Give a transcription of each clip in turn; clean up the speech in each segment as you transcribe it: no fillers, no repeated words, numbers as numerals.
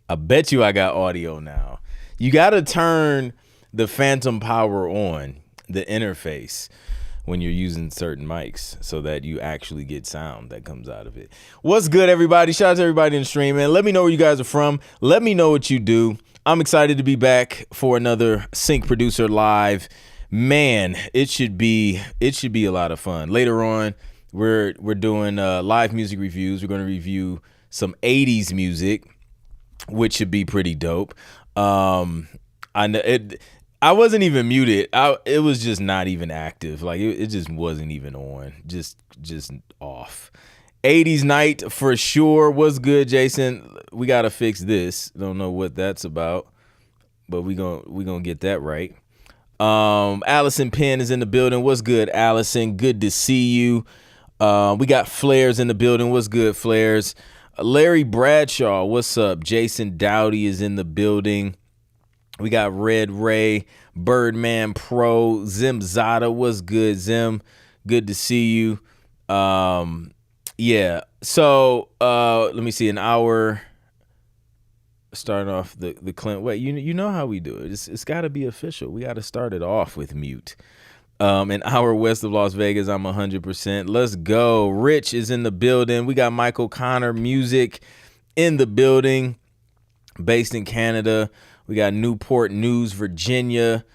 I bet you I got audio now. You got to turn the phantom power on, the interface, when you're using certain mics so that you actually get sound that comes out of it. What's good, everybody? Shout out to everybody in the stream, man. Let me know where you guys are from. Let me know what you do. I'm excited to be back for another Sync Producer Live. Man, it should be a lot of fun. Later on, we're doing live music reviews. We're going to review some 80s music, which should be pretty dope. I know it. I wasn't even muted. It was just not even active. Like it just wasn't even on. Just off. 80s night for sure. What's good, Jason? We gotta fix this. Don't know what that's about, but we gonna get that right. Allison Penn is in the building. What's good, Allison? Good to see you. We got Flares in the building. What's good, Flares? Larry Bradshaw, what's up? Jason Dowdy is in the building. We got Red Ray, Birdman Pro, Zim Zada. What's good, Zim? Good to see you. Yeah. So let me see. An hour. Starting off the Clint. Wait, you know how we do it. It's got to be official. We got to start it off with mute. An hour west of Las Vegas. I'm 100%. Let's go. Rich is in the building. We got Michael Connor Music in the building, based in Canada. We got Newport News, Virginia.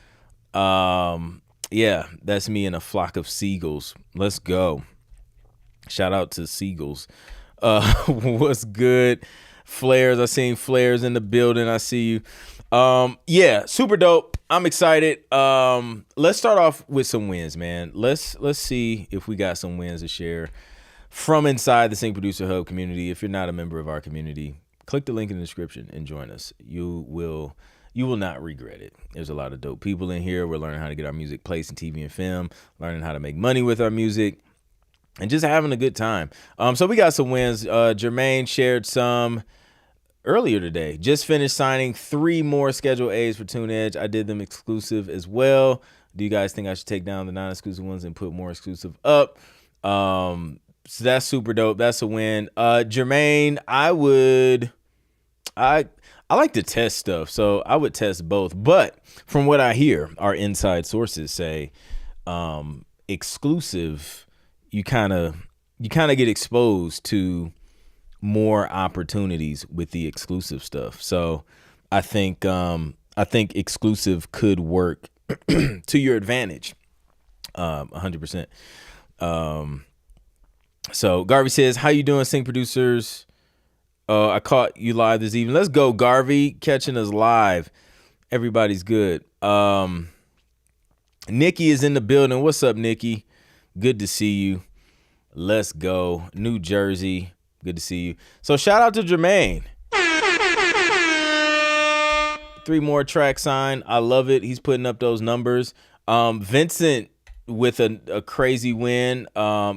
Yeah, that's me and a flock of seagulls. Let's go. Shout out to seagulls. What's good? Flares. I seen Flares in the building. I see you. Yeah, super dope. I'm excited. Let's start off with some wins, man. Let's see if we got some wins to share from inside the Sync Producer Hub community. If you're not a member of our community, click the link in the description and join us. You will not regret it. There's a lot of dope people in here. We're learning how to get our music placed in TV and film, learning how to make money with our music, and just having a good time. So we got some wins. Jermaine shared some earlier today. Just finished signing 3 more Schedule A's for TuneEdge. I did them exclusive as well. Do you guys think I should take down the non-exclusive ones and put more exclusive up? So that's super dope. That's a win. Jermaine, I like to test stuff, so I would test both. But from what I hear, our inside sources say exclusive, you kind of get exposed to more opportunities with the exclusive stuff. So I think exclusive could work to your advantage, 100%. So Garvey says, "How you doing, Sync Producers? I caught you live this evening." Let's go, Garvey, catching us live. Everybody's good. Nikki is in the building. What's up, Nikki? Good to see you. Let's go. New Jersey. Good to see you. So shout out to Jermaine. 3 more track signed. I love it. He's putting up those numbers. Vincent with a crazy win.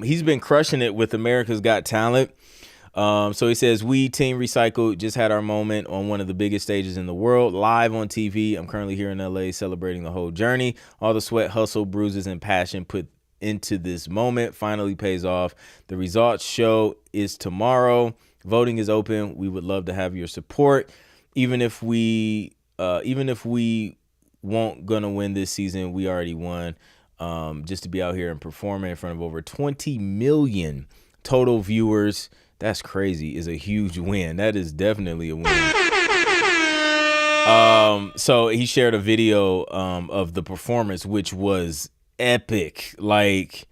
He's been crushing it with America's Got Talent. So he says, "We Team Recycle just had our moment on one of the biggest stages in the world, live on TV. I'm currently here in LA celebrating the whole journey. All the sweat, hustle, bruises, and passion put into this moment finally pays off. The results show is tomorrow. Voting is open. We would love to have your support. Even if we won't gonna win this season, we already won. Just to be out here and performing in front of over 20 million total viewers." That's crazy. Is a huge win. That is definitely a win. So he shared a video of the performance, which was epic. Like,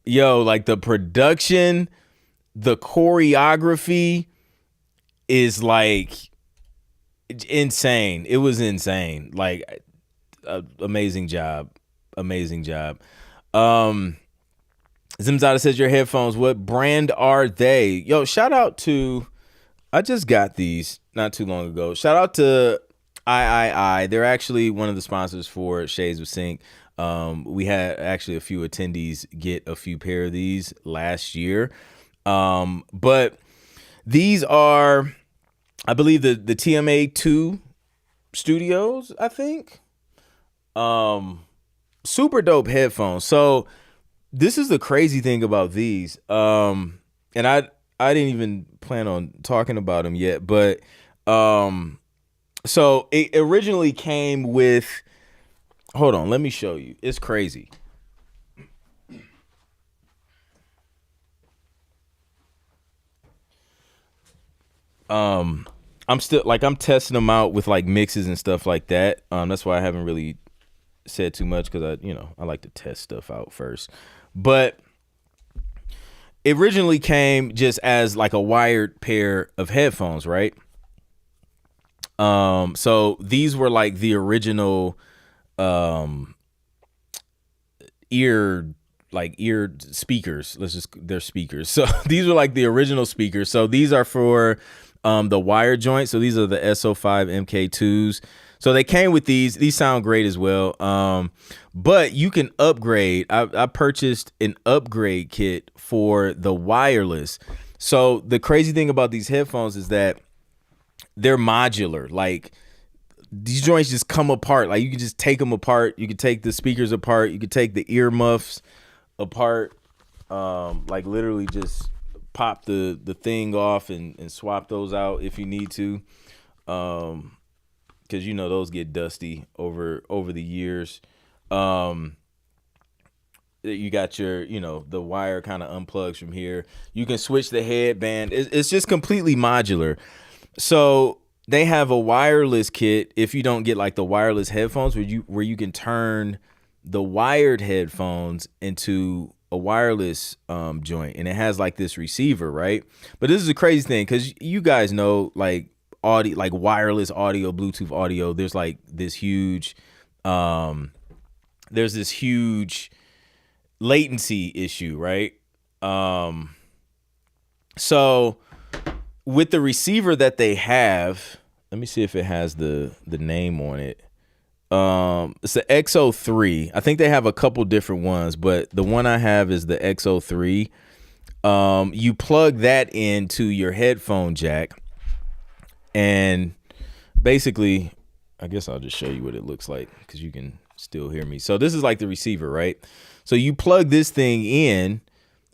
like the production, the choreography is like insane. It was insane. Like, amazing job. Amazing job. Zimzada says, "Your headphones, what brand are they?" Yo, shout out to, I just got these not too long ago. Shout out to III. They're actually one of the sponsors for Shades of Sync. We had actually a few attendees get a few pair of these last year. But these are, I believe, the TMA2 studios, I think. Super dope headphones. So this is the crazy thing about these. And I didn't even plan on talking about them yet, but So it originally came with, hold on, let me show you. It's crazy. I'm still like, I'm testing them out with like mixes and stuff like that. That's why I haven't really said too much, because I like to test stuff out first. But it originally came just as like a wired pair of headphones, right? So these were like the original ear speakers. They're speakers. So these were like the original speakers. So these are for the wire joint. So these are the SO5 MK2s. So they came with these. These sound great as well. But you can upgrade. I purchased an upgrade kit for the wireless. So the crazy thing about these headphones is that they're modular. Like, these joints just come apart. Like, you can just take them apart. You can take the speakers apart. You can take the ear muffs apart. Like, literally just pop the thing off and swap those out if you need to. Because those get dusty over the years. You got your, the wire kind of unplugs from here. You can switch the headband. It's just completely modular. So they have a wireless kit if you don't get like the wireless headphones, where you can turn the wired headphones into a wireless joint, and it has like this receiver, right? But this is a crazy thing, because you guys know, like, audio, like wireless audio, Bluetooth audio, there's like this huge latency issue, right? So with the receiver that they have, let me see if it has the name on it. It's the XO3. I think they have a couple different ones, but the one I have is the XO3. You plug that into your headphone jack, and basically, I guess I'll just show you what it looks like, because you can still hear me. So this is like the receiver, right? So you plug this thing in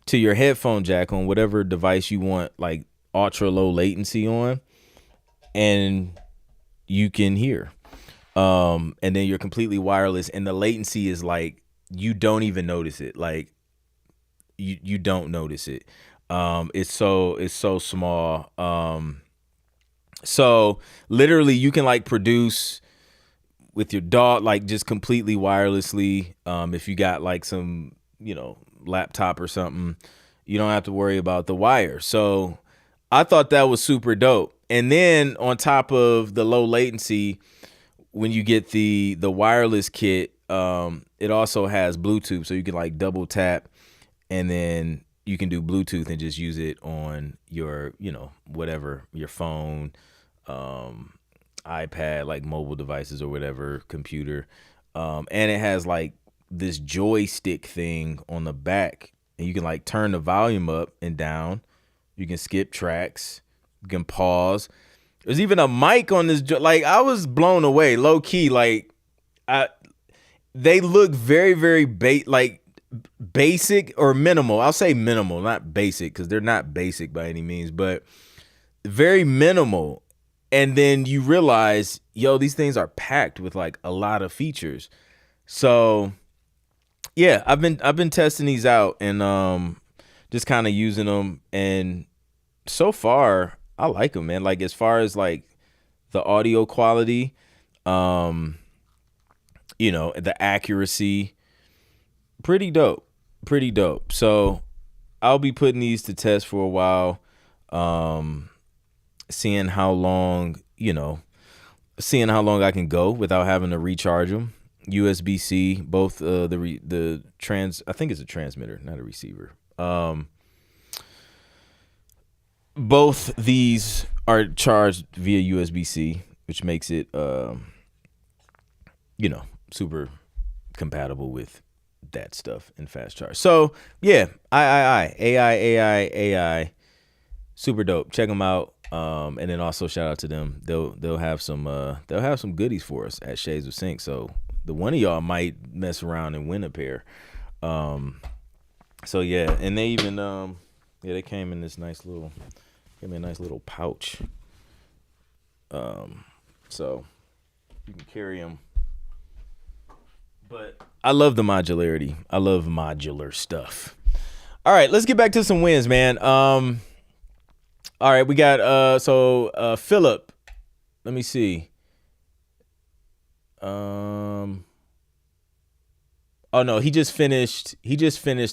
to your headphone jack on whatever device you want, like ultra low latency on, and you can hear. And then you're completely wireless, and the latency is like, you don't even notice it. Like, you don't notice it. It's so small. So literally you can like produce with your dog, like, just completely wirelessly. If you got like some, laptop or something, you don't have to worry about the wire. So I thought that was super dope. And then on top of the low latency, when you get the wireless kit, it also has Bluetooth, so you can like double tap, and then you can do Bluetooth and just use it on your, whatever, your phone, iPad, like mobile devices or whatever, computer. And it has like this joystick thing on the back, and you can like turn the volume up and down. You can skip tracks. You can pause. There's even a mic on this. Like, I was blown away, low key. Like, they look very, very basic or minimal. I'll say minimal, not basic, because they're not basic by any means, but very minimal. And then you realize, these things are packed with like a lot of features. So yeah, I've been testing these out, and just kind of using them, and so far I like them, man. Like, as far as like the audio quality, the accuracy, pretty dope. So I'll be putting these to test for a while, seeing how long I can go without having to recharge them. USB-C, both I think it's a transmitter, not a receiver. Both these are charged via USB-C, which makes it super compatible with that stuff and fast charge. So yeah, AI, super dope. Check them out. And then also shout out to them. They'll have some goodies for us at Shades of Sync. So the one of y'all might mess around and win a pair. So yeah, and they even they came in this nice little pouch. So you can carry them. But I love the modularity. I love modular stuff. All right, let's get back to some wins, man. All right, we got Philip. Let me see. Oh no, he just finished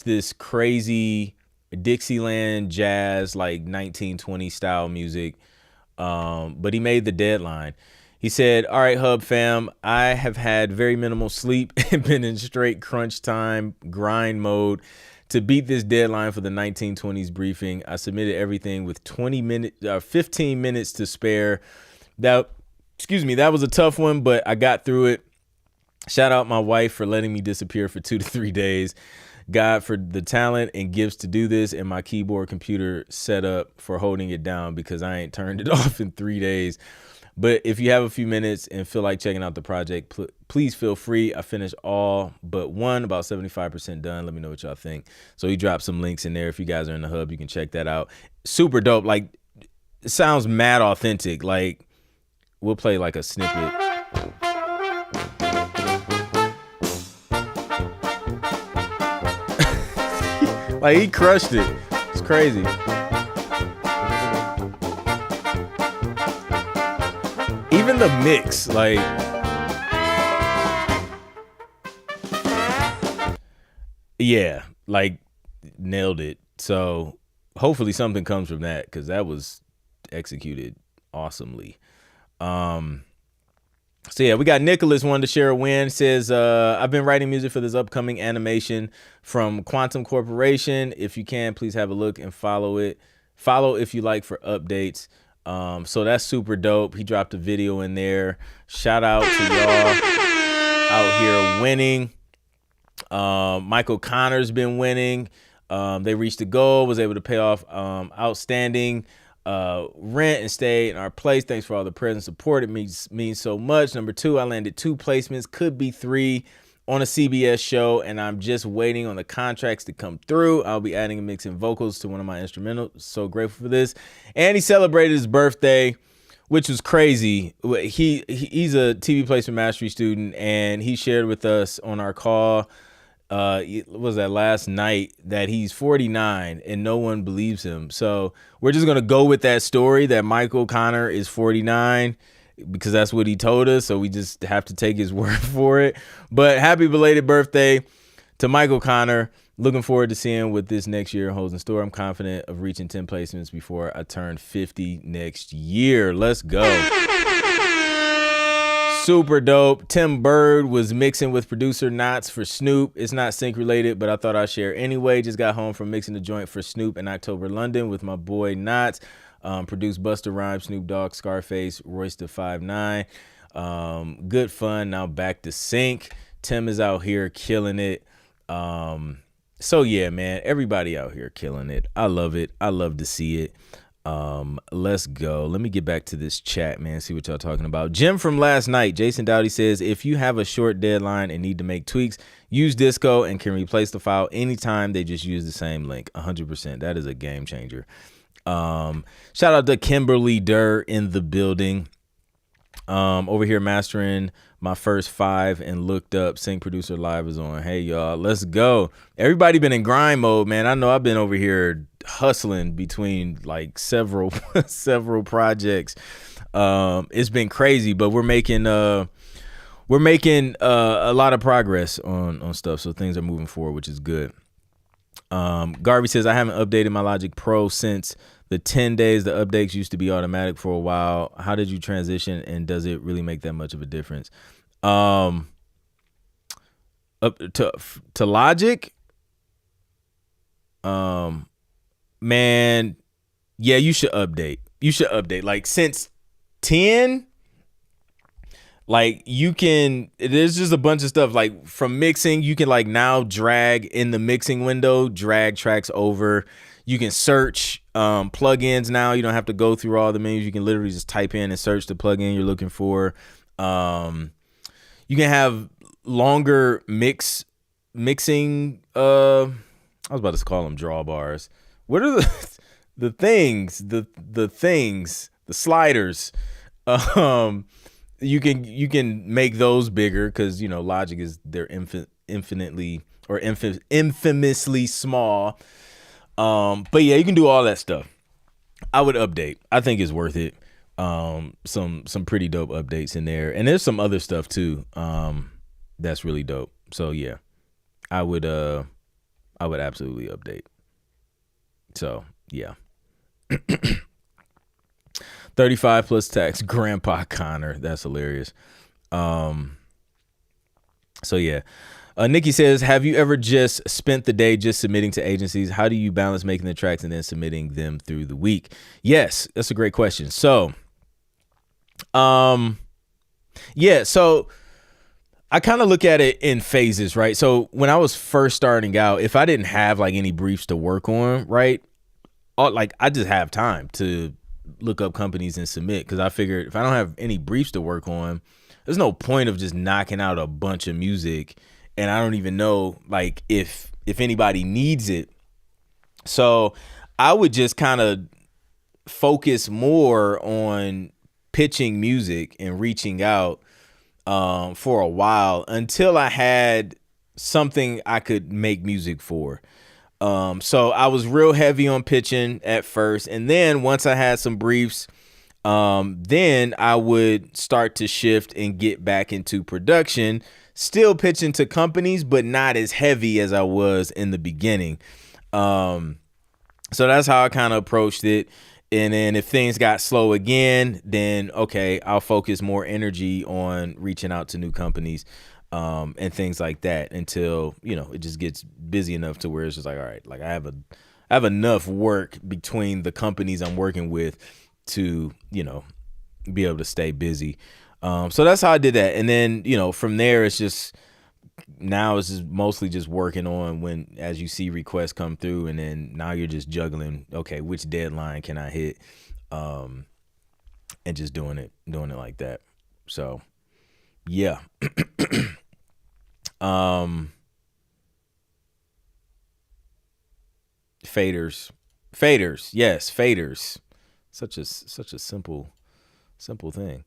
this crazy Dixieland jazz, like 1920 style music. But he made the deadline. He said, "All right, Hub fam, I have had very minimal sleep and been in straight crunch time grind mode to beat this deadline for the 1920s briefing. I submitted everything with 15 minutes to spare. That was a tough one, but I got through it. Shout out my wife for letting me disappear for 2 to 3 days. God for the talent and gifts to do this, and my keyboard computer set up for holding it down because I ain't turned it off in 3 days. But if you have a few minutes and feel like checking out the project, please feel free. I finished all but one, about 75% done. Let me know what y'all think." So he dropped some links in there. If you guys are in the hub, you can check that out. Super dope. Like, it sounds mad authentic. Like, we'll play like a snippet. Like, he crushed it. It's crazy. Even the mix, like, yeah, like, nailed it. So hopefully something comes from that, because that was executed awesomely. So yeah, we got Nicholas wanted to share a win. Says, "I've been writing music for this upcoming animation from Quantum Corporation. If you can, please have a look and follow it. Follow if you like for updates." So that's super dope. He dropped a video in there. Shout out to y'all out here winning. Michael Connor's been winning. They reached the goal, was able to pay off outstanding rent and stay in our place. Thanks for all the prayers and support. It means so much. Number 2, I landed 2 placements, could be 3 on a CBS show, and I'm just waiting on the contracts to come through. I'll be adding and mixing vocals to one of my instrumentals. So grateful for this. And he celebrated his birthday, which was crazy. He's a TV placement mastery student, and he shared with us on our call, was that last night, that he's 49 and no one believes him. So we're just going to go with that story that Michael Connor is 49 because that's what he told us. So we just have to take his word for it. But happy belated birthday to Michael Connor. Looking forward to seeing what this next year holds in store. I'm confident of reaching 10 placements before I turn 50 next year. Let's go. Super dope. Tim Bird was mixing with producer Knots for Snoop. It's not sync related, but I thought I'd share anyway. Just got home from mixing the joint for Snoop in October, London with my boy Knots. Produced Busta Rhymes, Snoop Dogg, Scarface, Royce da 5'9". Good fun. Now back to sync. Tim is out here killing it. So yeah, man, everybody out here killing it. I love it. I love to see it. Let's go. Let me get back to this chat, man. See what y'all talking about. Jim from last night, Jason Dowdy says, "If you have a short deadline and need to make tweaks, use Disco and can replace the file anytime. They just use the same link." 100%. That is a game changer. Shout out to Kimberly Durr in the building. Over here mastering my first 5 and looked up. Sync Producer Live is on. Hey y'all, let's go. Everybody been in grind mode, man. I know I've been over here hustling between like several projects. It's been crazy, but we're making a lot of progress on stuff, so things are moving forward, which is good. Garvey says, "I haven't updated my Logic Pro since the 10 days. The updates used to be automatic for a while. How did you transition, and does it really make that much of a difference?" Up to Logic, man, yeah, you should update. Like, since 10, like, you can, there's just a bunch of stuff, like, from mixing, you can, like, now drag in the mixing window, drag tracks over. You can search plugins now. You don't have to go through all the menus. You can literally just type in and search the plugin you're looking for. You can have longer mixing. I was about to call them drawbars. What are the things? The sliders. Um, you can make those bigger because Logic is they're infinitely or infamously small. But yeah, you can do all that stuff. I would update. I think it's worth it. Some pretty dope updates in there, and there's some other stuff too. That's really dope. So yeah, I would absolutely update. So yeah. 35 plus tax, Grandpa Connor. That's hilarious. So yeah. Nikki says, have you ever just spent the day just submitting to agencies? How do you balance making the tracks and then submitting them through the week? Yes, that's a great question. So, yeah, so I kind of look at it in phases, right? So when I was first starting out, if I didn't have like any briefs to work on, right? Like I just have time to look up companies and submit because I figured if I don't have any briefs to work on, there's no point of just knocking out a bunch of music and I don't even know like if anybody needs it. So I would just kind of focus more on pitching music and reaching out for a while until I had something I could make music for. So I was real heavy on pitching at first, and then once I had some briefs, then I would start to shift and get back into production, still pitching to companies, but not as heavy as I was in the beginning. So that's how I kind of approached it. And then if things got slow again, then okay, I'll focus more energy on reaching out to new companies and things like that until, it just gets busy enough to where it's just like, all right, like I have enough work between the companies I'm working with to, be able to stay busy. So that's how I did that. And then, from there, it's just mostly just working on when, as you see requests come through, and then now you're just juggling, okay, which deadline can I hit? And just doing it like that. So yeah. Faders. Yes, faders. Such a simple thing.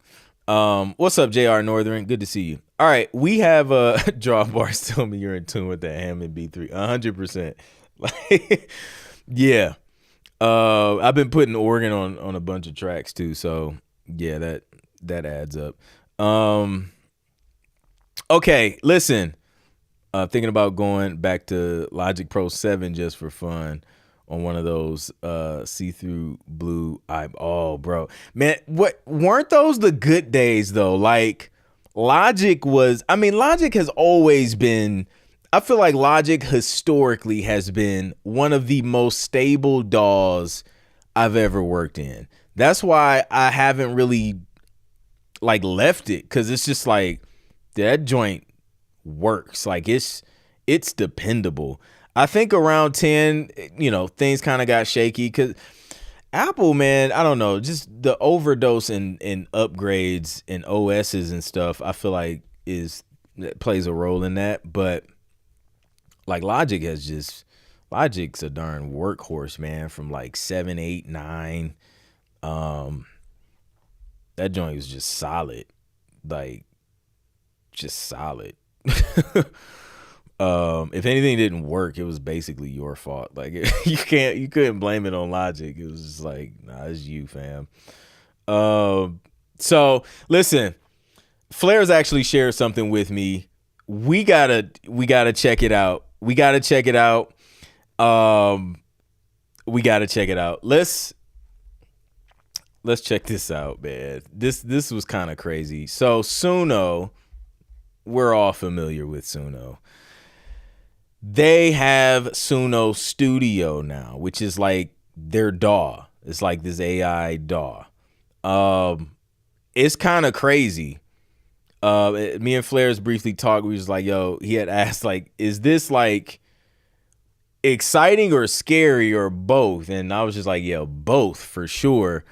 What's up, JR Northern? Good to see you. All right, we have Draw Bars tell me you're in tune with that Hammond B3. 100%. Like, yeah. I've been putting organ on a bunch of tracks too, so yeah, that adds up. Okay, listen. Thinking about going back to Logic Pro 7 just for fun on one of those see-through blue bro. Man, what weren't those the good days though? Like Logic has always been, I feel like Logic historically has been one of the most stable DAWs I've ever worked in. That's why I haven't really like left it, because it's just like that joint works. Like it's dependable. I think around 10, things kind of got shaky because Apple, man, I don't know, just the overdose in upgrades and OSs and stuff, I feel like plays a role in that. But like Logic's a darn workhorse, man, from like 7, 8, 9. That joint was just solid. Like just solid. If anything didn't work, it was basically your fault. Like you couldn't blame it on Logic. It was just like, nah, it's you, fam. So listen, Flair's actually shared something with me. We gotta check it out. We gotta check it out. Let's check this out, man. This was kind of crazy. So Suno, we're all familiar with Suno. They have Suno Studio now, which is like their DAW. It's like this AI DAW. It's kind of crazy. Me and Flair's briefly talked. We was like, yo, he had asked like, is this like exciting or scary or both? And I was just like, yeah, both for sure.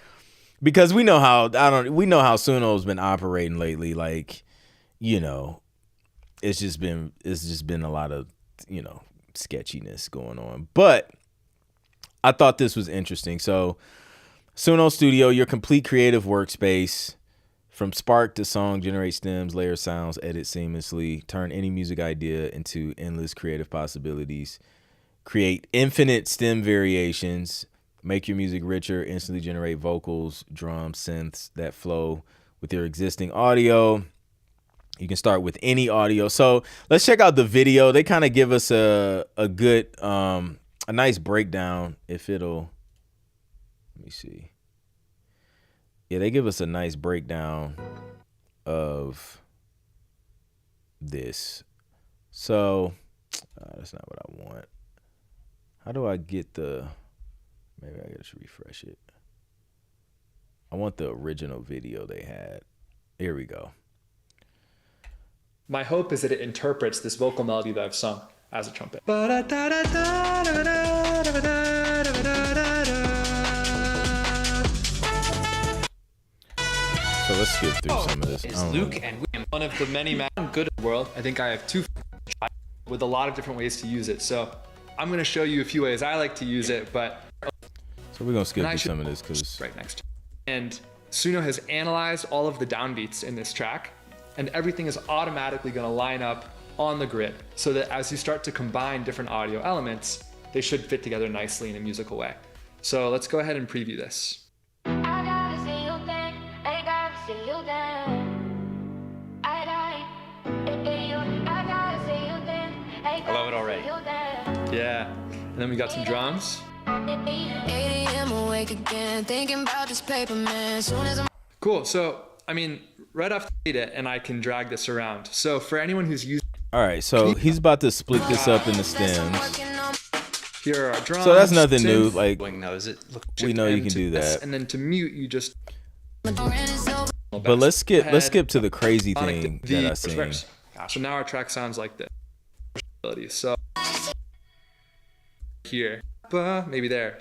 Because we know how Suno's been operating lately. Like, it's just been a lot of, sketchiness going on. But I thought this was interesting. So Suno Studio, your complete creative workspace. From spark to song, generate stems, layer sounds, edit seamlessly, turn any music idea into endless creative possibilities, create infinite stem variations, make your music richer, instantly generate vocals, drums, synths that flow with your existing audio. You can start with any audio. So let's check out the video. They kind of give us a good, a nice breakdown. If it'll, let me see. Yeah, they give us a nice breakdown of this. So that's not what I want. How do I get the, maybe I gotta refresh it. I want the original video they had. Here we go. My hope is that it interprets this vocal melody that I've sung as a trumpet. So let's skip through some of this. Is Luke and William. One of the many men good in the world. I think I have two with a lot of different ways to use it. So I'm going to show you a few ways I like to use it, but so we're going to skip through some of this because right next to it. And Suno has analyzed all of the downbeats in this track, and everything is automatically going to line up on the grid so that as you start to combine different audio elements, they should fit together nicely in a musical way. So let's go ahead and preview this. I love it already. Yeah, and then we got some drums. Cool, so I mean, right off the bat, and I can drag this around. So for anyone who's used, all right, so he's about to split this up into stems. Here are our drums. So that's nothing new. Like Knows it. we know you can do that. And then to mute, you just. But let's skip to the crazy thing that I seen. So now our track sounds like this. So here, maybe there.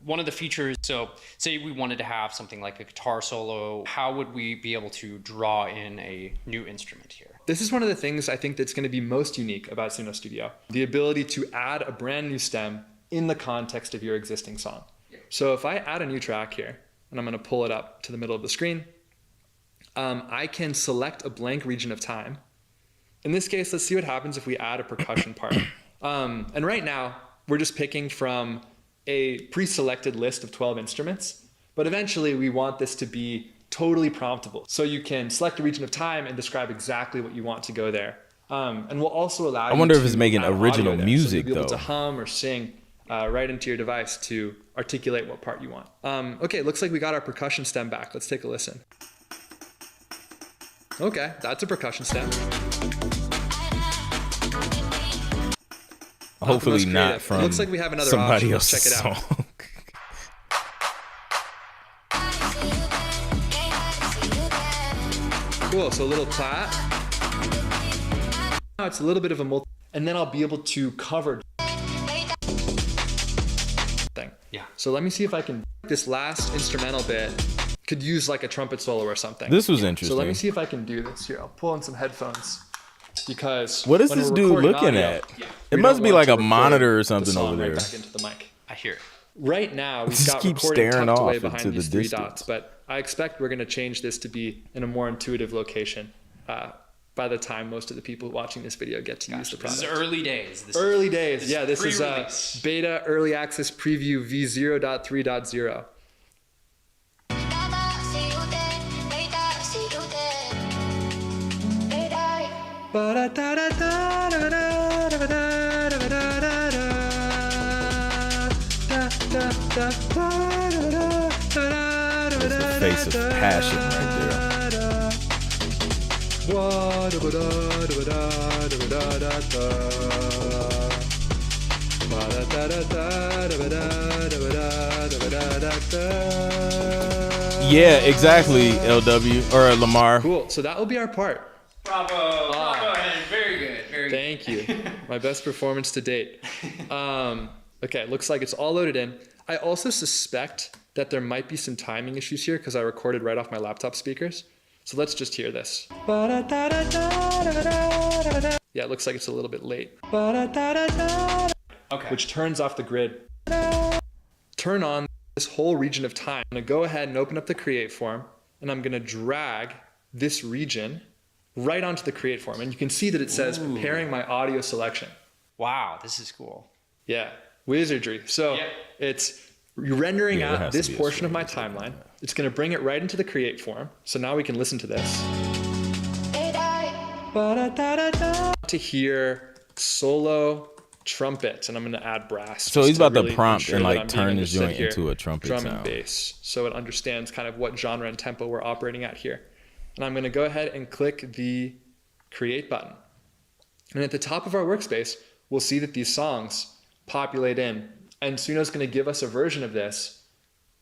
One of the features, so say we wanted to have something like a guitar solo, how would we be able to draw in a new instrument here? This is one of the things I think that's going to be most unique about Suno Studio. The ability to add a brand new stem in the context of your existing song. So if I add a new track here, and I'm going to pull it up to the middle of the screen, I can select a blank region of time. In this case, let's see what happens if we add a percussion part. And right now, we're just picking from a pre-selected list of 12 instruments, but eventually we want this to be totally promptable. So you can select a region of time and describe exactly what you want to go there. And we'll also allow you I wonder to if it's making add original audio there. music, so you'll be able though. to hum or sing right into your device to articulate what part you want. Okay, looks like we got our percussion stem back. Let's take a listen. Okay, that's a percussion stem. Hopefully not from looks like we have another somebody option. Let's else's check it out. song. Cool, so a little clap. Now it's a little bit of a multi, and then I'll be able to cover thing. Yeah. So let me see if I can, this last instrumental bit could use like a trumpet solo or something. This was interesting. So let me see if I can do this here. I'll pull in some headphones because What is when this we're dude recording looking audio, at? Yeah. It we must don't be want like to a monitor or record something the song over there. right back into the mic. I hear it. Right now, we've Just got keep recording staring tucked off away into behind the these three distance. dots, but I expect we're going to change this to be in a more intuitive location by the time most of the people watching this video get to use the This product. is early days. Early days, yeah. This is pre-release. beta early access preview v0.3.0. That's the face of passion right there. Yeah, exactly, LW or Lamar. Cool. So that will be our part. Bravo. Bravo, Henry. Very good. Very good. Thank you. My best performance to date. Okay, looks like it's all loaded in. I also suspect that there might be some timing issues here because I recorded right off my laptop speakers. So let's just hear this. Yeah, it looks like it's a little bit late. Okay. Which turns off the grid. Turn on this whole region of time. I'm going to go ahead and open up the create form, and I'm going to drag this region right onto the create form. And you can see that it says preparing my audio selection. Wow, this is cool. Yeah, wizardry. So it's rendering out this portion of my timeline. It's going to bring it right into the create form. So now we can listen to this. To hear solo trumpet, and I'm going to add brass. So he's about really to prompt and like turn his joint joint into a trumpet drum sound. And bass, so it understands kind of what genre and tempo we're operating at here. And I'm going to go ahead and click the create button. And at the top of our workspace, we'll see that these songs populate in. And Suno's going to give us a version of this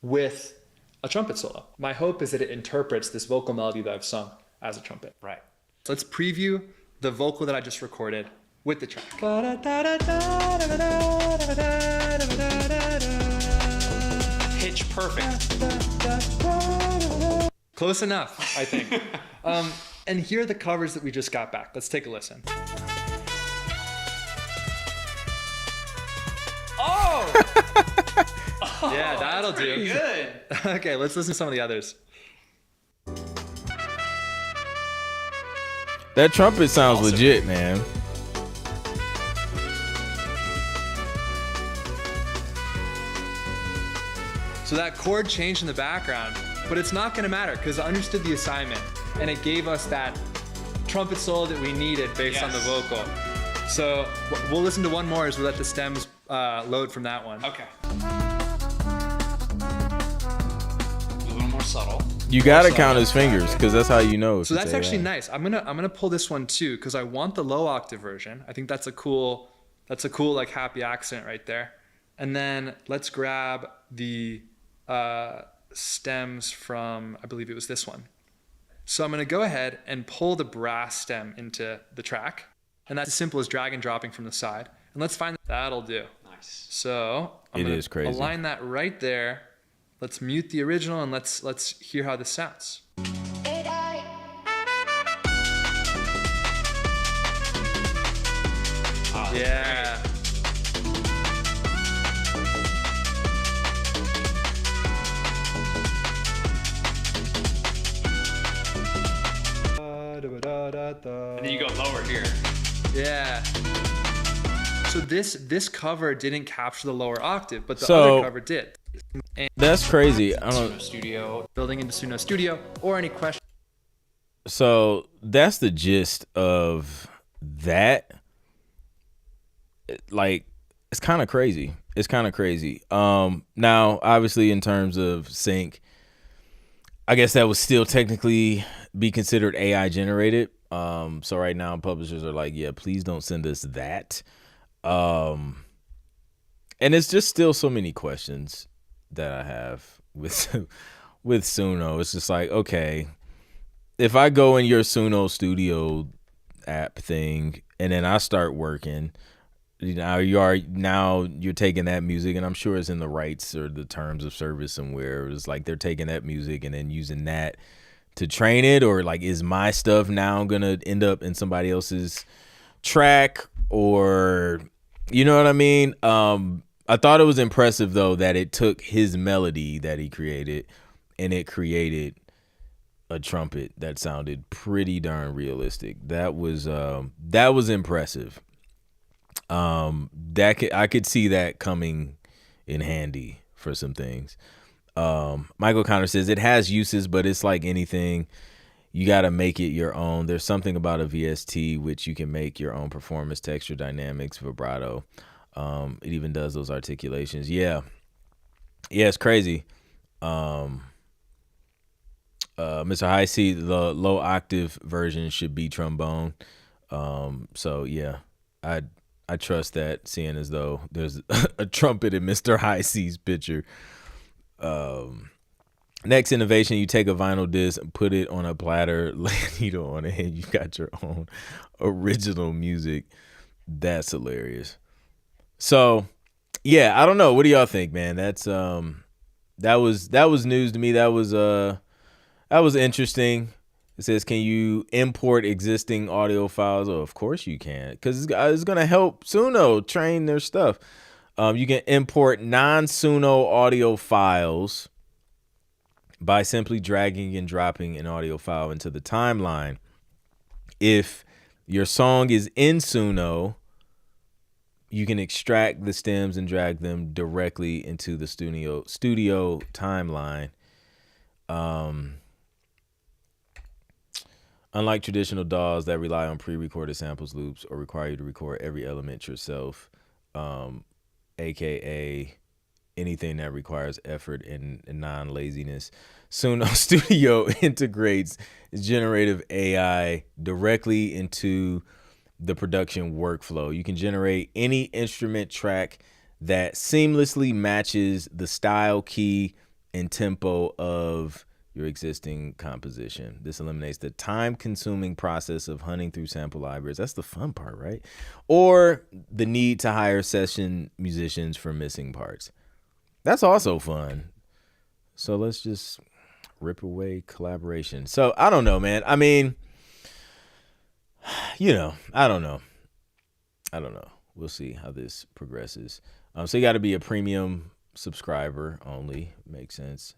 with a trumpet solo. My hope is that it interprets this vocal melody that I've sung as a trumpet. Right. Let's preview the vocal that I just recorded with the track. Pitch perfect. Close enough, I think. And here are the covers that we just got back. Let's take a listen. Oh! Yeah, that'll do. Pretty good. Okay, let's listen to some of the others. That trumpet sounds legit, man. So that chord changed in the background, but it's not going to matter because I understood the assignment and it gave us that trumpet solo that we needed based on the vocal. So we'll listen to one more as we let the stems load from that one. Okay. A little more subtle. You gotta count his fingers because that's how you know. So that's actually nice. I'm gonna pull this one too because I want the low octave version. I think that's a cool like happy accent right there. And then let's grab the stems from, I believe it was this one. So I'm gonna go ahead and pull the brass stem into the track, and that's as simple as drag and dropping from the side. And let's find that'll do. Nice. So I'm gonna crazy. align that right there. Let's mute the original and let's hear how this sounds. Oh, Yeah. And then you go lower here. Yeah. So this cover didn't capture the lower octave, but the other cover did. And That's crazy. I don't. Suno Studio. building into Suno Studio, or any questions? So that's the gist of that. Like, it's kind of crazy. It's kind of crazy. Now, obviously, in terms of sync, I guess that would still technically be considered AI generated. So right now, publishers are like, yeah, please don't send us that. And it's just still so many questions that I have with Suno. It's just like, okay, if I go in your Suno Studio app thing and then I start working, you're taking that music, and I'm sure it's in the rights or the terms of service somewhere. It's like they're taking that music and then using that to train it, or like, is my stuff now gonna end up in somebody else's track, or you know what I mean? I thought it was impressive though that it took his melody that he created and it created a trumpet that sounded pretty darn realistic. That was impressive. I could see that coming in handy for some things. Michael Connor says it has uses, but it's like anything. You got to make it your own. There's something about a VST which you can make your own performance, texture, dynamics, vibrato. It even does those articulations. Yeah, it's crazy. Mr. High C, the low octave version should be trombone. So yeah, I trust that, seeing as though there's a trumpet in Mr. High C's picture. Next innovation, you take a vinyl disc and put it on a platter, lay a needle on it, and you got your own original music. That's hilarious. So, yeah, I don't know. What do y'all think, man? That's that was news to me. That was interesting. It says, can you import existing audio files? Oh, of course you can, because it's going to help Suno train their stuff. You can import non-Suno audio files by simply dragging and dropping an audio file into the timeline. If your song is in Suno, you can extract the stems and drag them directly into the studio timeline. Unlike traditional DAWs that rely on pre-recorded samples, loops, or require you to record every element yourself, aka anything that requires effort and non-laziness, Suno Studio integrates generative AI directly into the production workflow. You can generate any instrument track that seamlessly matches the style, key, and tempo of your existing composition. This eliminates the time-consuming process of hunting through sample libraries. That's the fun part, right? Or the need to hire session musicians for missing parts. That's also fun. So let's just rip away collaboration. So I don't know, man. I mean, I don't know. We'll see how this progresses. So you got to be a premium subscriber only. Makes sense.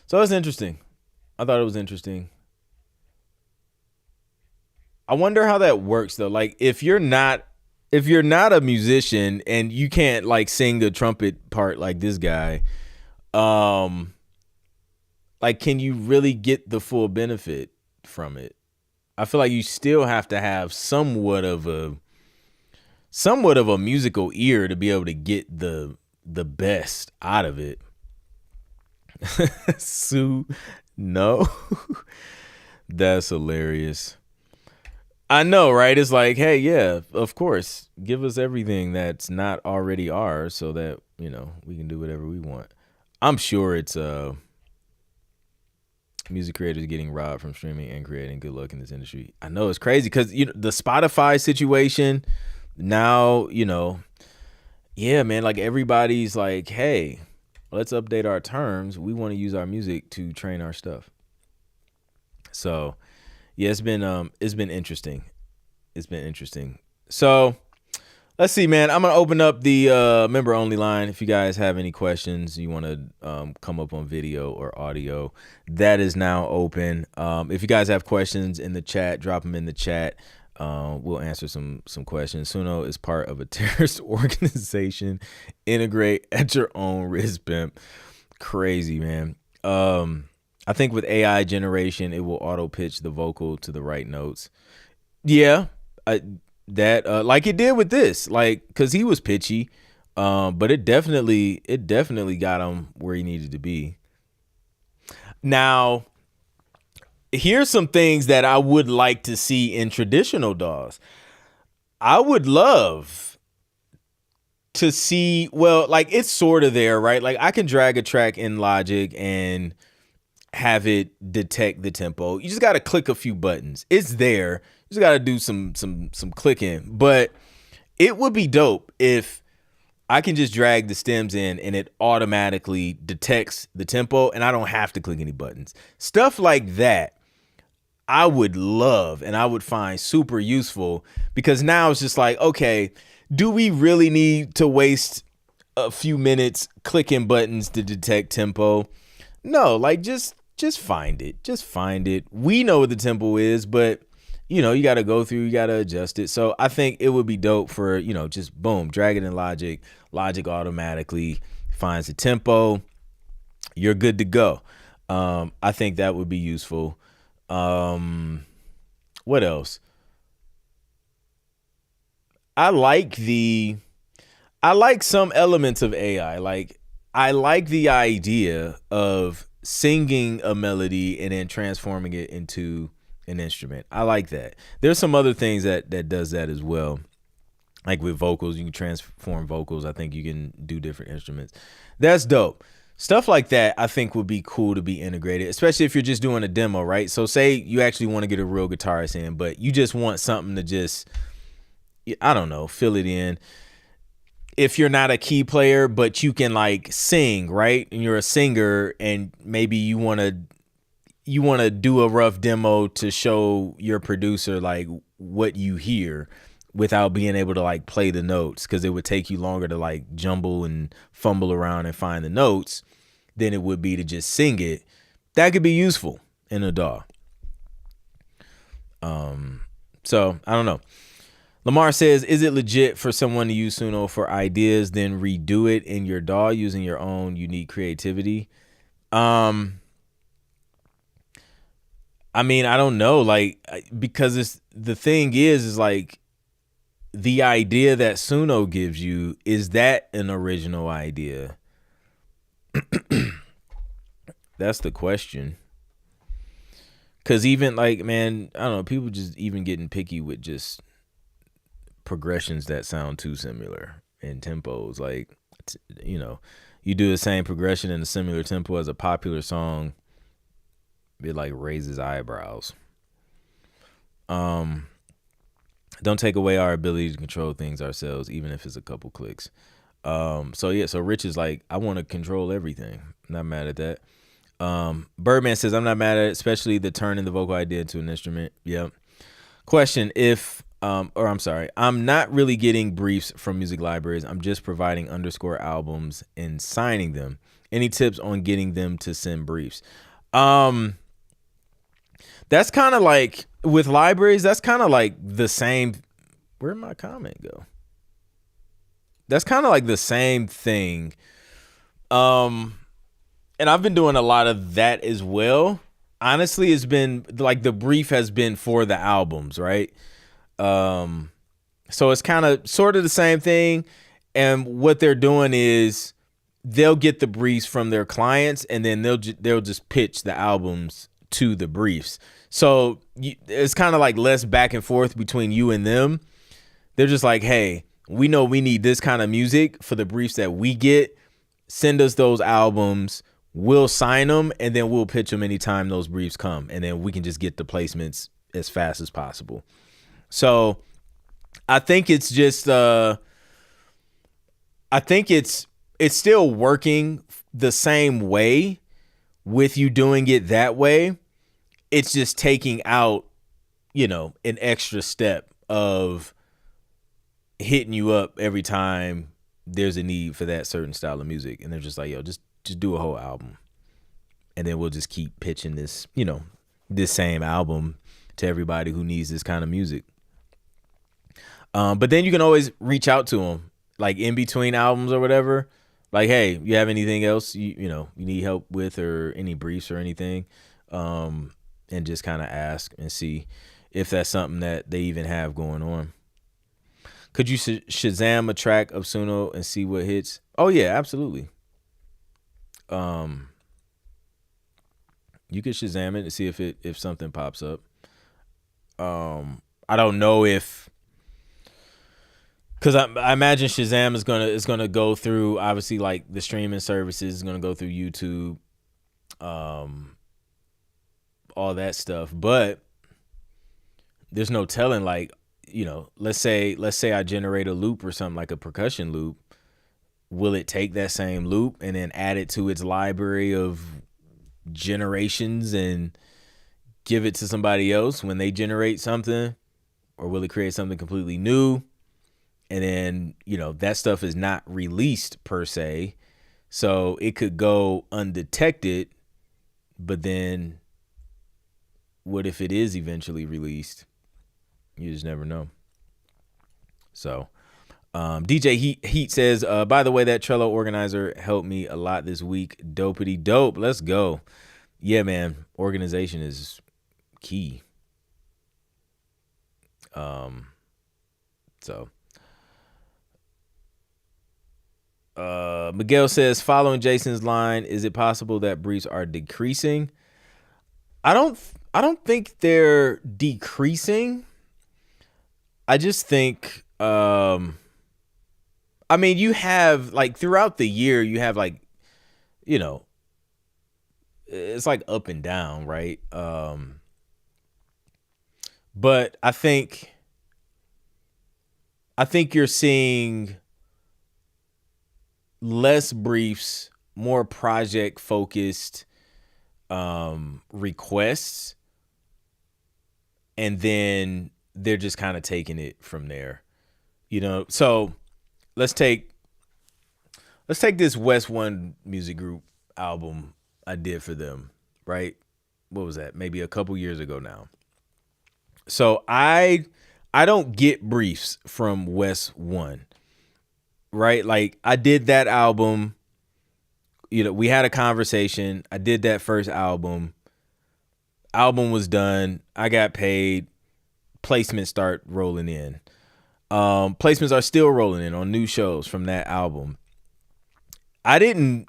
So it's interesting. I thought it was interesting. I wonder how that works though. Like if you're not a musician and you can't like sing the trumpet part like this guy, like can you really get the full benefit from it? I feel like you still have to have somewhat of a musical ear to be able to get the best out of it. Sue, no. That's hilarious. I know, right? It's like, hey, yeah, of course, give us everything that's not already ours so that, we can do whatever we want. I'm sure it's music creators getting robbed from streaming and creating. Good luck in this industry. I know it's crazy because the Spotify situation now, yeah, man, like everybody's like, hey, let's update our terms. We want to use our music to train our stuff. So yeah, it's been interesting. It's been interesting. So let's see, man. I'm gonna open up the member only line. If you guys have any questions, you want to come up on video or audio, that is now open. If you guys have questions in the chat, drop them in the chat. We'll answer some questions. Suno is part of a terrorist organization. Integrate at your own risk, pimp. Crazy, man. I think with AI generation, it will auto pitch the vocal to the right notes. Yeah, like it did with this, like because he was pitchy, but it definitely got him where he needed to be. Now, here's some things that I would like to see in traditional DAWs. I would love to see, well, like it's sort of there, right? Like I can drag a track in Logic and have it detect the tempo. You just got to click a few buttons. It's there. You just got to do some clicking. But it would be dope if I can just drag the stems in and it automatically detects the tempo and I don't have to click any buttons. Stuff like that I would love and I would find super useful, because now it's just like, okay, do we really need to waste a few minutes clicking buttons to detect tempo? No, like just find it. Just find it. We know what the tempo is, but you got to go through, you got to adjust it. So I think it would be dope for, just boom, drag it in Logic. Logic automatically finds the tempo. You're good to go. I think that would be useful. What else? I like some elements of AI. Like I like the idea of singing a melody and then transforming it into an instrument. I like that. There's some other things that does that as well. Like with vocals, you can transform vocals. I think you can do different instruments. That's dope. Stuff like that I think would be cool to be integrated, especially if you're just doing a demo, right? So say you actually want to get a real guitarist in, but you just want something to just, I don't know, fill it in. If you're not a key player, but you can like sing, right? And you're a singer and maybe you want to do a rough demo to show your producer like what you hear, without being able to like play the notes, because it would take you longer to like jumble and fumble around and find the notes than it would be to just sing it. That could be useful in a DAW. So I don't know. Lamar says, is it legit for someone to use Suno for ideas, then redo it in your DAW using your own unique creativity? I mean, I don't know, like, because it's, the thing is like, the idea that Suno gives you, is that an original idea? That's the question. Because even like, man, I don't know, people just even getting picky with just progressions that sound too similar in tempos. Like, you know, you do the same progression in a similar tempo as a popular song, it like raises eyebrows. Don't take away our ability to control things ourselves, even if it's a couple clicks. So yeah, so Rich is like, I want to control everything. Not mad at that. Birdman says, I'm not mad at it, especially the turning the vocal idea into an instrument. Yep. Question, I'm not really getting briefs from music libraries. I'm just providing _ albums and signing them. Any tips on getting them to send briefs? That's kind of like, with libraries, that's kind of like the same. Where'd my comment go? That's kind of like the same thing. And I've been doing a lot of that as well. Honestly, it's been like, the brief has been for the albums, right? So it's kind of sort of the same thing. And what they're doing is they'll get the briefs from their clients, and then they'll just pitch the albums to the briefs. So it's kind of like less back and forth between you and them. They're just like, hey, we know we need this kind of music for the briefs that we get. Send us those albums. We'll sign them, and then we'll pitch them anytime those briefs come, and then we can just get the placements as fast as possible. So I think it's just I think it's still working the same way with you doing it that way. It's just taking out, an extra step of hitting you up every time there's a need for that certain style of music. And they're just like, yo, just do a whole album. And then we'll just keep pitching this, this same album to everybody who needs this kind of music. But then you can always reach out to them, like in between albums or whatever. Like, hey, you have anything else you need help with, or any briefs or anything? And just kind of ask and see if that's something that they even have going on. Could you Shazam a track of Suno and see what hits? Oh yeah, absolutely. You could Shazam it and see if something pops up. I don't know if, because I imagine Shazam is gonna go through, obviously, like the streaming services, is gonna go through YouTube, all that stuff. But there's no telling, like, let's say I generate a loop or something, like a percussion loop. Will it take that same loop and then add it to its library of generations and give it to somebody else when they generate something? Or will it create something completely new? And then, that stuff is not released per se. So it could go undetected, but then what if it is eventually released? You just never know. So DJ Heat says, by the way, that Trello organizer helped me a lot this week. Dopity dope. Let's go. Yeah, man. Organization is key. Miguel says, following Jason's line, is it possible that briefs are decreasing? I don't think they're decreasing. I just think, I mean, you have, like, throughout the year, you have, like, it's like up and down, right? But I think you're seeing less briefs, more project focused requests, and then they're just kind of taking it from there. So let's take this West One Music Group album I did for them, right? What was that? Maybe a couple years ago now. So I don't get briefs from West One, right? Like I did that album, we had a conversation. I did that first album. Album was done. I got paid. Placements start rolling in. Placements are still rolling in on new shows from that album. I didn't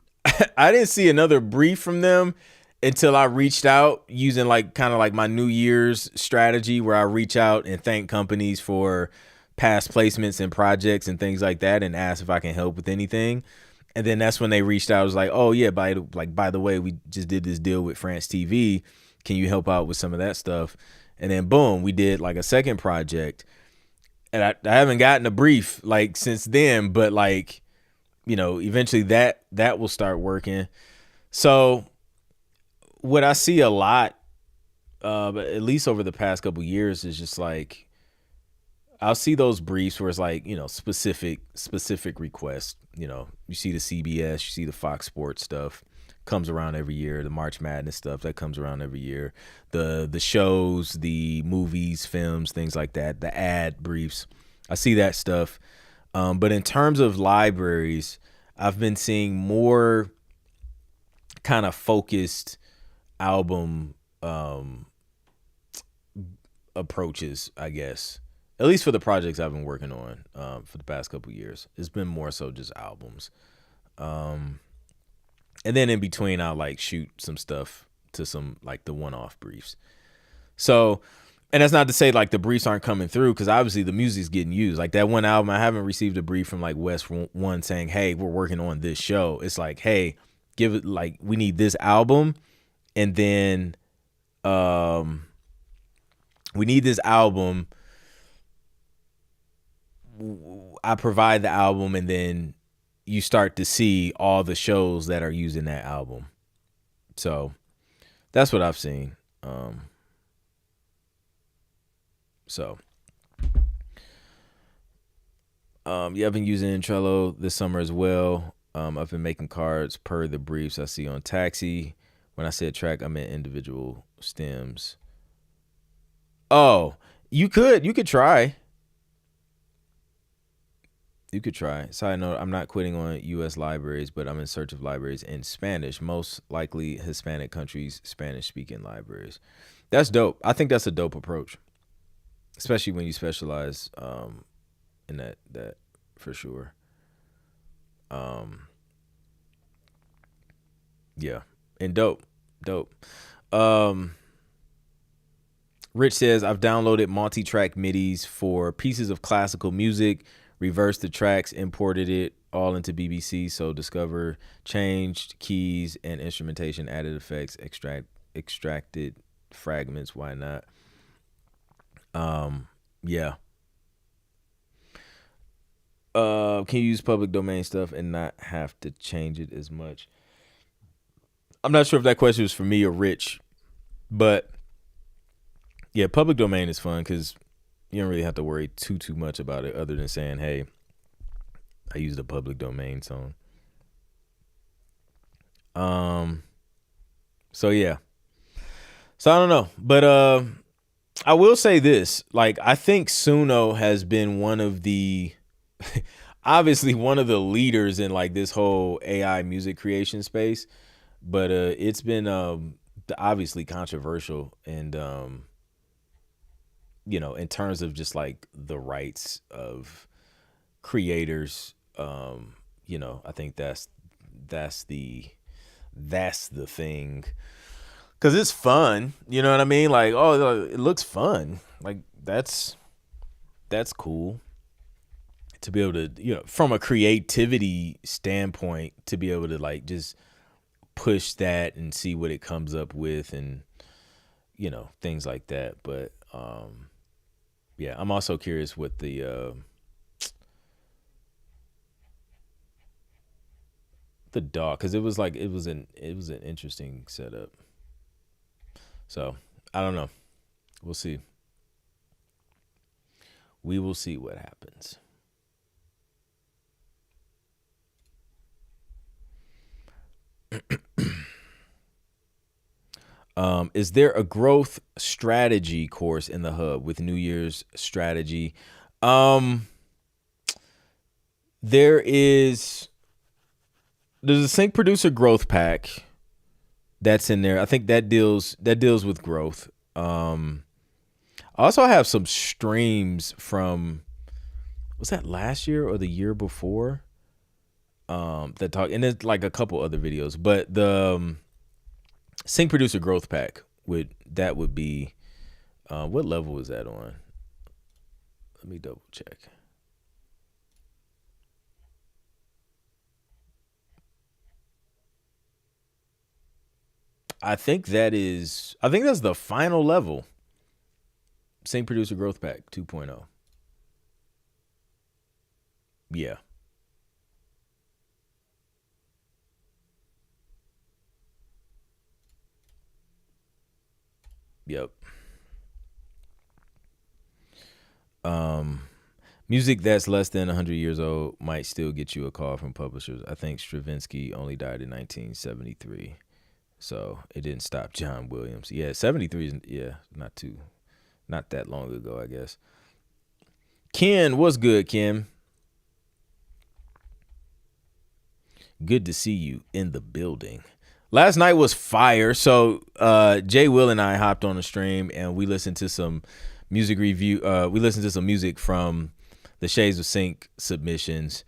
see another brief from them until I reached out using like kind of like my New Year's strategy where I reach out and thank companies for past placements and projects and things like that and ask if I can help with anything. And then that's when they reached out. I was like, oh yeah, by the way, we just did this deal with France TV. Can you help out with some of that stuff? And then boom, we did like a second project. And I haven't gotten a brief like since then, but like, eventually that will start working. So what I see a lot, but at least over the past couple years, is just like I'll see those briefs where it's like, specific requests. You see the CBS, you see the Fox Sports stuff comes around every year. The March Madness stuff that comes around every year. The shows, the movies, films, things like that. The ad briefs, I see that stuff. But in terms of libraries, I've been seeing more kind of focused album approaches, I guess. At least for the projects I've been working on for the past couple years. It's been more so just albums. And then in between, I'll like shoot some stuff to some like the one-off briefs. So, and that's not to say like the briefs aren't coming through, because obviously the music's getting used. Like that one album, I haven't received a brief from like West One saying, hey, we're working on this show. It's like, hey, give it, like, we need this album. And then we need this album. I provide the album, and then you start to see all the shows that are using that album. So that's what I've seen. Yeah, I've been using Trello this summer as well. I've been making cards per the briefs I see on Taxi. When I said track, I meant individual stems. Oh, you could try. You could try. Side note, I'm not quitting on U.S. libraries, but I'm in search of libraries in Spanish, most likely Hispanic countries, Spanish-speaking libraries. That's dope. I think that's a dope approach, especially when you specialize in that for sure. Yeah, and dope. Rich says, I've downloaded multi-track MIDIs for pieces of classical music, reversed the tracks, imported it all into BBC. So Discover, changed keys and instrumentation, added effects, extracted fragments. Why not? Yeah. Can you use public domain stuff and not have to change it as much? I'm not sure if that question was for me or Rich, but yeah, public domain is fun because you don't really have to worry too much about it, other than saying, hey, I used a public domain song. So yeah. So I don't know, but I will say this, like, I think Suno has been one of the obviously one of the leaders in like this whole AI music creation space, but it's been obviously controversial, and in terms of just like the rights of creators, I think that's the thing, because it's fun, you know what I mean? Like, oh, it looks fun, like that's cool to be able to, from a creativity standpoint, to be able to like just push that and see what it comes up with, and things like that. But yeah, I'm also curious what the dog, because it was an interesting setup. So I don't know, we'll see. We will see what happens. Is there a growth strategy course in the hub with New Year's strategy? There's a sync producer growth pack that's in there. I think that deals with growth. I also have some streams from, was that last year or the year before? That talk, and there's like a couple other videos, but the sync producer growth pack would be what level is that on? Let me double check. I think that's the final level. Sync producer growth pack 2.0. Yeah. Yep. Music that's less than 100 years old might still get you a call from publishers. I think Stravinsky only died in 1973, so it didn't stop John Williams. Yeah, 73 is not that long ago, I guess. Ken, what's good, Ken? Good to see you in the building. Last night was fire. So Jay Will and I hopped on the stream and we listened to some music review. We listened to some music from the Shades of Sync submissions.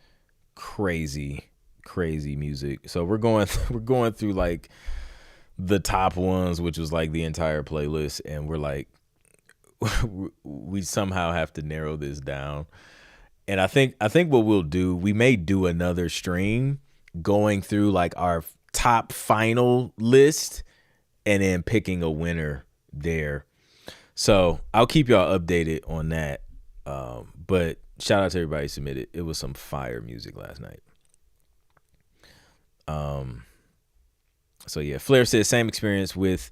Crazy music. So we're going through like the top ones, which was like the entire playlist, and we're like, we somehow have to narrow this down. And I think what we'll do, we may do another stream going through like our top final list and then picking a winner there. So I'll keep y'all updated on that. But shout out to everybody who submitted. It was some fire music last night. So yeah, Flair says same experience with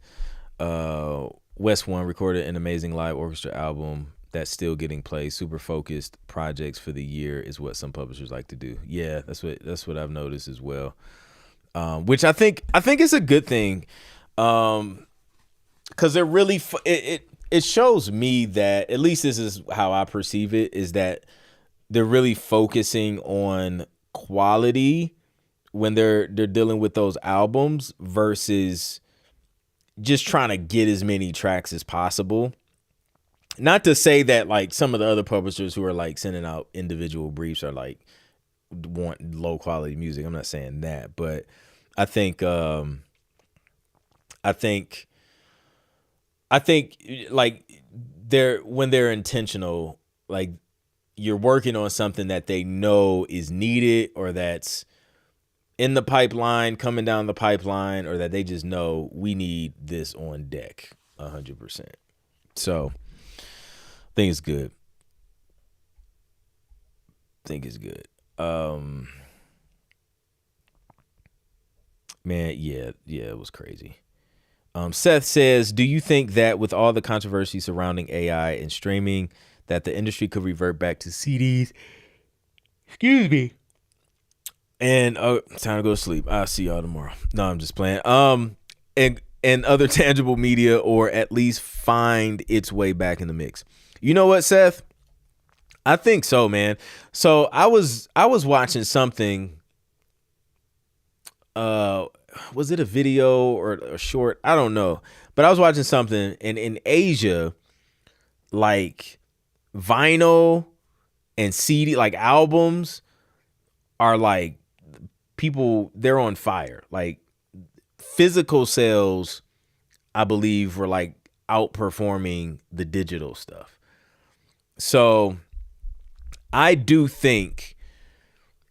West One, recorded an amazing live orchestra album that's still getting played. Super focused projects for the year is what some publishers like to do. Yeah, that's what I've noticed as well. Which I think is a good thing, because they're really it shows me that, at least this is how I perceive it, is that they're really focusing on quality when they're dealing with those albums versus just trying to get as many tracks as possible. Not to say that like some of the other publishers who are like sending out individual briefs are like want low quality music. I'm not saying that, but I think like when they're intentional, like you're working on something that they know is needed or that's in the pipeline, coming down the pipeline, or that they just know we need this on deck 100%. So I think it's good. Man, yeah, it was crazy. Seth says, do you think that with all the controversy surrounding AI and streaming, that the industry could revert back to CDs? Excuse me. And time to go to sleep. I'll see y'all tomorrow. No, I'm just playing. And other tangible media, or at least find its way back in the mix. You know what, Seth? I think so, man. So I was watching something. Was it a video or a short? I don't know. But I was watching something, and in Asia, like vinyl and CD, like albums, are like people, they're on fire. Like physical sales, I believe, were like outperforming the digital stuff. So I do think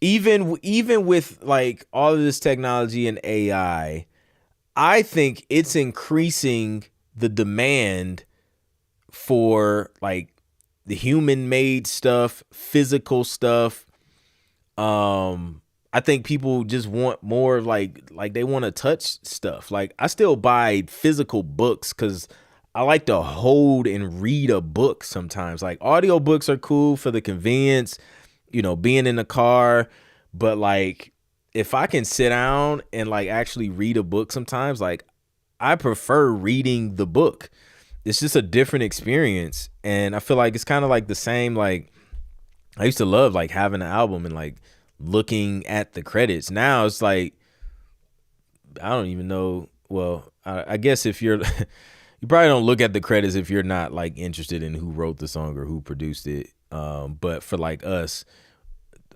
even with like all of this technology and AI, I think it's increasing the demand for like the human made stuff, physical stuff. I think people just want more like they want to touch stuff. Like I still buy physical books because I like to hold and read a book sometimes. Like audiobooks are cool for the convenience, being in the car, but like if I can sit down and like actually read a book sometimes, like I prefer reading the book. It's just a different experience. And I feel like it's kind of like the same, like I used to love like having an album and like looking at the credits. Now it's like, I don't even know. Well, I guess if you're, you probably don't look at the credits if you're not like interested in who wrote the song or who produced it. But for like us,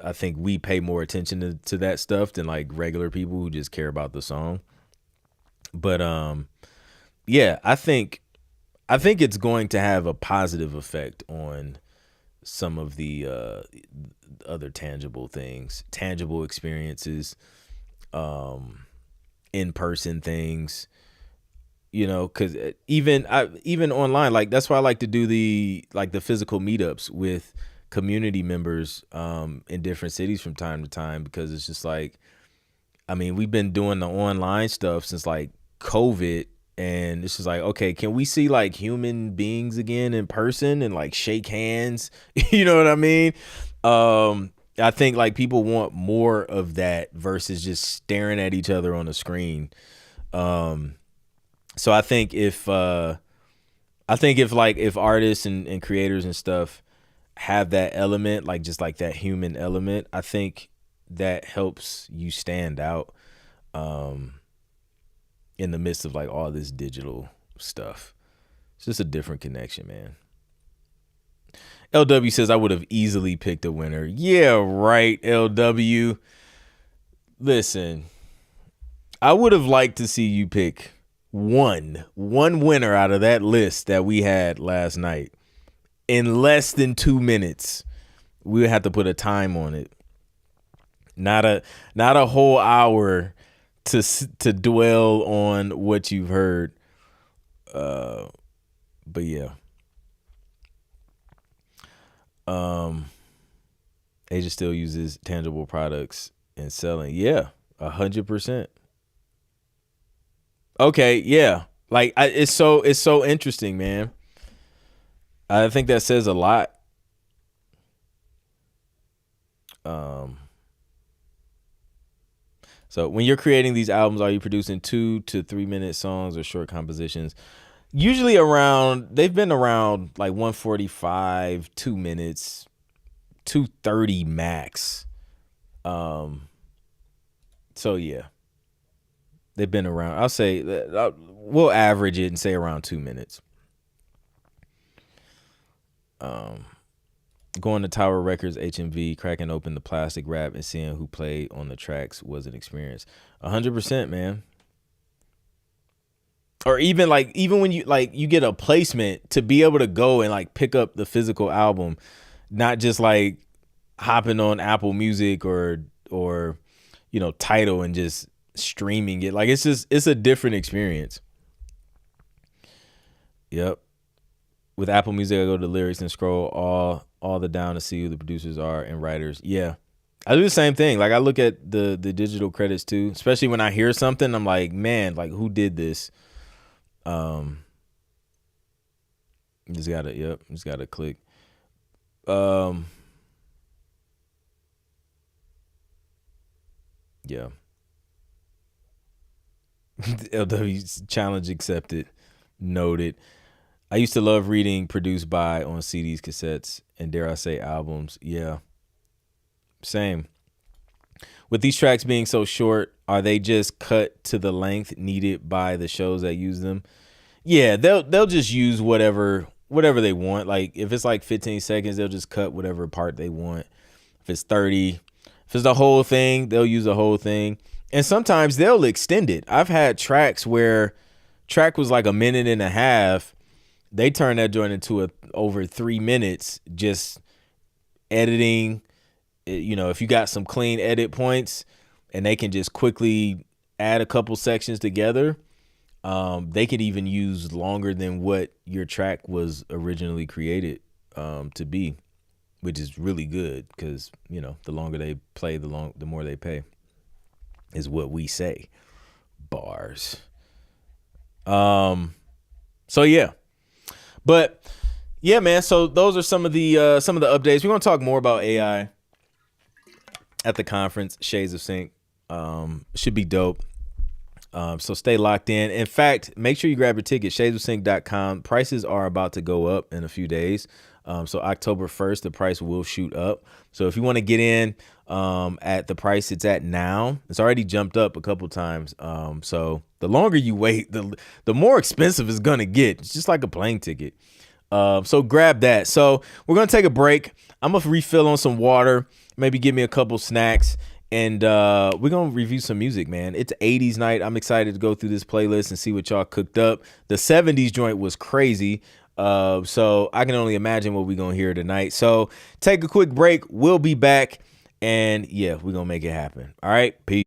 I think we pay more attention to that stuff than like regular people who just care about the song. But yeah, I think it's going to have a positive effect on some of the other tangible things, tangible experiences, in-person things, because even online, like that's why I like to do the physical meetups with community members in different cities from time to time, because it's just like, I mean, we've been doing the online stuff since like COVID, and it's just like, okay, can we see like human beings again in person and like shake hands? You know what I mean? I think like people want more of that versus just staring at each other on a screen. So I think if artists and creators and stuff have that element, like just like that human element, I think that helps you stand out in the midst of like all this digital stuff. It's just a different connection, man. LW says I would have easily picked a winner. Yeah, right, LW. Listen, I would have liked to see you pick one winner out of that list that we had last night in less than 2 minutes. We would have to put a time on it. Not a whole hour to dwell on what you've heard. But yeah. Asia still uses tangible products in selling. Yeah, 100%. Okay, yeah. Like it's so interesting, man. I think that says a lot. So when you're creating these albums, are you producing 2 to 3 minute songs or short compositions? Usually they've been around like 145, 2 minutes, 230 max. So yeah, they've been around. I'll say we'll average it and say around 2 minutes. Going to Tower Records HMV, cracking open the plastic wrap and seeing who played on the tracks was an experience. 100%, man. Or even when you get a placement, to be able to go and like pick up the physical album, not just like hopping on Apple Music or Tidal and just streaming it. Like it's a different experience. Yep. With Apple Music, I go to lyrics and scroll all the down to see who the producers are and writers. Yeah. I do the same thing. Like I look at the digital credits too, especially when I hear something, I'm like, man, like who did this? Just gotta click. Yeah. LW's challenge accepted. Noted. I used to love reading produced by on CDs, cassettes, and dare I say albums. Yeah. Same. With these tracks being so short, are they just cut to the length needed by the shows that use them? Yeah, they'll just use whatever they want. Like if it's like 15 seconds, they'll just cut whatever part they want. If it's 30, if it's the whole thing, they'll use the whole thing. And sometimes they'll extend it. I've had tracks where track was like a minute and a half. They turn that joint into over 3 minutes, just editing. If you got some clean edit points and they can just quickly add a couple sections together, they could even use longer than what your track was originally created to be, which is really good because, the longer they play, the more they pay, is what we say. Bars. So yeah. But yeah, man. So those are some of the updates. We're gonna talk more about AI at the conference. Shades of Sync should be dope. So stay locked in. In fact, make sure you grab your ticket. Shadesofsync.com. Prices are about to go up in a few days. So October 1st, the price will shoot up. So if you want to get in at the price it's at now, it's already jumped up a couple times. So the longer you wait, the more expensive it's gonna get. It's just like a plane ticket. So grab that. So we're gonna take a break. I'm gonna refill on some water, maybe give me a couple snacks, and we're gonna review some music, man. It's 80s night. I'm excited to go through this playlist and see what y'all cooked up. The 70s joint was crazy. So I can only imagine what we're gonna hear tonight. So take a quick break. We'll be back, and yeah, we're gonna make it happen. All right, peace.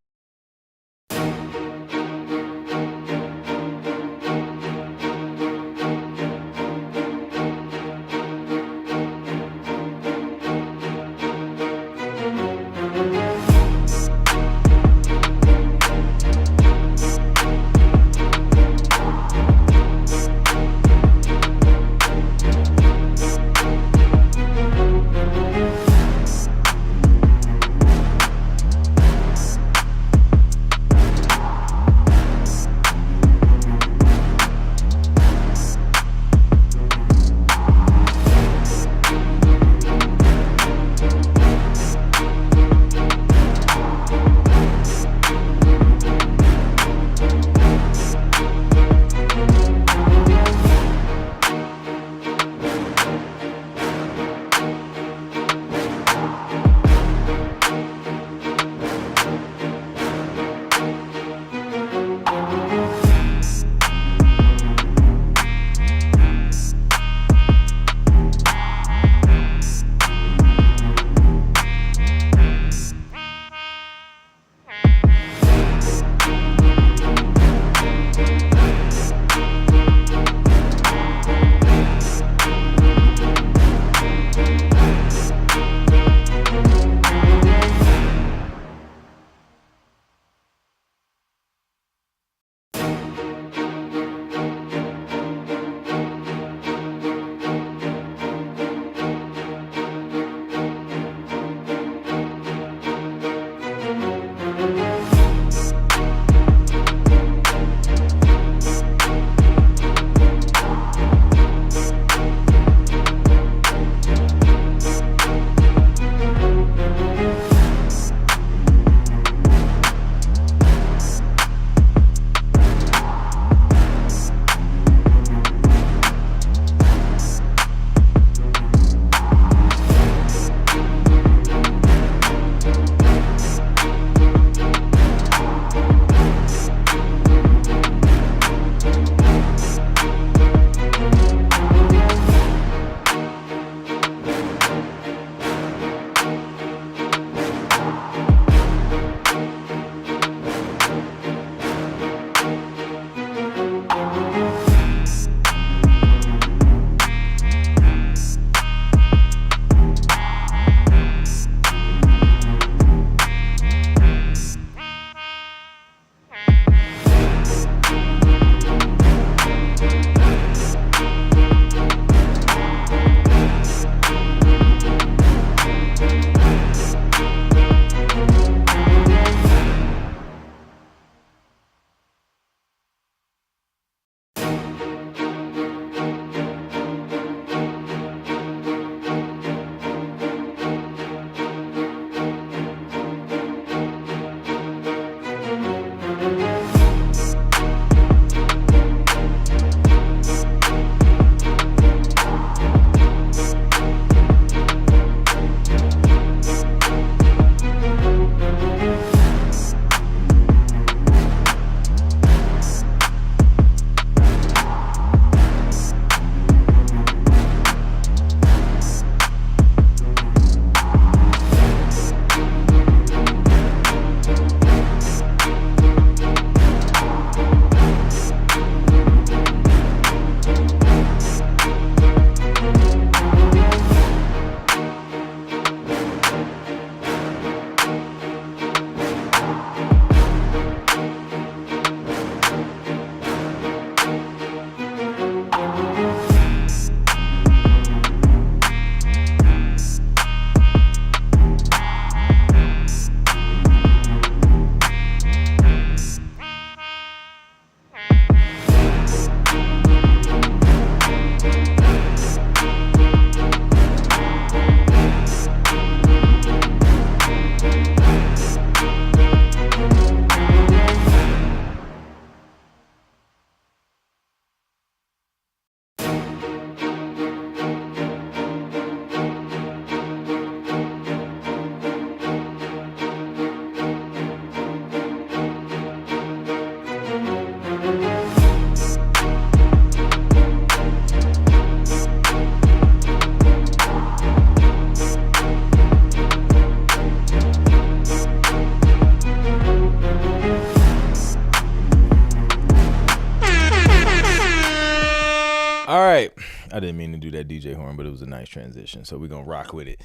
I didn't mean to do that DJ horn, but it was a nice transition. So we're going to rock with it.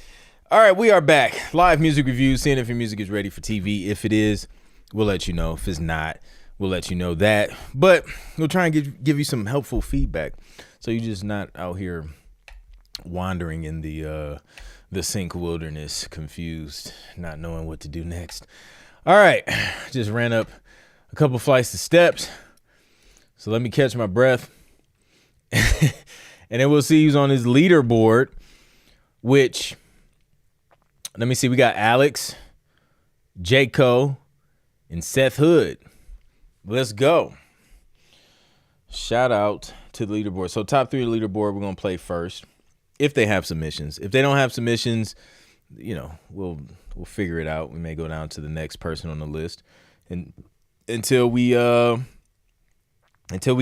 All right, we are back. Live music reviews, seeing if your music is ready for TV. If it is, we'll let you know. If it's not, we'll let you know that. But we'll try and give you some helpful feedback so you're just not out here wandering in the sync wilderness, confused, not knowing what to do next. All right, just ran up a couple flights of steps. So let me catch my breath. And then we'll see who's on his leaderboard, which, let me see, we got Alex, J. Cole, and Seth Hood. Let's go. Shout out to the leaderboard. So top 3 of the leaderboard, we're going to play first, if they have submissions. If they don't have submissions, you know, we'll figure it out. We may go down to the next person on the list, and until we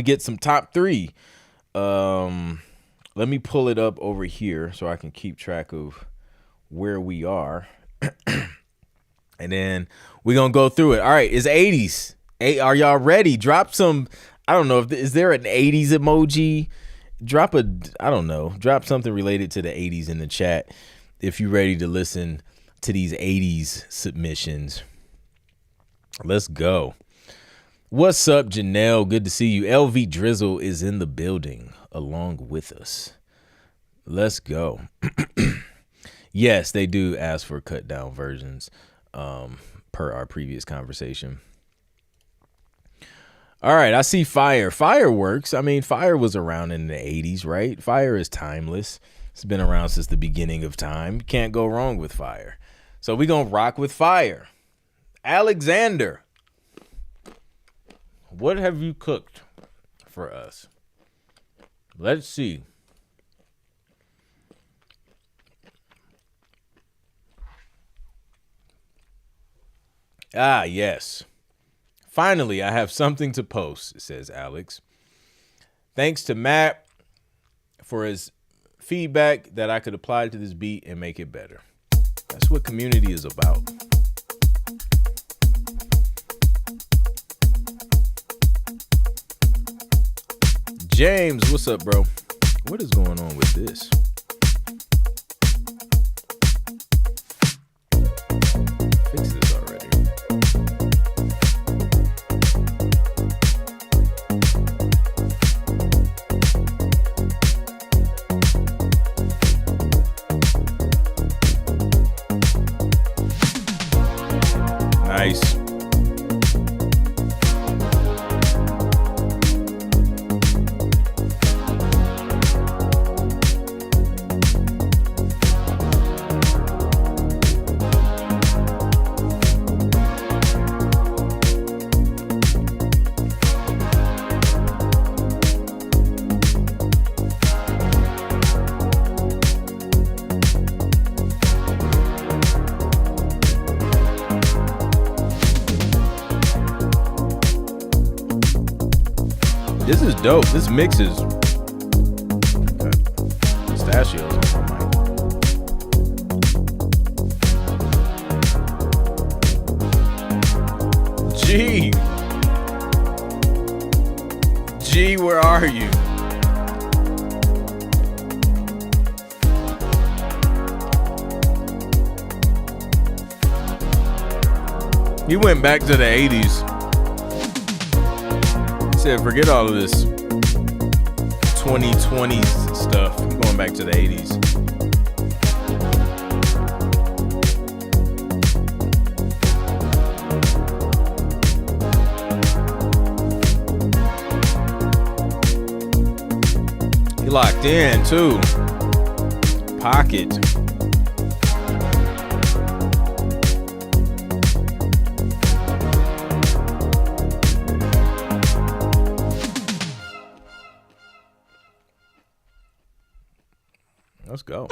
get some top 3. Let me pull it up over here so I can keep track of where we are. And then we're going to go through it. All right, it's 80s. Are y'all ready? Drop some, I don't know, is there an 80s emoji? Drop something related to the 80s in the chat if you're ready to listen to these 80s submissions. Let's go. What's up, Janelle? Good to see you. LV Drizzle is in the building along with us. Let's go. Yes, they do ask for cut down versions, per our previous conversation. All right, I see Fire. Fireworks. I mean, Fire was around in the 80s, right? Fire is timeless. It's been around since the beginning of time. Can't go wrong with Fire. So we're going to rock with Fire. Alexander, what have you cooked for us? Let's see. Ah, yes. Finally, I have something to post, says Alex. Thanks to Matt for his feedback that I could apply to this beat and make it better. That's what community is about. James, what's up, bro? What is going on with this? Fix this already. Nice. This is dope. This mix is pistachios on my mic. G, where are you? He went back to the 80s. Said, forget all of this 2020s stuff. I'm going back to the 80s. He locked in too. Pocket. Let's go.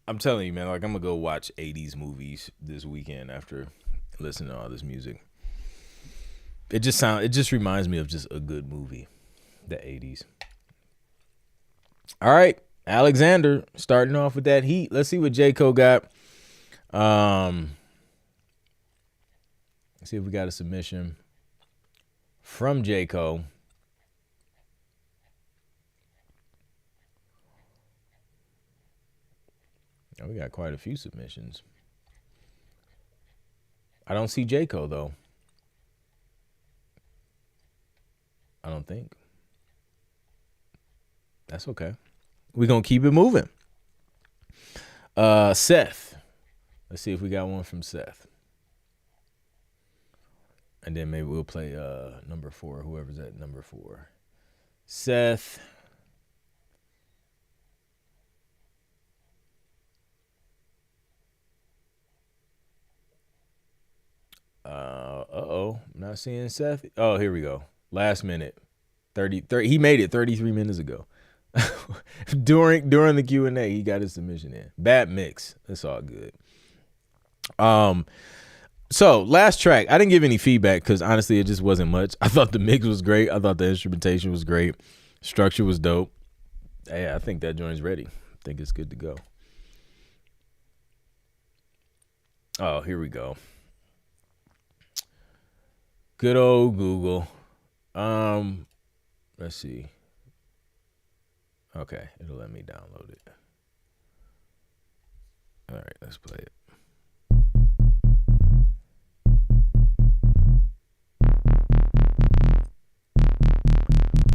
I'm telling you, man, like I'm gonna go watch 80s movies this weekend after listening to all this music. It just reminds me of just a good movie, the 80s. All right, Alexander, starting off with that heat. Let's see what J. Cole got. Let's see if we got a submission from Jayco. Oh, we got quite a few submissions. I don't see Jayco though. I don't think. That's okay. We're gonna keep it moving. Seth. Let's see if we got one from Seth. And then maybe we'll play number 4, whoever's at number 4. Seth. I'm not seeing Seth. Oh, here we go. Last minute. 30 he made it 33 minutes ago. during the Q&A, he got his submission in. Bad mix. That's all good. So last track, I didn't give any feedback because honestly, it just wasn't much. I thought the mix was great. I thought the instrumentation was great. Structure was dope. Hey, I think that joint's ready. I think it's good to go. Oh, here we go. Good old Google. Let's see. Okay, it'll let me download it. All right, let's play it.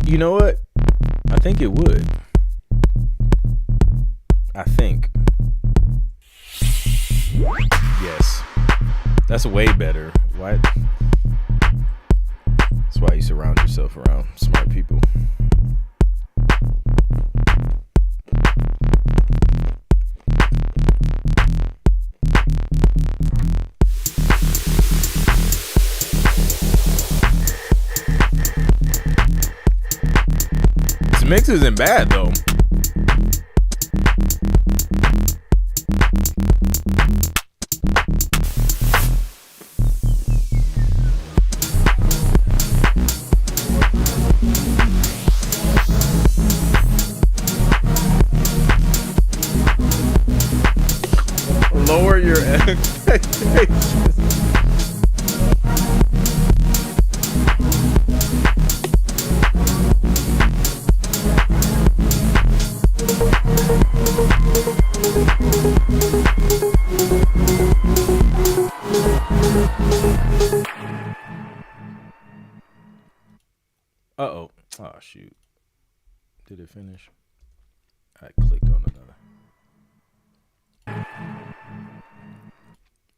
You know what? I think it would. I think. Yes. That's way better. Why? That's why you surround yourself around smart people. This mix isn't bad though. Lower your expectations. Uh-oh. Oh, shoot. Did it finish? I clicked on another.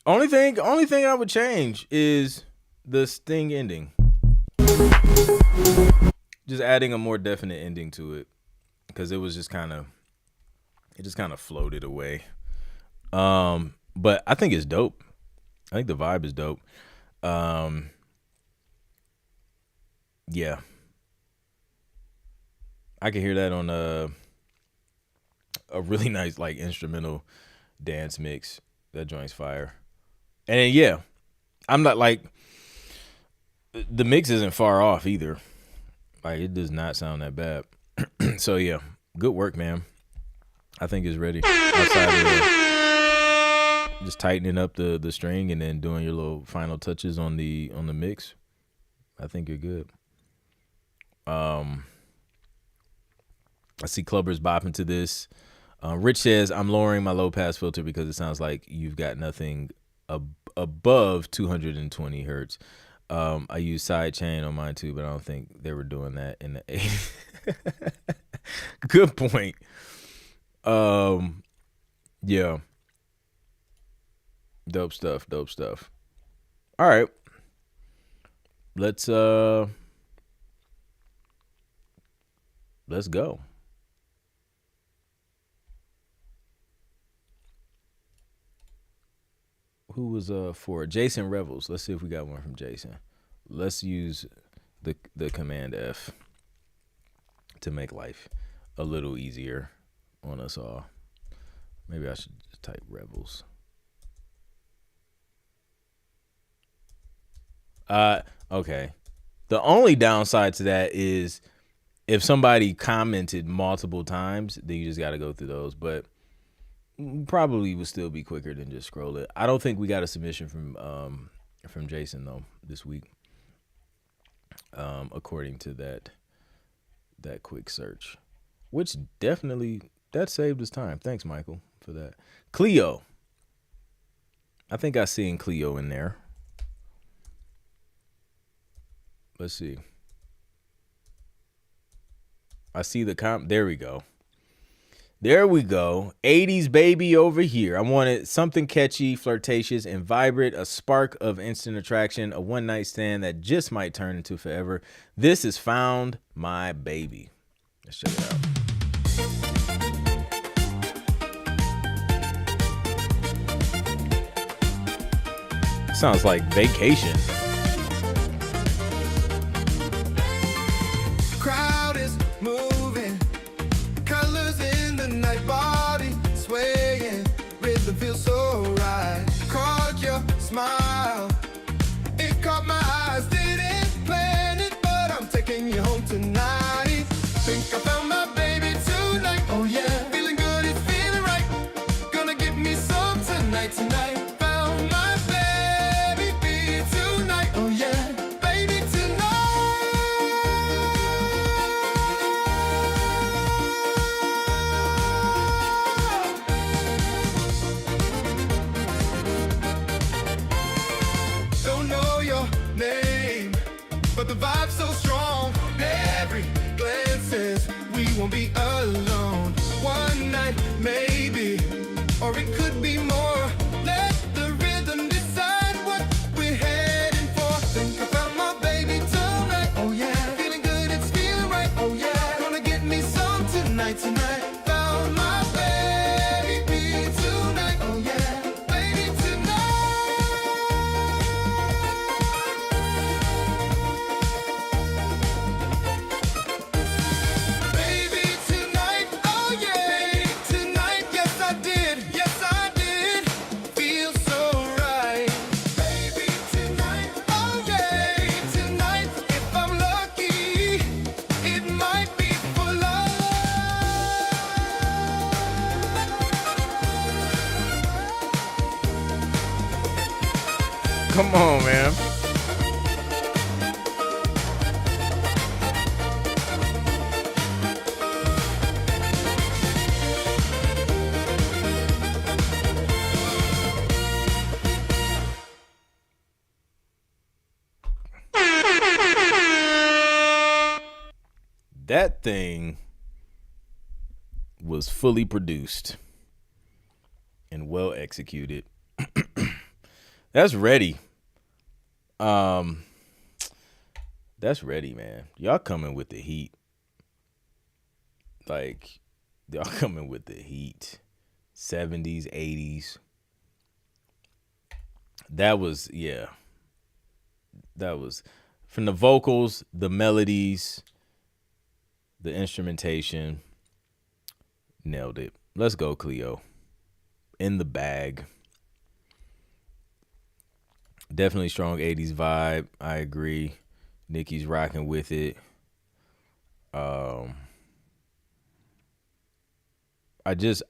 Only thing I would change is the sting ending. Just adding a more definite ending to it, because it was just kind of floated away. But I think it's dope. I think the vibe is dope. Yeah. I can hear that on a really nice like instrumental dance mix. That joint's fire. And then, yeah, I'm not like, the mix isn't far off either. Like, it does not sound that bad. So yeah, good work, man. I think it's ready. Outside of just tightening up the string and then doing your little final touches on the mix, I think you're good. I see clubbers bopping to this. Rich says, I'm lowering my low pass filter because it sounds like you've got nothing above 220 hertz. I use sidechain on mine too, but I don't think they were doing that in the 80s. Good point. Yeah. Dope stuff. All right. Let's go. Who was for Jason Revels? Let's see if we got one from Jason. Let's use the Command F to make life a little easier on us all. Maybe I should just type Revels. Okay. The only downside to that is if somebody commented multiple times, then you just got to go through those. But probably would still be quicker than just scroll it. I don't think we got a submission from Jason though this week. according to that quick search, which definitely that saved us time. Thanks, Michael, for that. Clio. I think I seen Clio in there. Let's see. I see the comp. There we go. There we go. 80s baby over here. I wanted something catchy, flirtatious, and vibrant, a spark of instant attraction, a one-night stand that just might turn into forever. This is Found My Baby. Let's check it out. Sounds like Vacation. Crowd is moving, colors in the night, body swaying, rhythm feels so right. Caught your smile, it caught my eyes, didn't plan it, but I'm taking you home tonight. Think I found my baby tonight, oh yeah, feeling good, it's feeling right. Gonna give me some tonight. Found my baby tonight, oh yeah, baby tonight. Don't know your name, but the vibe's so strong. Every glance says we won't be alone. One night, maybe, or it could be more. Let the rhythm decide what we're heading for. Think I found my baby tonight. Oh yeah, feeling good, it's feeling right. Oh yeah, gonna get me some tonight. Found my baby tonight. Oh yeah, baby tonight. Baby tonight, oh yeah, tonight, yes I did, feel so right. Baby tonight, oh yeah, tonight, if I'm lucky, it might be for love. Come on, man. That thing was fully produced and well executed. That's ready. That's ready, man. Y'all coming with the heat. Like, y'all coming with the heat. 70s, 80s. That was, yeah. That was from the vocals, the melodies, the instrumentation. Nailed it. Let's go, Cleo. In the bag. Definitely strong 80s vibe. I agree. Nicki's rocking with it. I just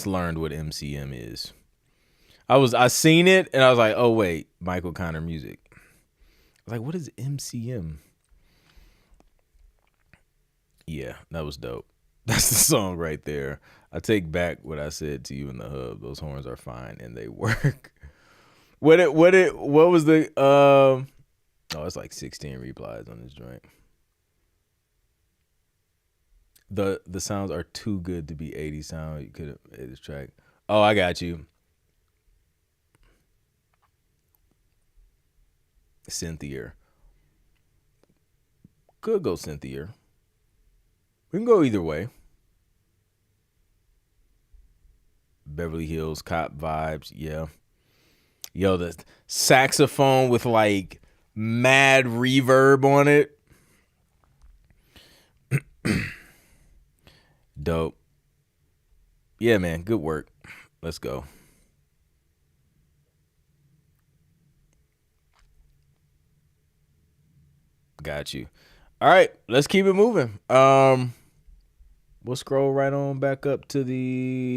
learned what MCM is. I seen it and I was like, oh wait, Michael Connor music. I was like, what is MCM? Yeah, that was dope. That's the song right there. I take back what I said to you in the hub. Those horns are fine and they work. What was the oh, it's like 16 replies on this joint. The sounds are too good to be 80 sound. You could have made this track. Oh, I got you. Cynthia. Could go Cynthia. We can go either way. Beverly Hills Cop vibes, yeah. Yo, the saxophone with like mad reverb on it. Dope. Yeah, man, good work. Let's go. Got you. All right, let's keep it moving. We'll scroll right on back up to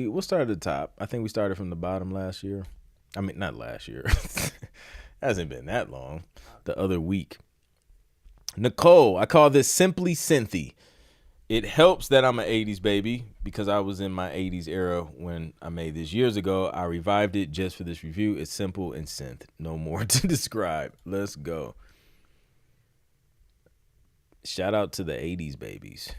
we'll start at the top. I think we started from the bottom last year. I mean, not last year. Hasn't been that long. The other week. Nicole, I call this Simply Synthy. It helps that I'm an 80s baby because I was in my 80s era when I made this years ago. I revived it just for this review. It's simple and synth. No more to describe. Let's go. Shout out to the 80s babies.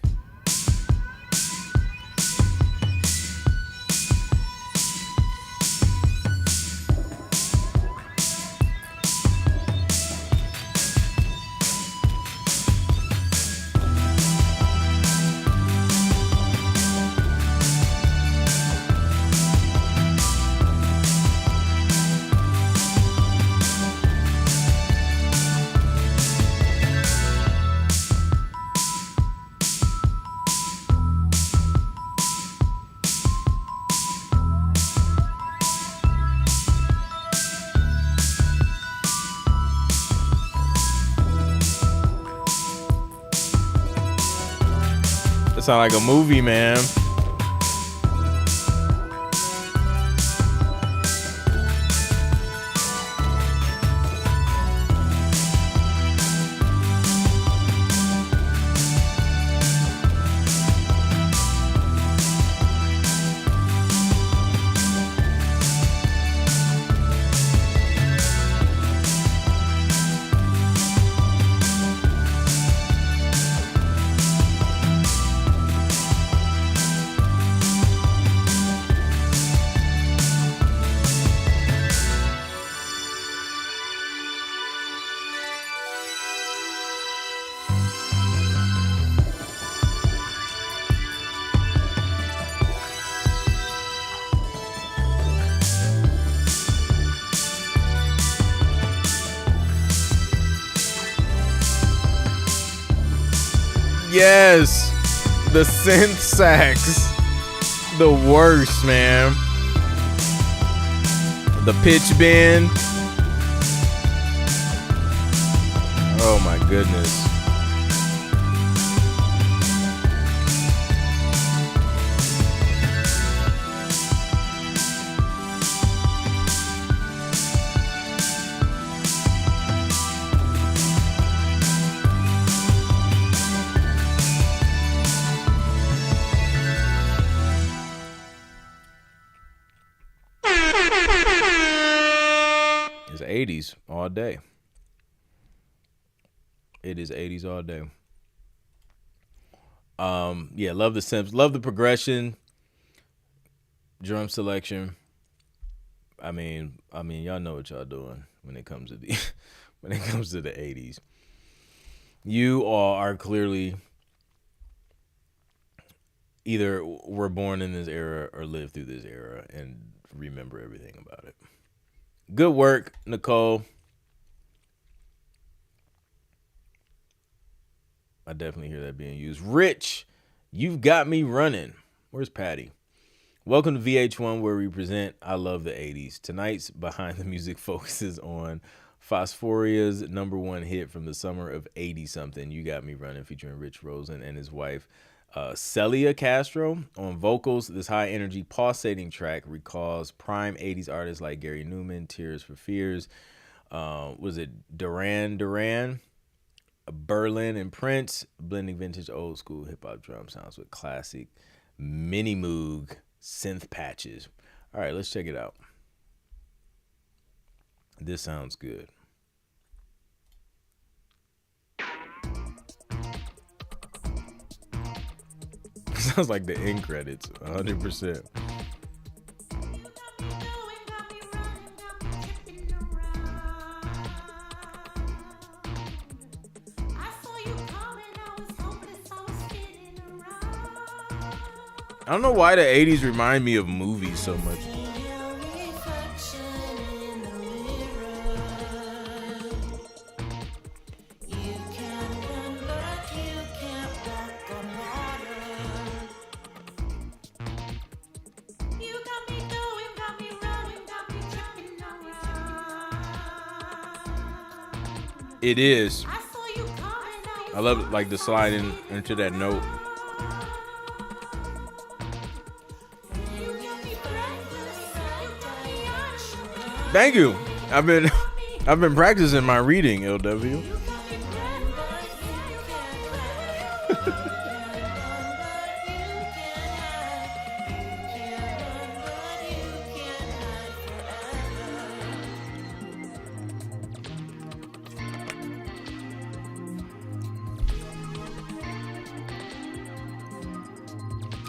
That sound like a movie, man. Yes, the synth sax, the worst, man. The pitch bend. Oh my goodness. It's 80s all day. It is 80s all day. Yeah, love the synths, love the progression, drum selection. I mean, y'all know what y'all doing when it comes to the when it comes to the 80s. You all are clearly either were born in this era or lived through this era and remember everything about it. Good work, Nicole. I definitely hear that being used. Rich, you've got me running. Where's Patty? Welcome to VH1, where we present I Love the 80s. Tonight's Behind the Music focuses on Phosphoria's #1 hit from the summer of 80-something, You Got Me Running, featuring Rich Rosen and his wife, Celia Castro. On vocals, this high-energy, pulsating track recalls prime 80s artists like Gary Newman, Tears for Fears, was it Duran Duran, Berlin, and Prince, blending vintage old school hip-hop drum sounds with classic mini moog synth patches. All right, let's check it out. This sounds good. Sounds like the end credits, 100%. I don't know why the 80s remind me of movies so much. It is. I love it, like the sliding into that note. Thank you. I've been practicing my reading, LW.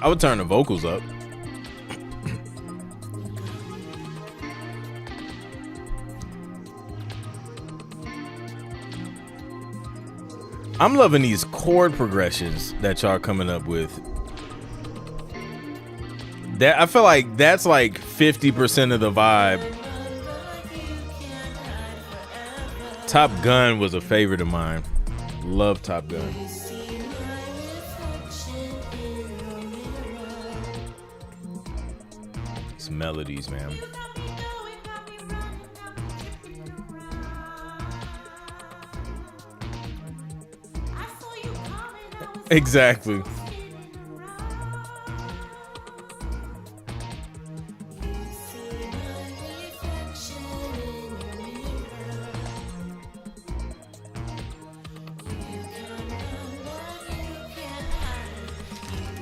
I would turn the vocals up. I'm loving these chord progressions that y'all coming up with. That I feel like that's like 50% of the vibe. Top Gun was a favorite of mine. Love Top Gun. Some melodies, man. Exactly.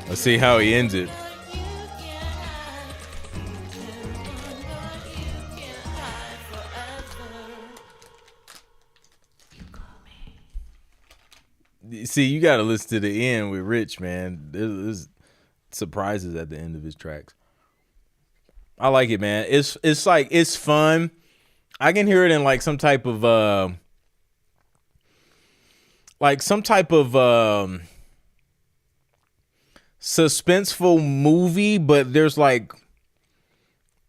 Let's see how he ends it. See, you got to listen to the end with Rich, man. There's surprises at the end of his tracks. I like it, man. It's like, it's fun. I can hear it in like some type of suspenseful movie, but there's like,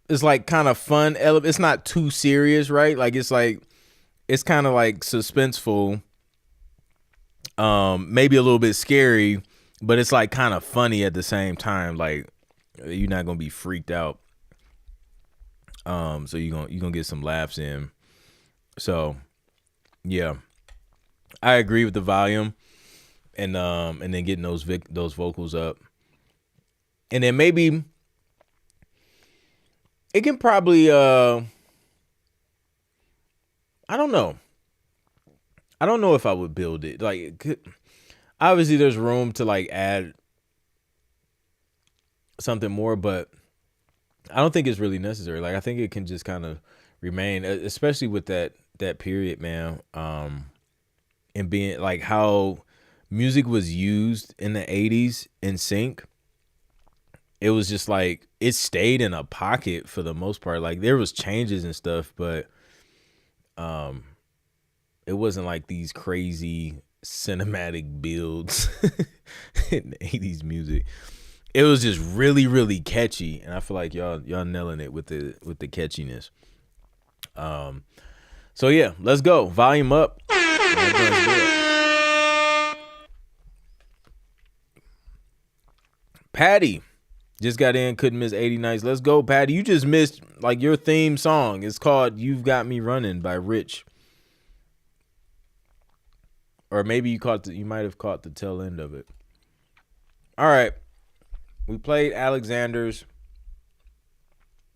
it's like kind of fun. It's not too serious, right? Like it's kind of like suspenseful. Maybe a little bit scary, but it's like kind of funny at the same time. Like you're not gonna be freaked out. So you're gonna get some laughs in. So yeah, I agree with the volume, and then getting those vocals up, and then maybe it can probably I don't know. I don't know if I would build it. Like, obviously, there's room to like add something more, but I don't think it's really necessary. Like, I think it can just kind of remain, especially with that period, man. And being like how music was used in the 80s in sync. It was just like it stayed in a pocket for the most part. Like there was changes and stuff, but it wasn't like these crazy cinematic builds in the 80s music. It was just really, really catchy, and I feel like y'all nailing it with the catchiness. So yeah, let's go. Volume up. Patty just got in, couldn't miss 80 nights. Let's go, Patty. You just missed like your theme song. It's called "You've Got Me Running" by Rich. Or maybe you might have caught the tail end of it. All right. We played Alexander's.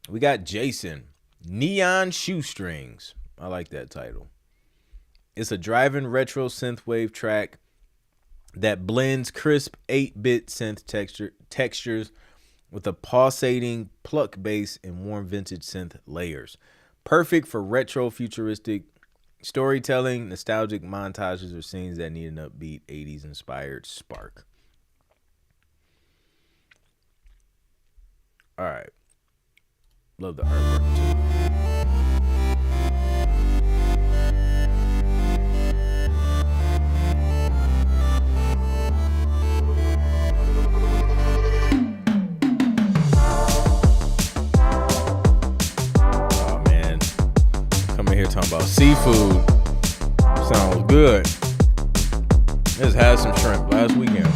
We got Jason. Neon Shoestrings. I like that title. It's a driving retro synthwave track that blends crisp 8-bit synth textures with a pulsating pluck bass and warm vintage synth layers. Perfect for retro futuristic storytelling, nostalgic montages, or scenes that need an upbeat 80s inspired spark. All right. Love the artwork too. Oh man. Coming here talking about seafood. Sounds good. Just had some shrimp last weekend.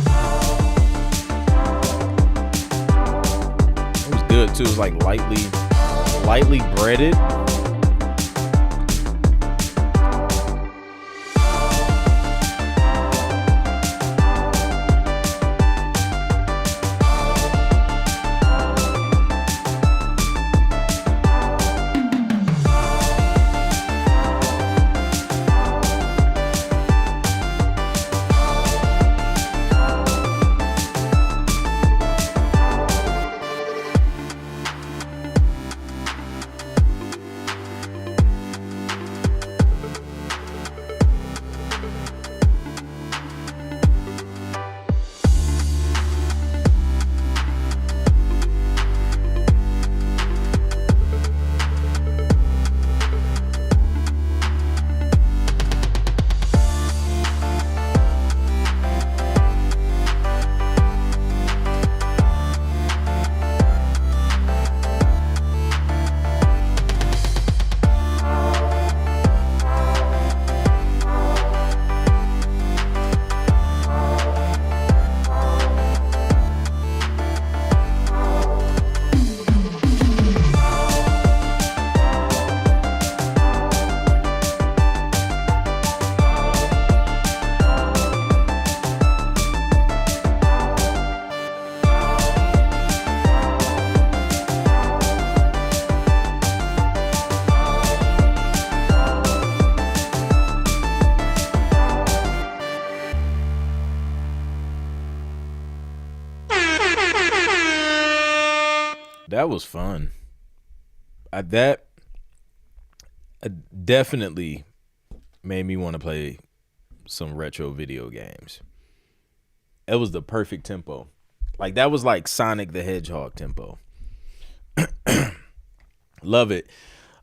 It was good too. It was like lightly breaded. That was fun. That definitely made me want to play some retro video games. It was the perfect tempo. Like that was like Sonic the Hedgehog tempo. Love it.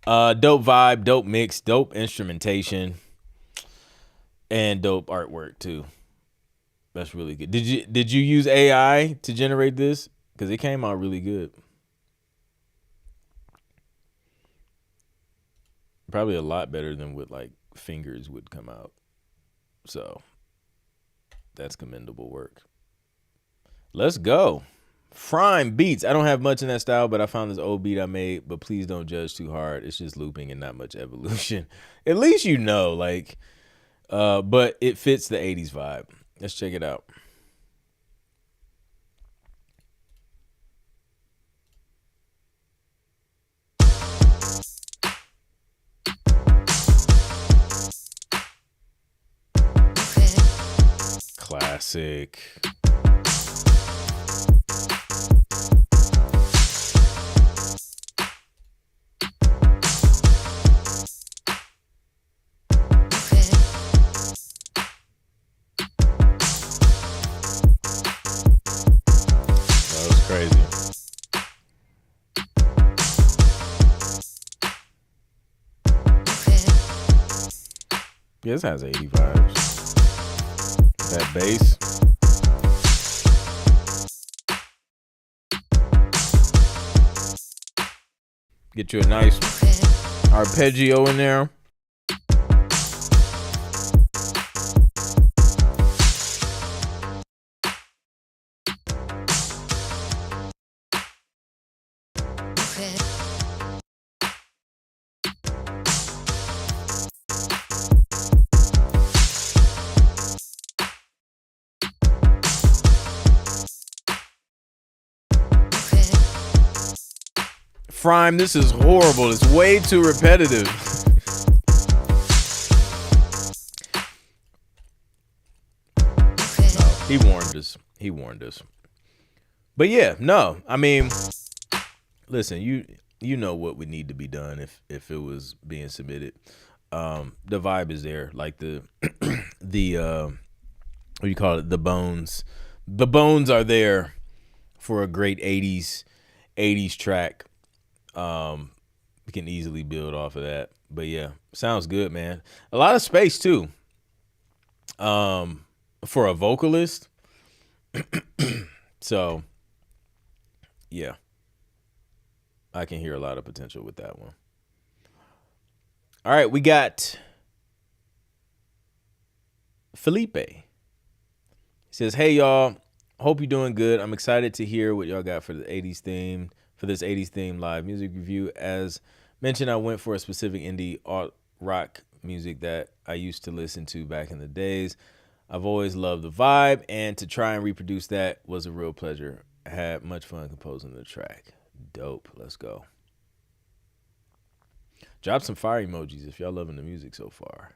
Dope vibe, dope mix, dope instrumentation, and dope artwork too. That's really good. Did you use AI to generate this? Because it came out really good. Probably a lot better than what like fingers would come out. So that's commendable work. Let's go. Frime beats. I don't have much in that style, but I found this old beat I made, but please don't judge too hard. It's just looping and not much evolution. At least you know, like, but it fits the 80s vibe. Let's check it out. Classic. That was crazy. Yeah, this has 80 vibes. That bass. Get you a nice arpeggio in there. Frime, this is horrible. It's way too repetitive. No, he warned us. He warned us. But yeah, no. I mean, listen, you know what would need to be done if it was being submitted. The vibe is there. Like the what do you call it? The bones. The bones are there for a great 80s track. We can easily build off of that. But yeah, sounds good, man. A lot of space too. For a vocalist. So yeah. I can hear a lot of potential with that one. All right, we got Felipe. He says, "Hey y'all, hope you're doing good. I'm excited to hear what y'all got for the 80s theme. For this 80s theme live music review. As mentioned, I went for a specific indie art rock music that I used to listen to back in the days. I've always loved the vibe, and to try and reproduce that was a real pleasure. I had much fun composing the track. Dope. Let's go. Drop some fire emojis if y'all loving the music so far.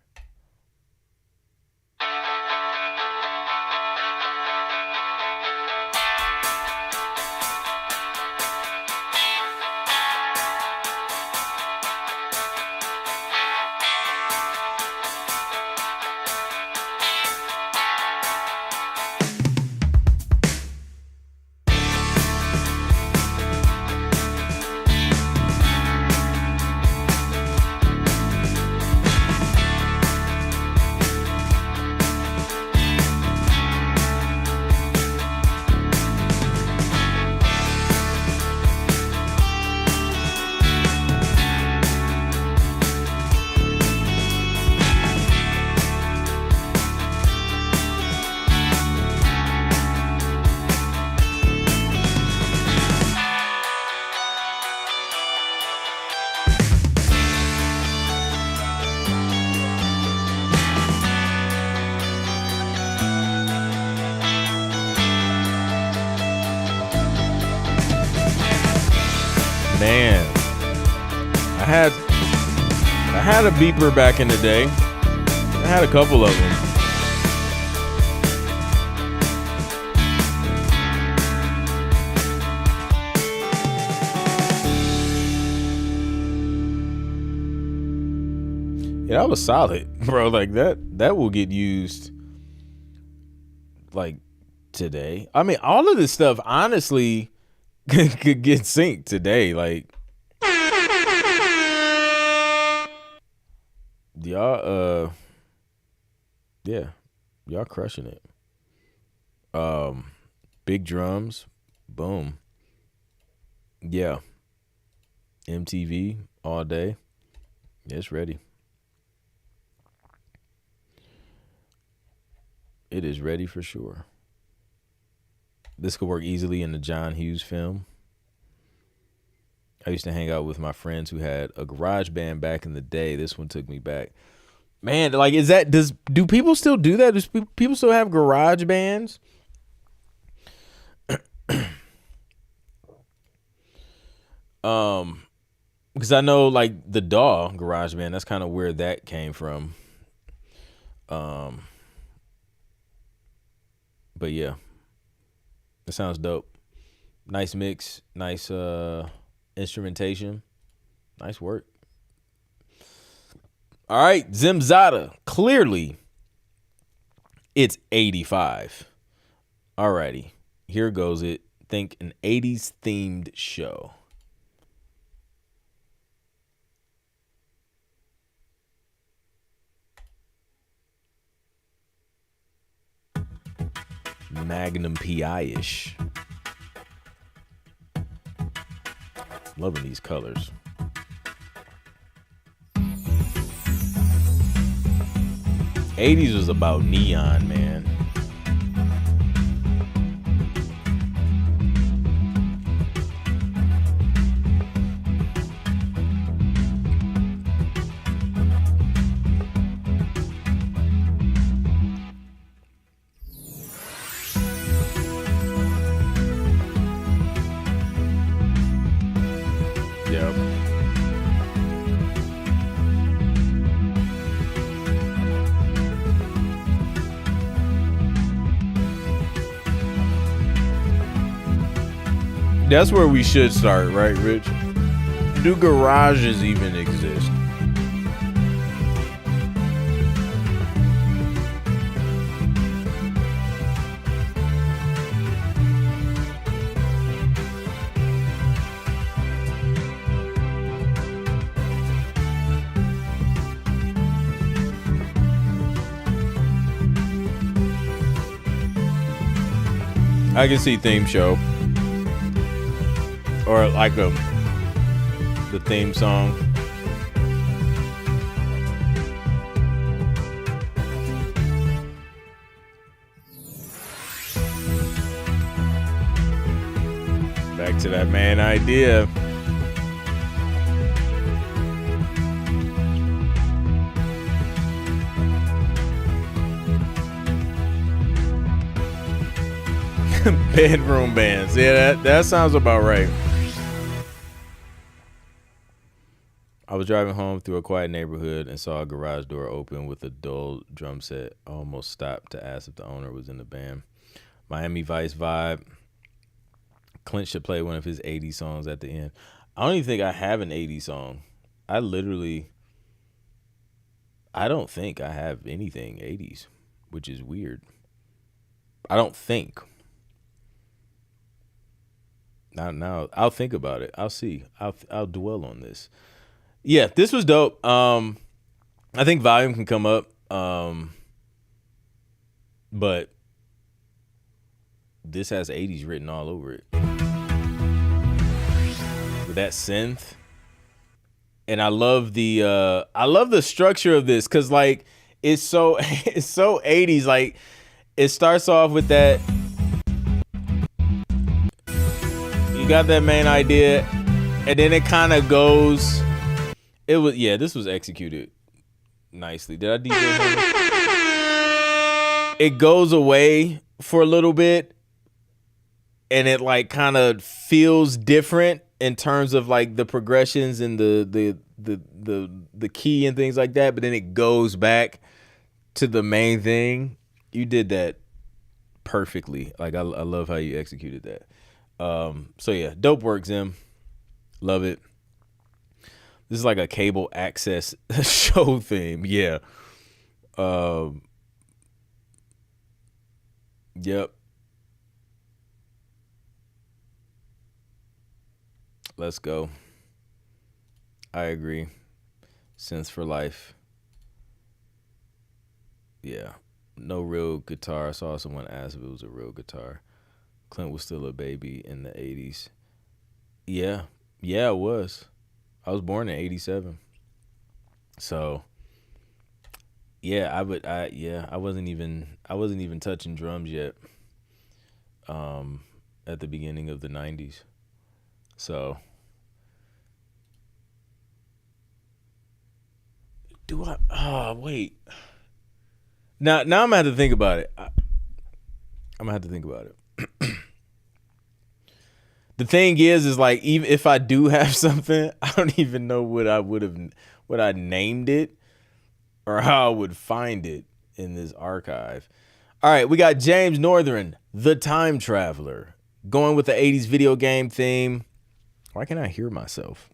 Man, I had a beeper back in the day. I had a couple of them. Yeah, that was solid, bro. Like that will get used like today. I mean, all of this stuff honestly could get synced today. Like y'all yeah, y'all crushing it. Big drums, boom. Yeah. MTV all day. It's ready. It is ready for sure. This could work easily in the John Hughes film. I used to hang out with my friends who had a garage band back in the day. This one took me back. Man, like, do people still do that? Do people still have garage bands? Because I know, like, the DAW garage band, that's kind of where that came from. But yeah, it sounds dope. Nice mix, nice instrumentation, nice work. All right, Zimzada, clearly it's 85. Alrighty, here goes it. Think an 80s themed show. Magnum PI-ish. Loving these colors. '80s was about neon, man. Yep. That's where we should start, right, Rich? Do garages even exist? I can see theme show. Or like the theme song. Back to that main idea. Bedroom bands. Yeah, that sounds about right. I was driving home through a quiet neighborhood and saw a garage door open with a dull drum set. I almost stopped to ask if the owner was in the band. Miami Vice vibe. Clint should play one of his 80s songs at the end. I don't even think I have an 80s song. I don't think I have anything 80s, which is weird. I don't think. Now I'll think about it. I'll see. I'll dwell on this. Yeah, this was dope. I think volume can come up, but this has 80s written all over it. With that synth, and I love the structure of this because like it's so 80s. Like it starts off with that. You got that main idea, and then it kind of goes. This was executed nicely. Did I DJ it? It goes away for a little bit and it like kind of feels different in terms of like the progressions and the key and things like that, but then it goes back to the main thing. You did that perfectly. Like I love how you executed that. So yeah, dope work, Zim. Love it. This is like a cable access show theme. Yeah. Yep. Let's go. I agree. Synths for life. Yeah. No real guitar. I saw someone ask if it was a real guitar. Clint was still a baby in the 80s. Yeah. Yeah, it was. I was born in 87. So yeah, I wasn't even touching drums yet. At the beginning of the 90s. So do I wait. Now I'm gonna have to think about it. I'm gonna have to think about it. The thing is like, even if I do have something, I don't even know what I named it or how I would find it in this archive. All right, we got James Northern, the Time Traveler, going with the 80s video game theme. Why can't I hear myself?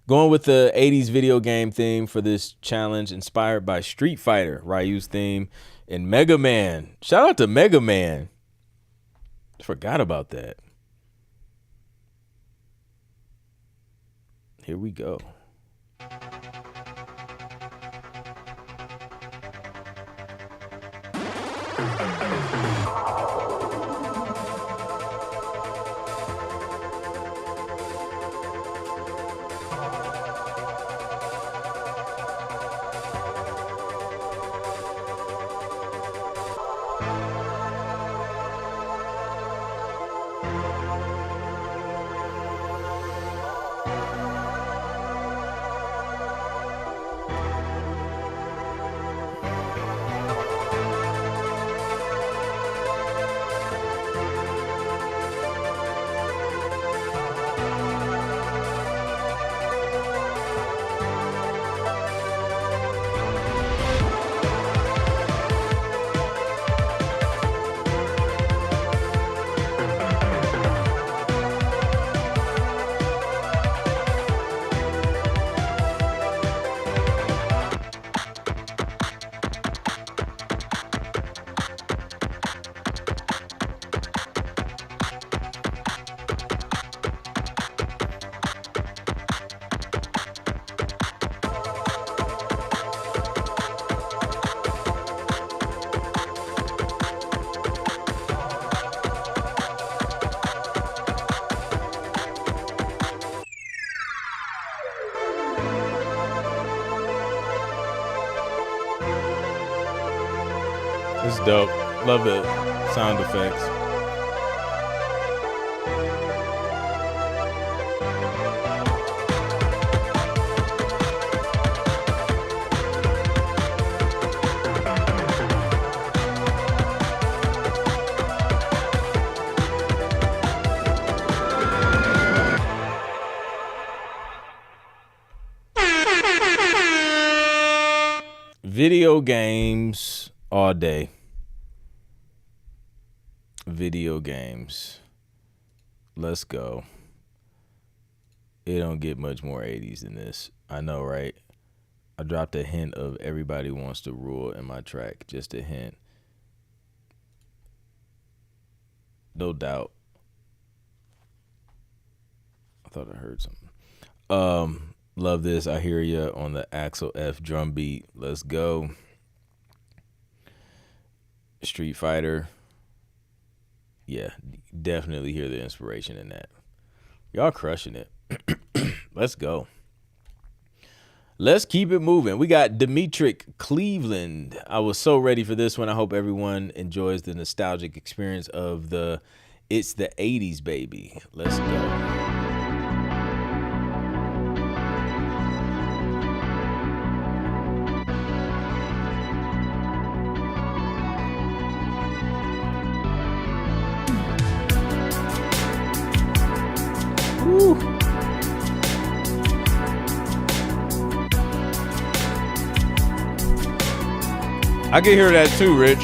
Going with the 80s video game theme for this challenge, inspired by Street Fighter, Ryu's theme, and Mega Man. Shout out to Mega Man. Forgot about that. Here we go. It's dope. Love the sound effects. Video games all day. Video games. Let's go. It don't get much more 80s than this. I know, right? I dropped a hint of Everybody Wants to Rule in my track. Just a hint. No doubt. I thought I heard something. Love this. I hear ya on the Axel F drum beat. Let's go. Street Fighter. Yeah, definitely hear the inspiration in that. Y'all crushing it. Let's go. Let's keep it moving. We got Demetric Cleveland. I was so ready for this one. I hope everyone enjoys the nostalgic experience of It's the 80s, baby. Let's go. Woo. I can hear that too, Rich.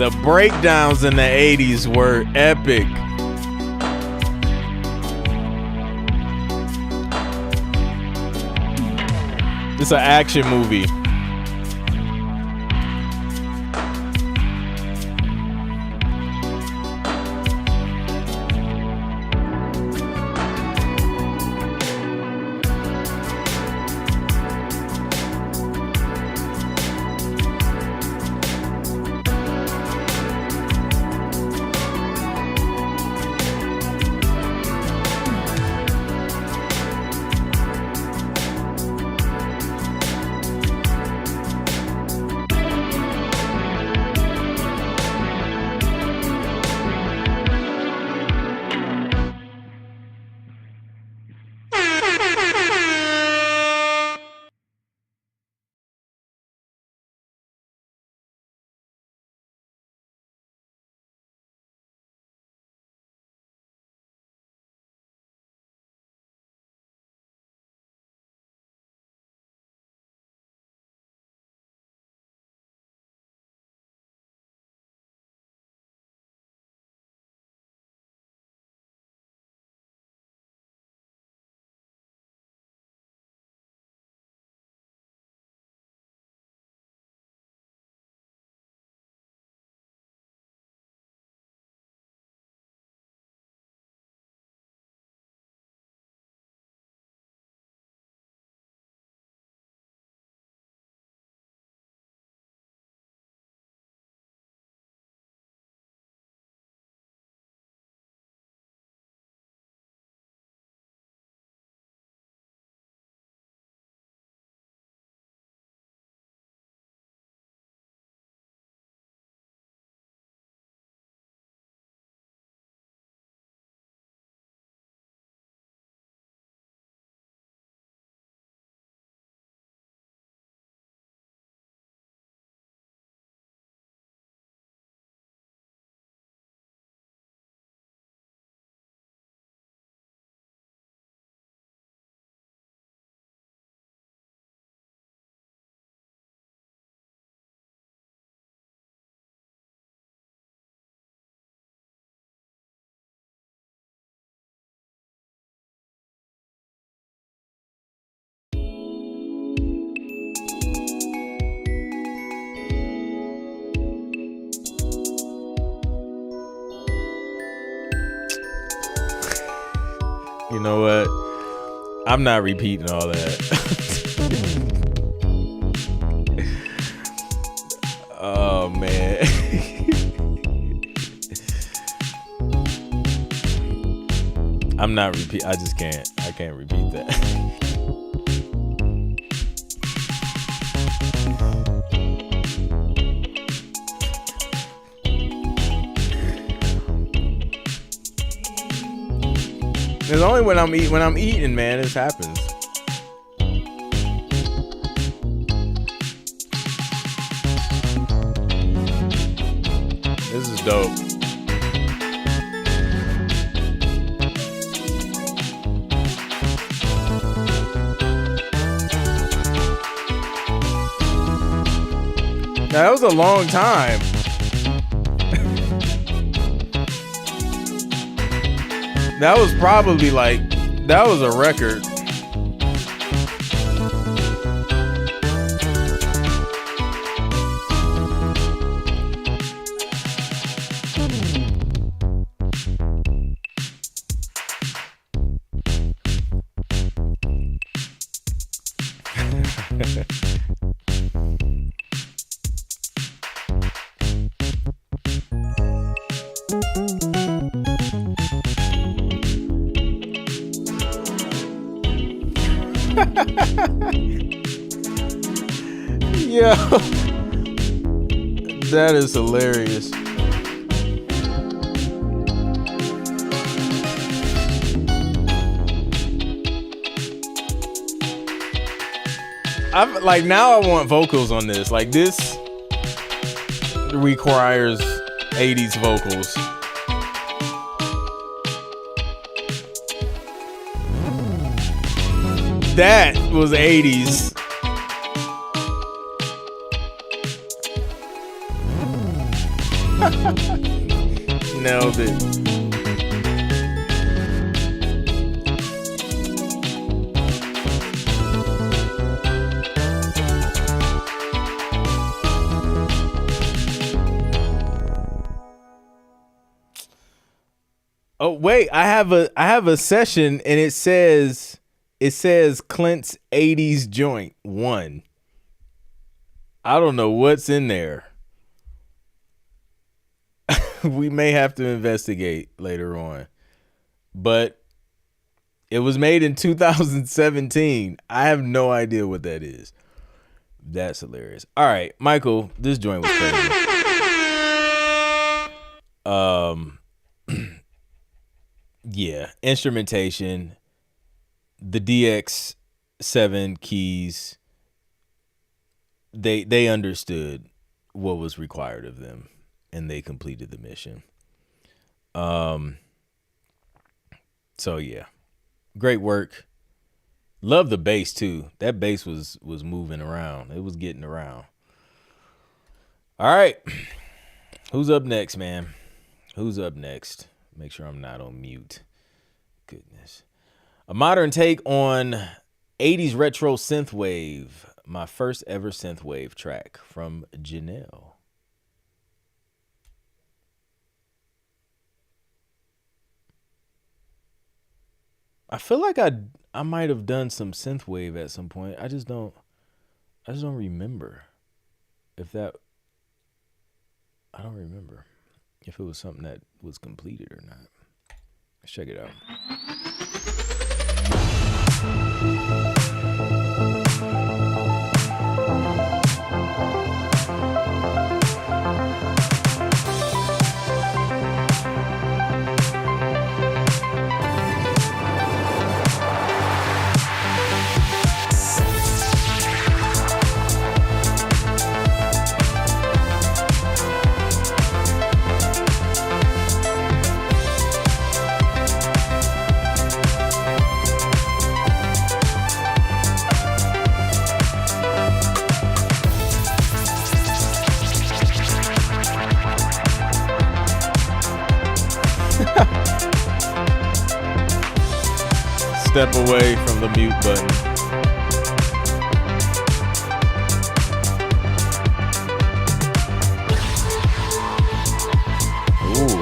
The breakdowns in the 80s were epic. It's an action movie. You know what? I'm not repeating all that. Oh man. I'm not repeat. I just can't. I can't repeat that. It's only when I'm eating, man, this happens. This is dope. Now, that was a long time. That was probably like, that was a record. Yo, that is hilarious. I'm like, now I want vocals on this. Like, this requires 80s vocals. That was 80s. Nailed it. Oh wait, I have a session and it says Clint's 80s joint 1. I don't know what's in there. We may have to investigate later on. But it was made in 2017. I have no idea what that is. That's hilarious. All right, Michael, this joint was crazy. Yeah, instrumentation, the DX7 keys, they understood what was required of them and they completed the mission. So yeah. Great work. Love the bass too. That bass was moving around. It was getting around. All right. Who's up next, man? Who's up next? Make sure I'm not on mute. Goodness. A modern take on 80s retro synthwave. My first ever synthwave track from Janelle. I feel like I might have done some synthwave at some point. I just don't remember I don't remember if it was something that was completed or not. Let's check it out. Step away from the mute button. Ooh.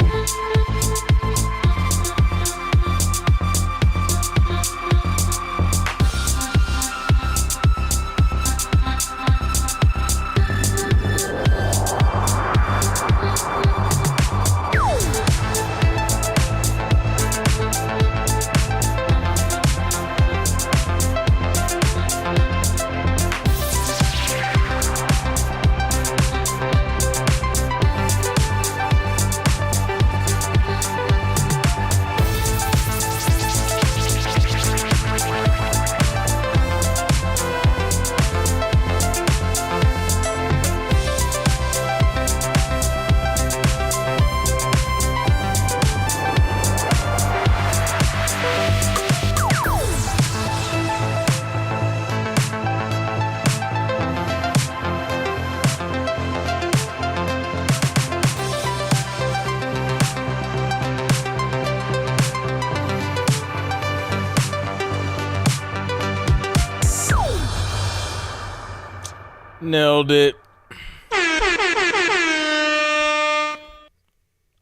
Nailed it.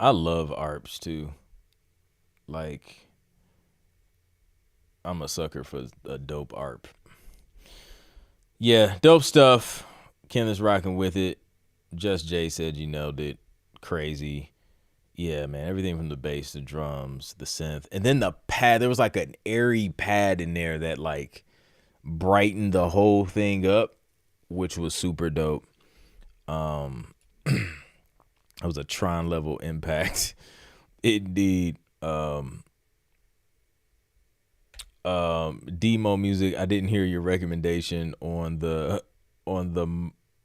I love ARPs too. Like, I'm a sucker for a dope ARP. Yeah, dope stuff. Ken is rocking with it. Just Jay said you nailed it. Crazy. Yeah, man. Everything from the bass, the drums, the synth, and then the pad. There was like an airy pad in there that like brightened the whole thing up, which was super dope. It was a Tron level impact. Indeed. Demo music. I didn't hear your recommendation on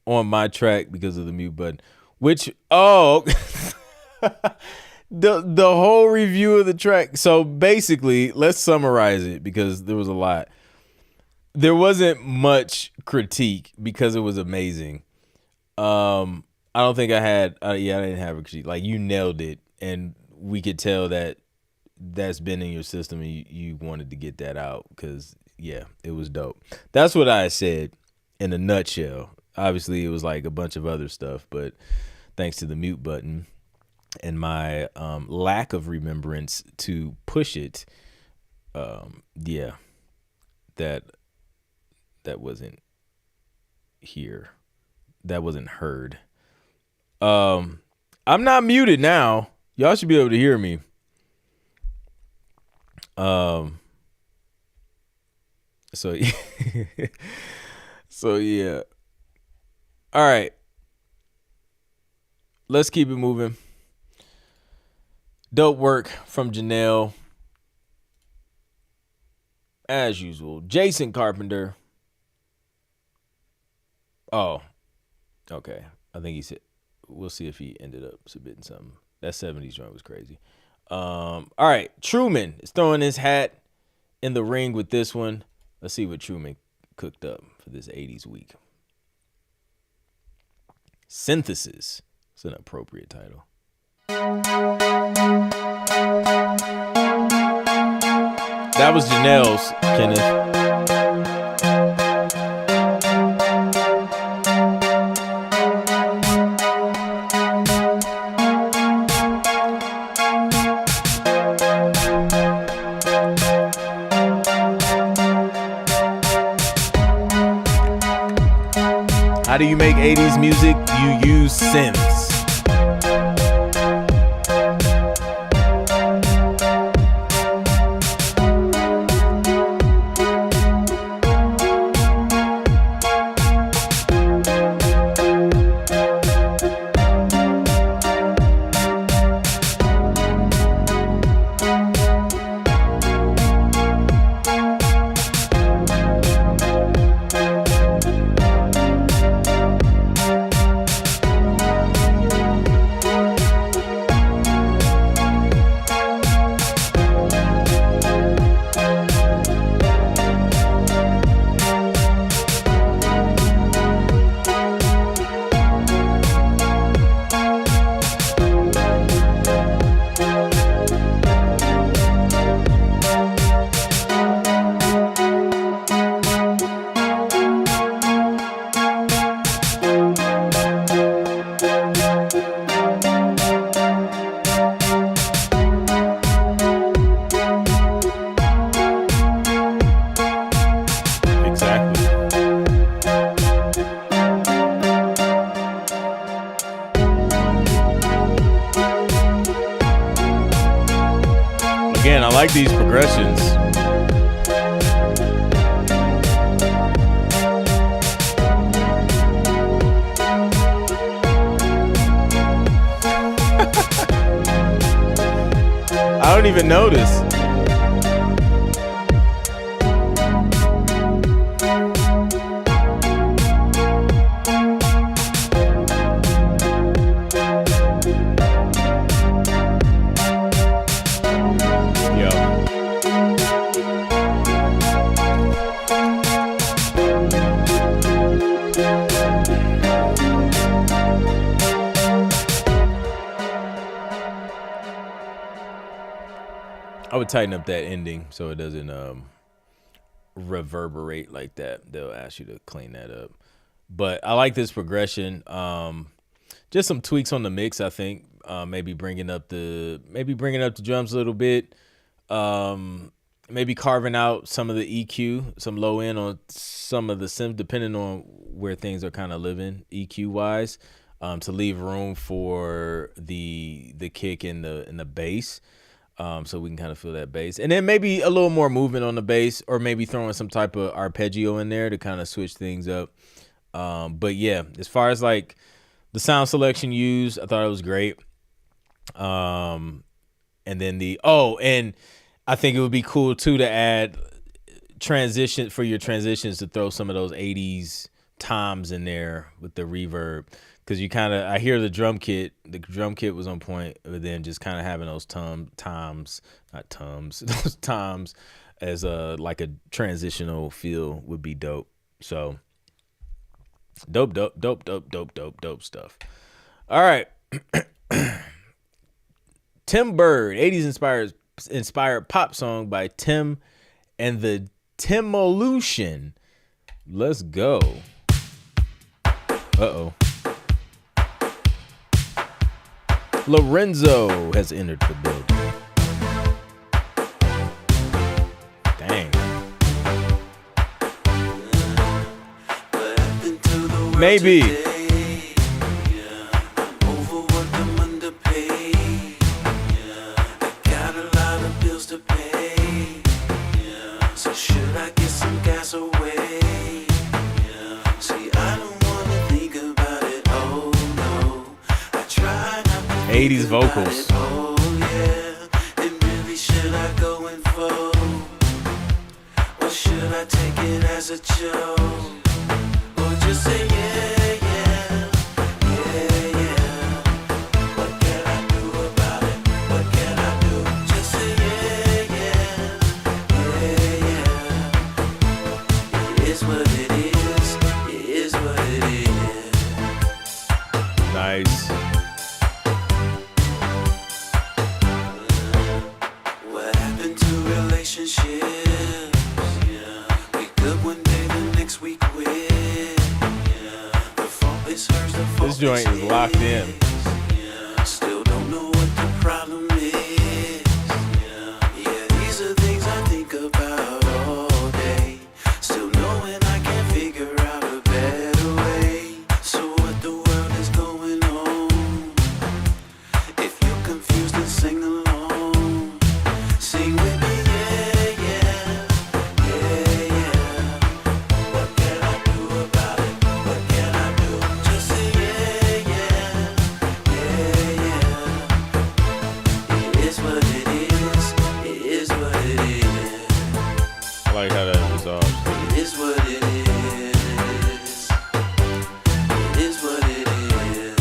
my track because of the mute button. Which the whole review of the track. So basically, let's summarize it because there was a lot. There wasn't much critique because it was amazing. I don't think I had. Yeah, I didn't have a critique. Like you nailed it, and we could tell that that's been in your system, and you wanted to get that out because yeah, it was dope. That's what I said in a nutshell. Obviously, it was like a bunch of other stuff, but thanks to the mute button and my lack of remembrance to push it, yeah, that wasn't here. That wasn't heard. I'm not muted now. Y'all should be able to hear me. So so yeah. All right. Let's keep it moving. Dope work from Janelle. As usual. Jason Carpenter. Oh. Okay. I think he said we'll see if he ended up submitting something. That 70s joint was crazy. All right. Truman is throwing his hat in the ring with this one. Let's see what Truman cooked up for this 80s week. Synthesis. It's an appropriate title. That was Janelle's, Kenneth. How do you make 80s music? You use synths. Again, I like these progressions. I don't even notice. I would tighten up that ending so it doesn't reverberate like that. They'll ask you to clean that up. But I like this progression. Just some tweaks on the mix, I think. Maybe bringing up the drums a little bit. Maybe carving out some of the EQ, some low end on some of the synth, depending on where things are kind of living EQ wise, to leave room for the kick and the bass. So we can kind of feel that bass. And then maybe a little more movement on the bass, or maybe throwing some type of arpeggio in there to kind of switch things up. But yeah, as far as like the sound selection used, I thought it was great. And then and I think it would be cool too to add transition for your transitions, to throw some of those 80s toms in there with the reverb. Because I hear the drum kit was on point, but then just kind of having those toms as like a transitional feel would be dope. So dope stuff. All right. Tim Bird, 80s inspired pop song by Tim and the Timolution. Let's go. Uh-oh. Lorenzo has entered the building. Dang. Maybe. Should I get some gas away? See, I don't wanna think about it. Oh no, I try not to 80s vocals. Oh yeah, and really should I go and fold? Or should I take it as a joke? Or just say yeah, yeah, yeah, yeah. What can I do about it? What can I do? Just say yeah, yeah, yeah, yeah. It is what it is. It is what it is. Nice. What happened to relationships? We good one day, the next we quit. The fault is hers, the fault This joint is locked in. Still don't know what the problem is. Yeah, these are things I think about all day. Still knowing I can't figure out a better way. So what the world is going on? If you're confused, then sing along. Sing with me, yeah, yeah, yeah, yeah. What can I do about it? What can I do? Just say yeah, yeah, yeah, yeah. It is what it is. It is what it is. I like how that resolves. It is what it is. It is what it is.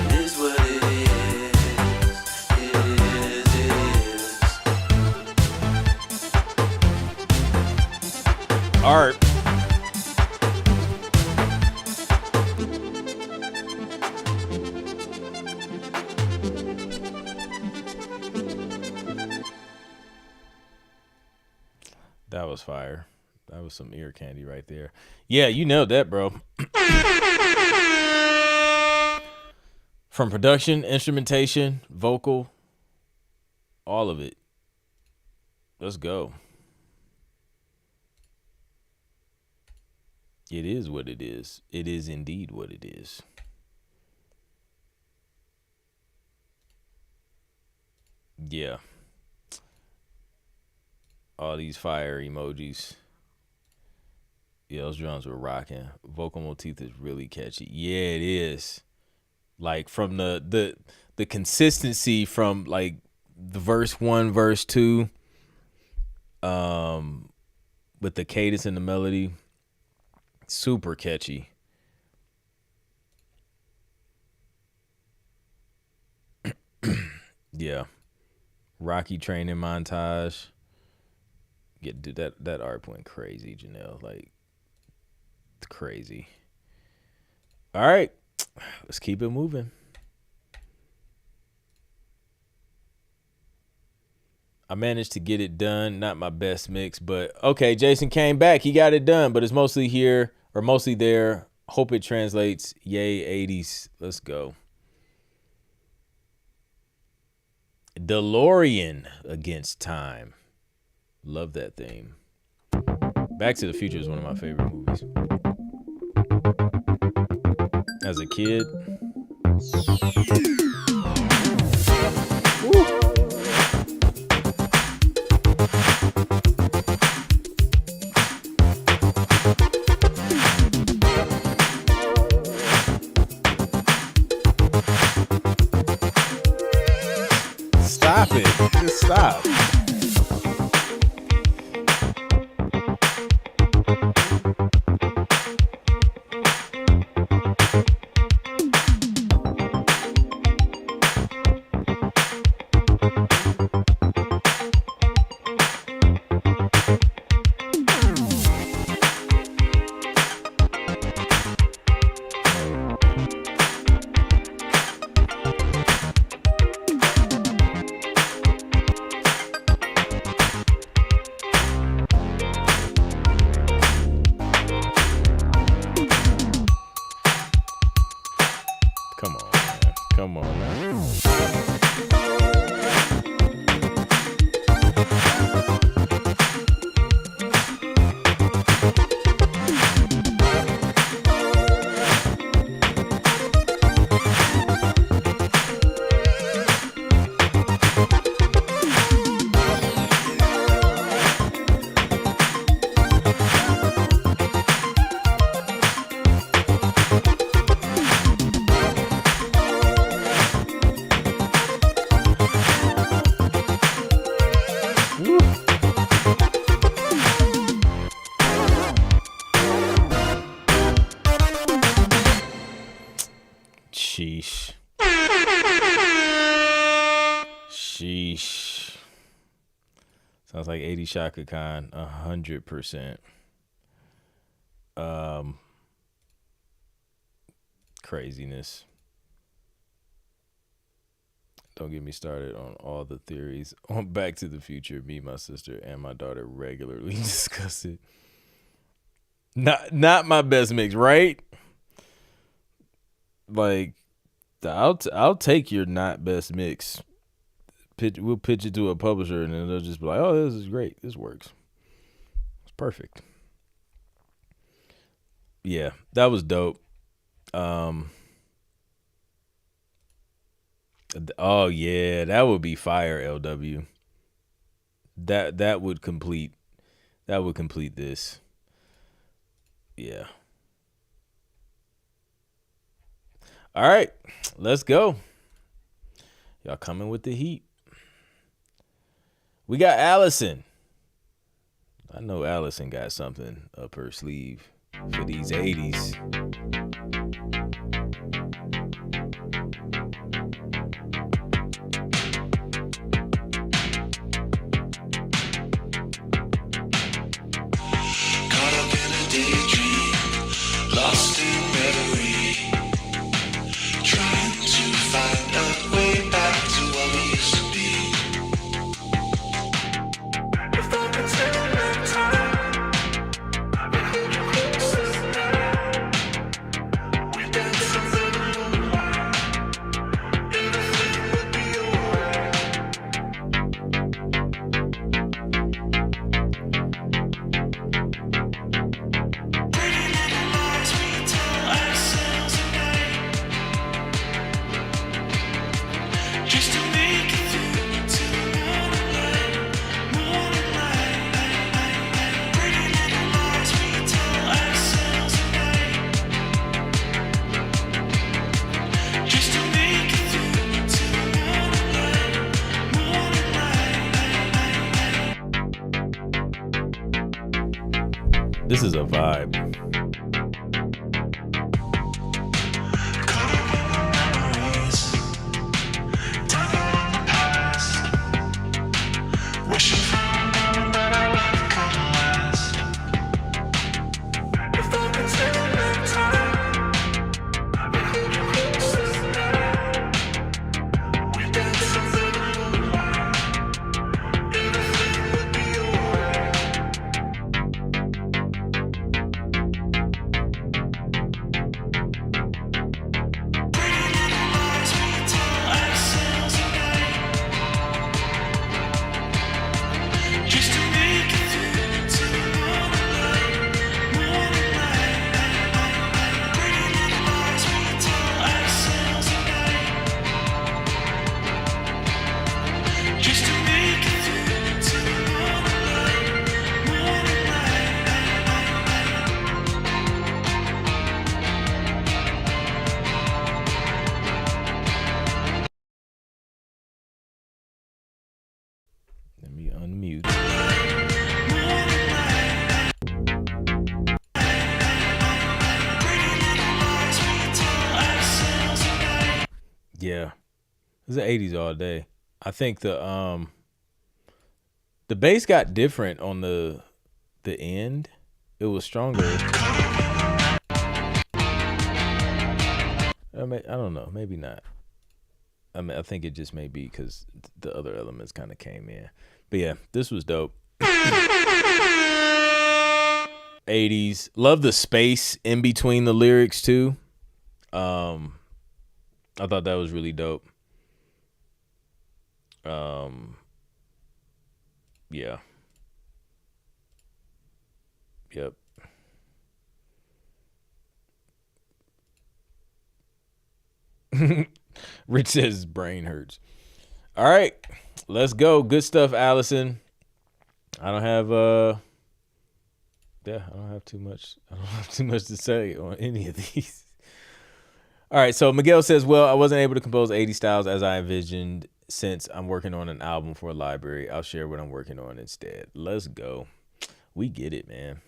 It is what it is. It is. Art. That was fire. That was some ear candy right there. Yeah, you nailed that, bro. From production, instrumentation, vocal, all of it. Let's go. It is what it is. It is indeed what it is. Yeah. All these fire emojis. Yeah, those drums were rocking. Vocal motif is really catchy. Yeah, it is. Like from the consistency from like the verse 1, verse 2, with the cadence and the melody, super catchy. Yeah. Rocky training montage. Yeah, dude, that art went crazy, Janelle. Like, it's crazy. All right, let's keep it moving. I managed to get it done. Not my best mix, but okay, Jason came back. He got it done, but it's mostly here or mostly there. Hope it translates. Yay, 80s. Let's go. DeLorean Against Time. Love that theme. Back to the Future is one of my favorite movies. As a kid. Woo. Stop it. Just stop. Sheesh. Sheesh. Sounds like 80 Shaka Khan, 100%. Craziness. Don't get me started on all the theories on Back to the Future. Me, my sister, and my daughter regularly discuss it. Not my best mix, right? Like, I'll take your not best mix. We'll pitch it to a publisher, and then they'll just be like, "Oh, this is great. This works. It's perfect." Yeah, that was dope. Oh yeah, that would be fire, LW. That would complete this. Yeah. All right, let's go. Y'all coming with the heat. We got Allison. I know Allison got something up her sleeve for these 80s. Caught up in a daydream, lost in reverie, trying to find a way back to what we used to be. If I could turn back time, I'd hold you closer now. We dance under the moonlight, everything would be alright. Pretty little lies we tell ourselves at night, just to make it through to the morning light, morning light. Pretty little lies we tell ourselves at night, just to make it through to the morning light, morning light. This is a vibe. Caught up in the memories, dwelling on the past, wishing for a moment that our life could last. If I could turn back time, I'd hold you closer now. We dance under the moonlight, everything would be alright. Pretty little lies we tell ourselves at night, just to make it through to the morning light, morning light. Pretty little lies we tell ourselves at night, just to make it through to the morning light, morning Let me unmute. Yeah. It's the 80s all day. I think the bass got different on the end. It was stronger. I don't know, maybe not. I mean, I think it just may be because the other elements kind of came in. But yeah, this was dope. 80s. Love the space in between the lyrics too. I thought that was really dope. Yeah. Yep. Rich says his brain hurts. All right, let's go. Good stuff, Allison. I don't have I don't have too much to say on any of these. All right, so Miguel says, well, I wasn't able to compose 80 styles as I envisioned. since I'm working on an album for a library, I'll share what I'm working on instead. Let's go. We get it, man.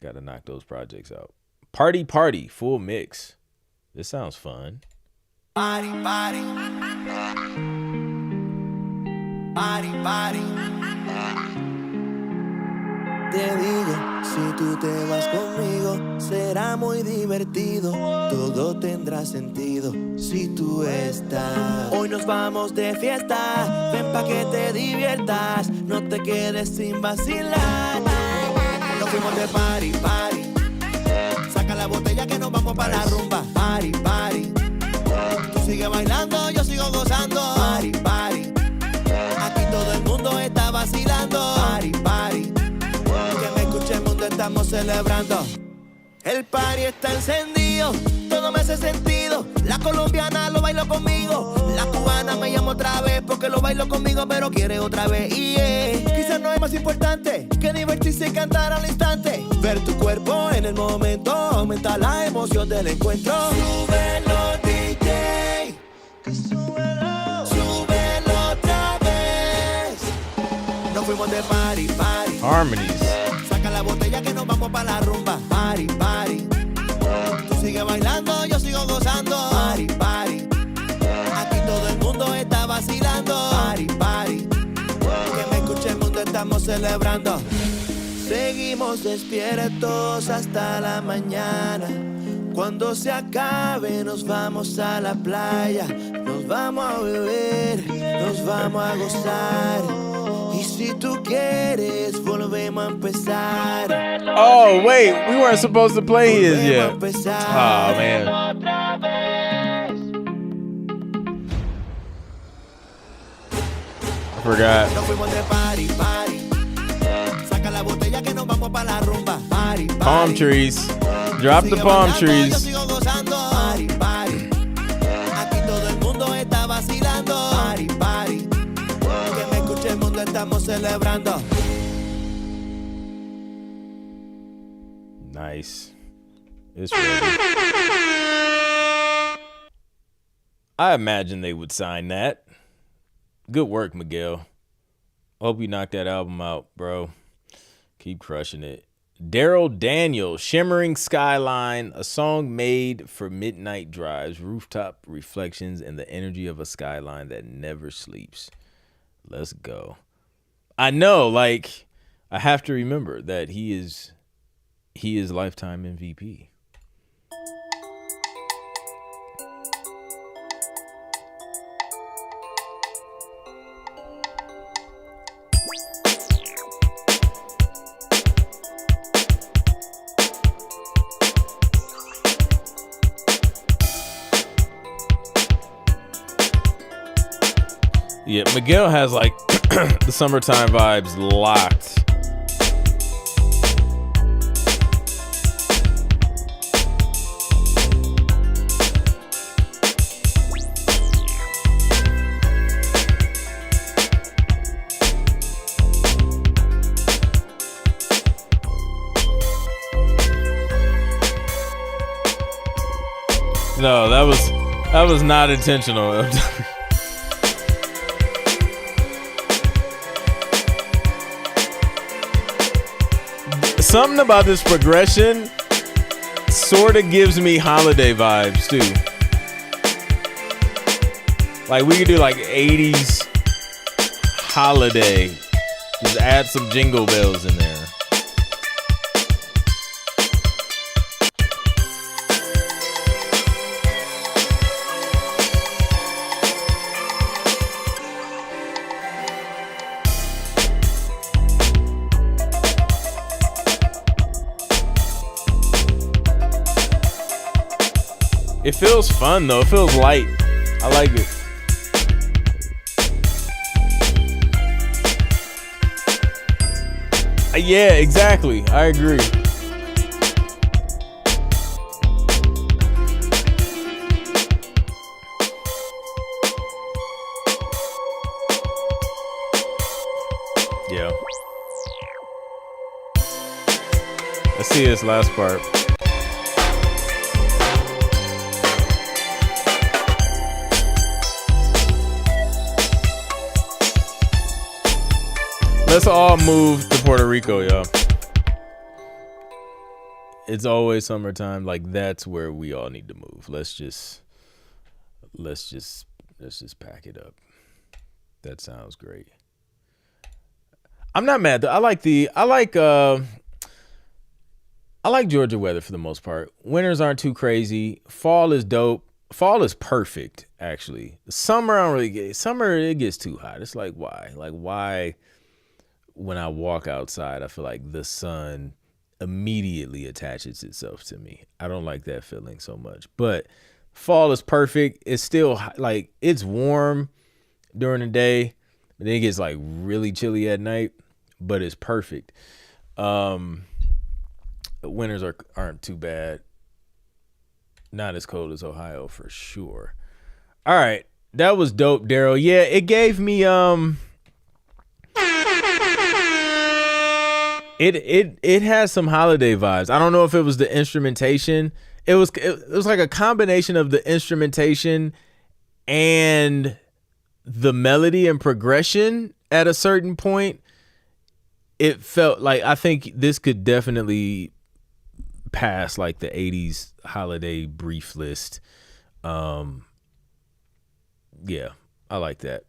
Got to knock those projects out. Party, party, full mix. This sounds fun. Party, party. Party, party. Te digo, si tú te vas conmigo, será muy divertido. Todo tendrá sentido si tú estás. Hoy nos vamos de fiesta, ven pa' que te diviertas. No te quedes sin vacilar. Nos fuimos de party, party. Saca la botella que nos vamos para la rumba. Party, party. Tú sigues bailando, yo sigo gozando. Party, party. Aquí todo el mundo está vacilando. Party, party. Que me escuche el mundo, estamos celebrando. El party está encendido, todo me hace sentido. La colombiana lo bailo conmigo. La cubana me llama otra vez porque lo bailo conmigo, pero quiere otra vez. Y quizás no es más importante que divertirse y cantar al instante. Ver tu cuerpo en el momento aumenta la emoción del encuentro. Súbelo, DJ. Súbelo otra vez. Nos fuimos de party, party. Harmonies. Saca la botella que nos vamos para la rumba. Party, party. Tú sigues bailando, yo sigo gozando. Party, party. Aquí todo el mundo está vacilando. Party, party. Que me escuche el mundo, estamos celebrando. Seguimos despiertos hasta la mañana. Cuando se acabe nos vamos a la playa. Nos vamos a beber, nos vamos a gozar. Y si tú quieres, volvemos a empezar. Oh, wait, we weren't supposed to play his Volvemos a yet. empezar. Oh, man. I forgot. Nos fuimos de party, party. Saca la botella que nos vamos para la rumba. Party, party. Palm trees. Drop the Sigue palm bailando, yo trees. sigo gozando. Party, party. Aquí todo el mundo está vacilando. Party, party. Que me escuche el mundo, estamos celebrando. Nice. It's ready. I imagine they would sign that. Good work, Miguel. Hope you knocked that album out, bro. Keep crushing it. Daryl Daniel, Shimmering Skyline, a song made for midnight drives, rooftop reflections, and the energy of a skyline that never sleeps. Let's go. I know, like, I have to remember that he is lifetime MVP. Yeah, Miguel has like the summertime vibes locked. No, that was not intentional. Something about this progression sort of gives me holiday vibes too. Like we could do like 80s holiday. Just add some jingle bells in there. It feels fun though. It feels light. I like it. Yeah, exactly. I agree. Yeah. Let's see this last part. Let's all move to Puerto Rico, y'all. It's always summertime. Like, that's where we all need to move. Let's just pack it up. That sounds great. I'm not mad though. I like Georgia weather for the most part. Winters aren't too crazy. Fall is dope. Fall is perfect, actually. Summer, I don't really get. Summer, it gets too hot. It's like, why? Like, why? When I walk outside, I feel like the sun immediately attaches itself to me. I don't like that feeling so much. But fall is perfect. It's still like, it's warm during the day, but then it gets like really chilly at night. But it's perfect. Winters aren't too bad. Not as cold as Ohio for sure. All right, that was dope, Daryl. Yeah, it gave me It has some holiday vibes. I don't know if it was the instrumentation. It was like a combination of the instrumentation and the melody and progression at a certain point. It felt like, I think this could definitely pass like the 80s holiday brief list. Yeah, I like that.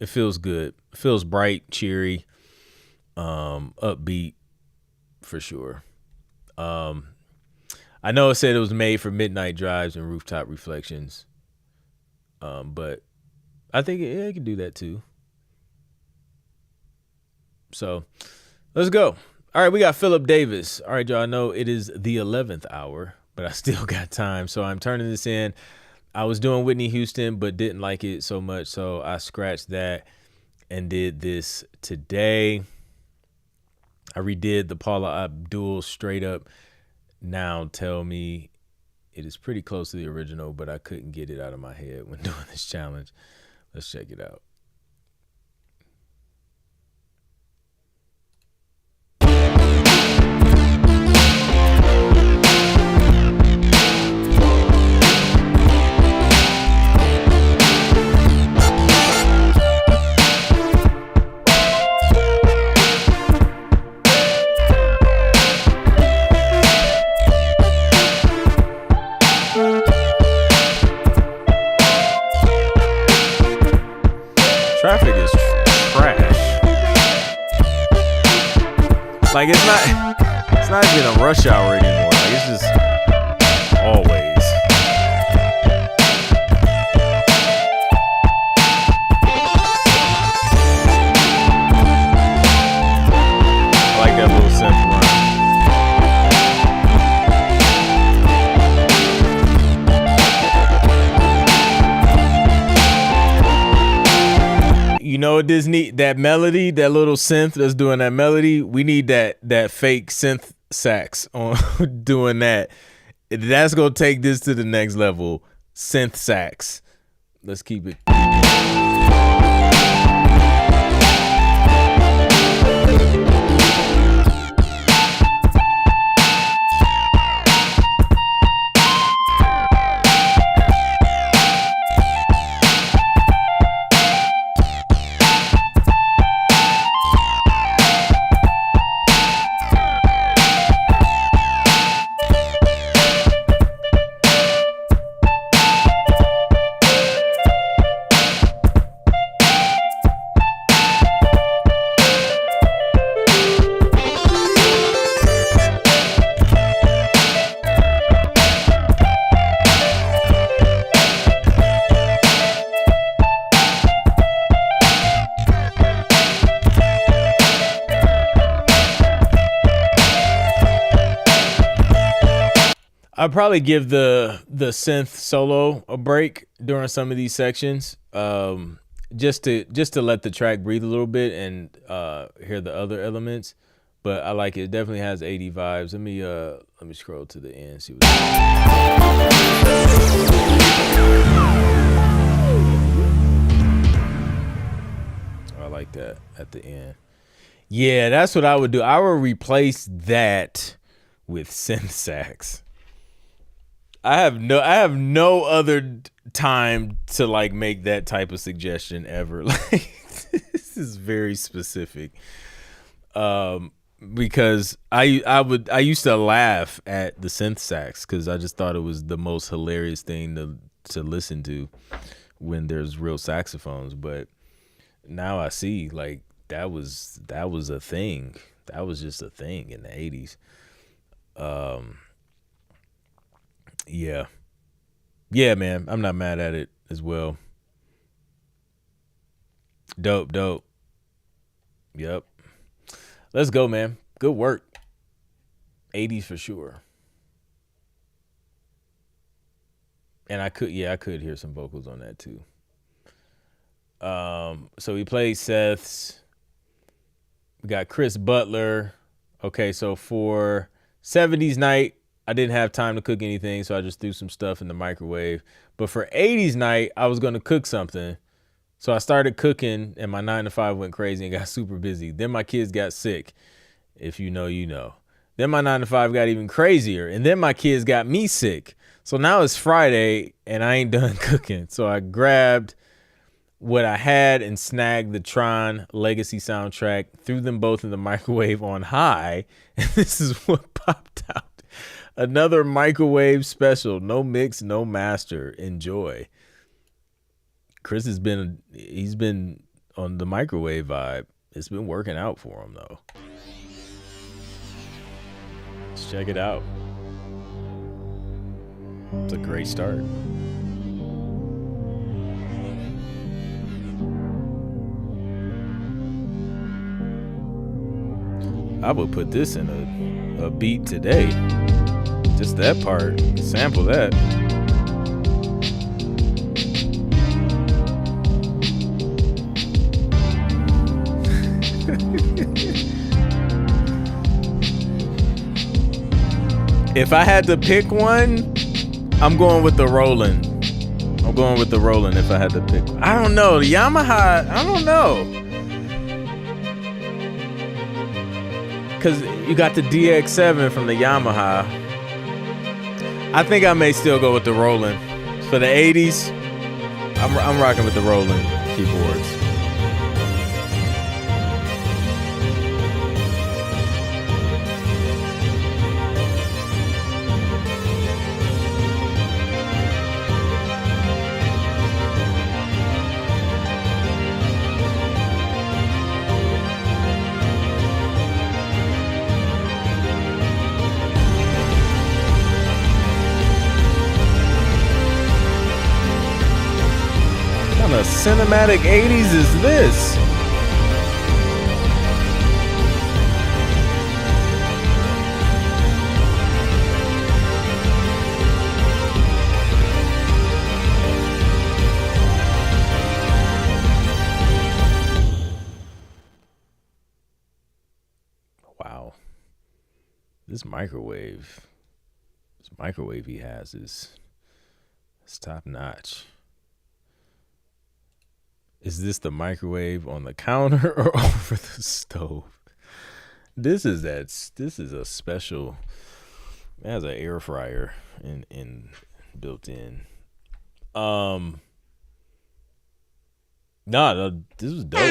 It feels good. It feels bright, cheery, upbeat for sure. I know it said it was made for midnight drives and rooftop reflections. But I think it can do that too. So let's go. All right, we got Philip Davis. All right, y'all, I know it is the 11th hour, but I still got time. So I'm turning this in. I was doing Whitney Houston, but didn't like it so much. So I scratched that and did this today. I redid the Paula Abdul Straight Up Now Tell Me. It is pretty close to the original, but I couldn't get it out of my head when doing this challenge. Let's check it out. Traffic is trash. Like, it's not even a rush hour anymore. Like, it's just always. I like that little synth run. You know what this need? That melody, that little synth that's doing that melody. We need that fake synth sax on doing that. That's gonna take this to the next level. Synth sax. Let's keep it. I'll probably give the synth solo a break during some of these sections, just to let the track breathe a little bit and hear the other elements. But I like it. It definitely has 80 vibes. Let me scroll to the end, see what. I like that at the end. Yeah, that's what I would do. I would replace that with synth sax. I have no other time to like make that type of suggestion ever. Like, this is very specific. Because I used to laugh at the synth sax because I just thought it was the most hilarious thing to listen to when there's real saxophones. But now I see like that was a thing. That was just a thing in the 80s. Yeah, man, I'm not mad at it as well. Dope. Yep. Let's go, man. Good work. 80s for sure. And I could hear some vocals on that too. So we played Seth's. We got Chris Butler. Okay, so for 70s night, I didn't have time to cook anything, so I just threw some stuff in the microwave. But for 80s night, I was going to cook something. So I started cooking, and my 9 to 5 went crazy and got super busy. Then my kids got sick. If you know, you know. Then my 9 to 5 got even crazier, and then my kids got me sick. So now it's Friday, and I ain't done cooking. So I grabbed what I had and snagged the Tron Legacy soundtrack, threw them both in the microwave on high, and this is what popped out. Another microwave special. No mix, no master. Enjoy. Chris he's been on the microwave vibe. It's been working out for him though. Let's check it out. It's a great start. I would put this in a beat today. Just that part. Sample that. If I had to pick one, I'm going with the Roland. If I had to pick one. I don't know. The Yamaha, I don't know. Because you got the DX7 from the Yamaha. I think I may still go with the Roland. For the 80s, I'm rocking with the Roland keyboards. What cinematic 80s is this? Wow. This microwave he has is top notch. Is this the microwave on the counter or over the stove? This is a special. It has an air fryer in built in. This was dope.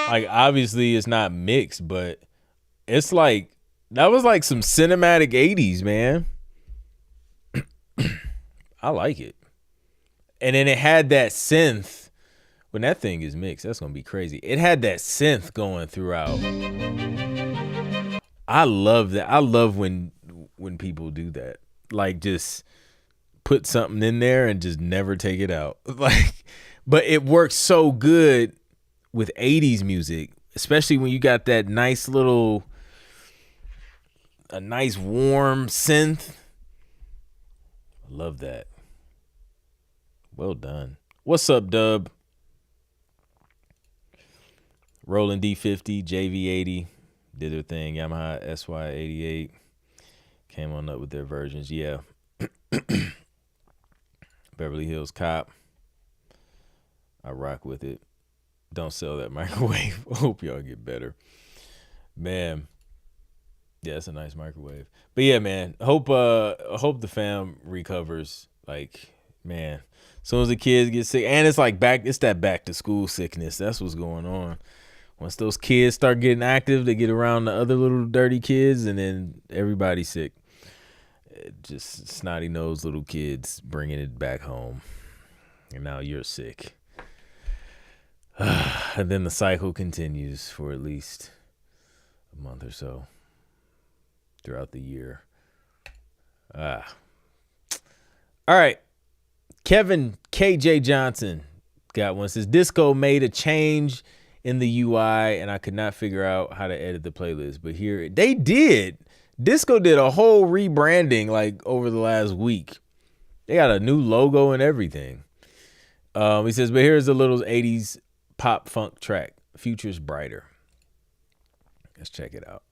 Like obviously it's not mixed, but it's like that was like some cinematic 80s, man. I like it. And then it had that synth. When that thing is mixed, that's gonna be crazy. It had that synth going throughout. I love that. I love when people do that. Like just put something in there and just never take it out. Like, but it works so good with 80s music, especially when you got that nice little, a nice warm synth. I love that. Well done. What's up, Dub? Roland D50, JV80 did their thing. Yamaha SY88 came on up with their versions. Yeah. Beverly Hills Cop. I rock with it. Don't sell that microwave. Hope y'all get better. Man. Yeah, it's a nice microwave. But yeah, man. Hope the fam recovers. Like, man. As soon as the kids get sick, and it's like it's that back to school sickness. That's what's going on. Once those kids start getting active, they get around the other little dirty kids, and then everybody's sick. Just snotty nosed little kids bringing it back home, and now you're sick. And then the cycle continues for at least a month or so throughout the year. All right. Kevin KJ Johnson got one. Says Disco made a change in the UI and I could not figure out how to edit the playlist. But here they did. Disco did a whole rebranding like over the last week. They got a new logo and everything. He says, but here's a little 80s pop funk track. Future's Brighter. Let's check it out.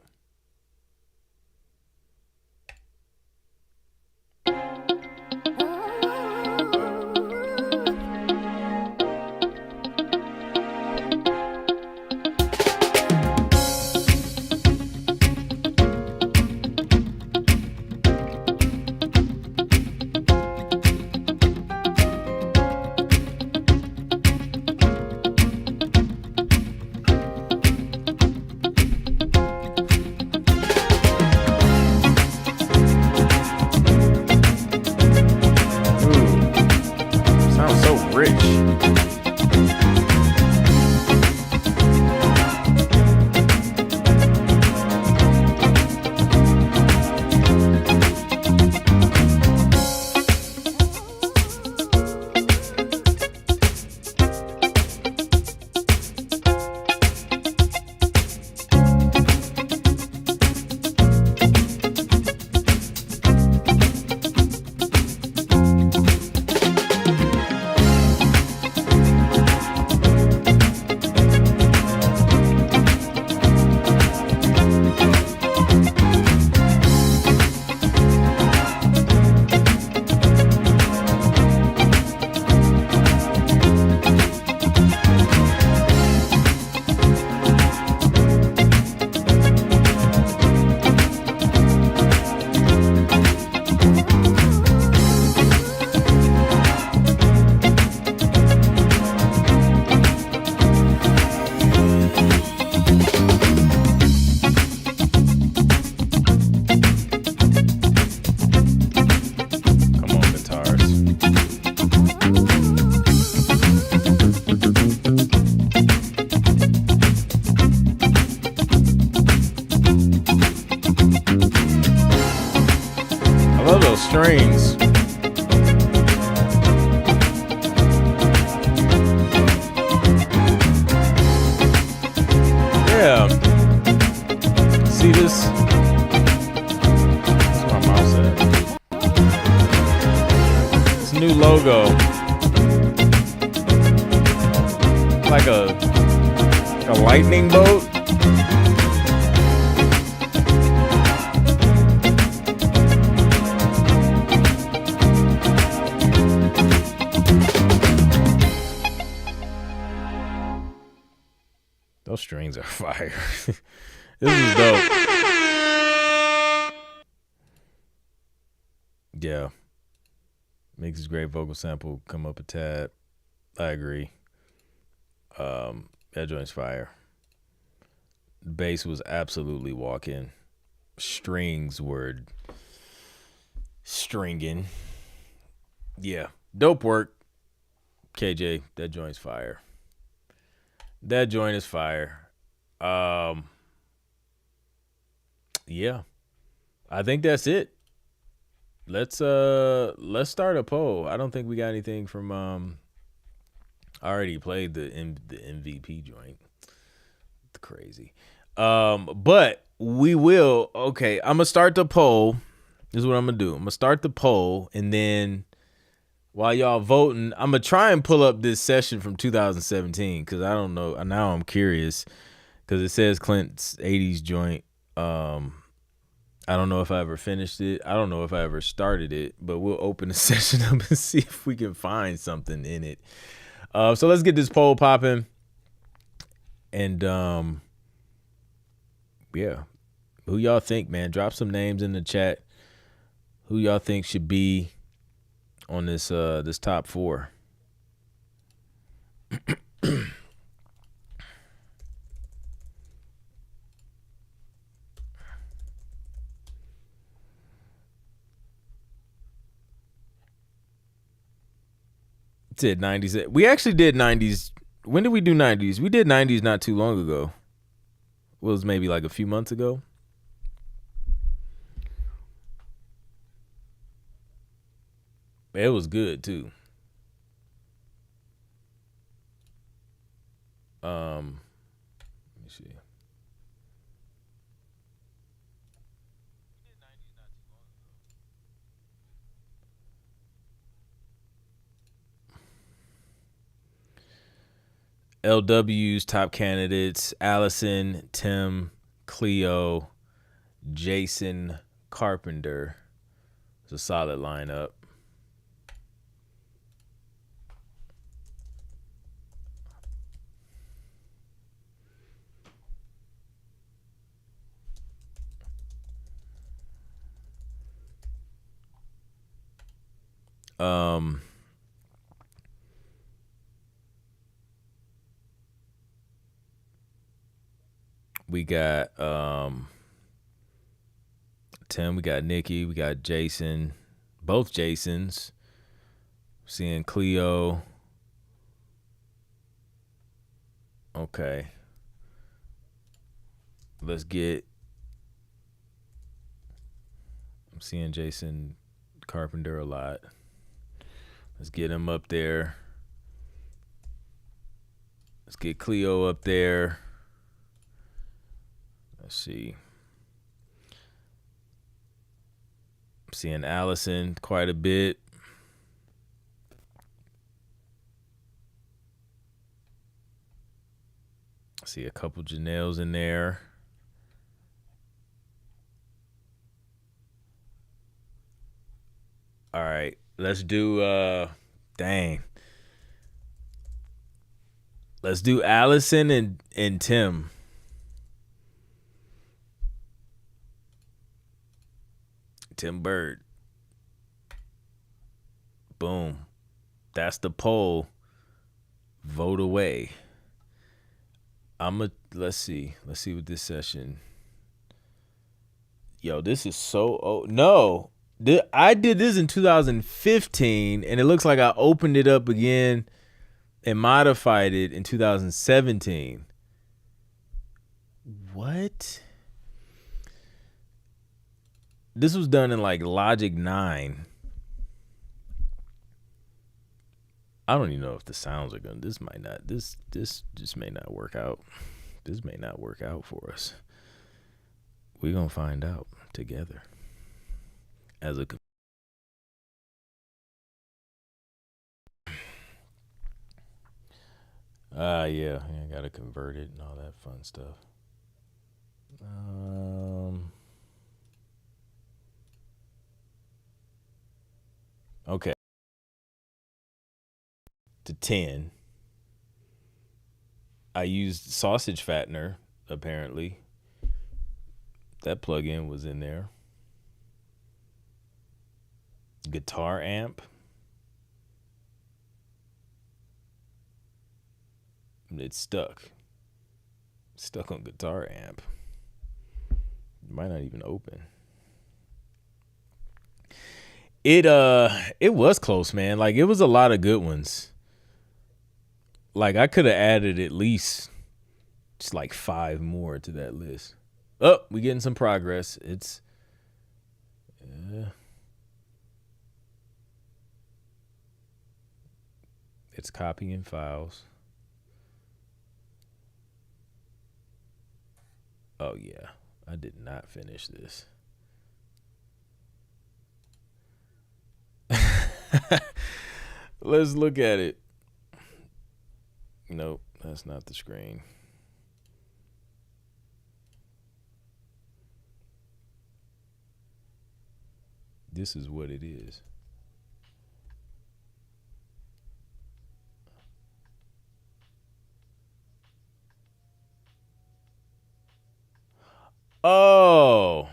Strings. Yeah. See this? That's where my mouse at. It's a new logo. Like a lightning bolt. Those strings are fire. This is dope. Yeah. Makes his great vocal sample come up a tad. I agree. That joint's fire. The bass was absolutely walking. Strings were stringing. Yeah. Dope work. KJ, that joint's fire. That joint is fire. Yeah. I think that's it. Let's start a poll. I don't think we got anything from I already played the MVP joint. It's crazy. But we will. Okay, I'm gonna start the poll. This is what I'm gonna do. I'm gonna start the poll, and then while y'all voting, I'm gonna try and pull up this session from 2017 because I don't know. Now I'm curious because it says Clint's 80s joint. I don't know if I ever finished it. I don't know if I ever started it, but we'll open the session up and see if we can find something in it. So let's get this poll popping. And yeah, who y'all think, man? Drop some names in the chat. Who y'all think should be on this this top 4? Did 90s. We actually did 90s. When did we do 90s? We did 90s not too long ago. It was maybe like a few months ago. It was good too. Let me see. LW's top candidates: Allison, Tim, Cleo, Jason, Carpenter. It's a solid lineup. We got Tim, we got Nikki, we got Jason, both Jasons. Seeing Cleo. Okay. Let's get. I'm seeing Jason Carpenter a lot. Let's get him up there. Let's get Cleo up there. Let's see. I'm seeing Allison quite a bit. I see a couple Janelles in there. All right, let's do dang. Let's do Allison and Tim. Tim Bird. Boom. That's the poll. Vote away. Let's see what this session. Yo, this is so old. No. I did this in 2015 and it looks like I opened it up again and modified it in 2017. What? This was done in like Logic 9. I don't even know if the sounds are gonna. This just may not work out. This may not work out for us. We're gonna find out together. As a yeah, I gotta convert it and all that fun stuff. Okay. To 10. I used Sausage Fattener, apparently. That plugin was in there. Guitar amp. It's stuck. Stuck on guitar amp. Might not even open. It was close, man. Like it was a lot of good ones. Like I could have added at least just like 5 more to that list. Oh, we getting some progress. It's it's copying files. Oh yeah, I did not finish this. Let's look at it. Nope, that's not the screen. This is what it is. Oh.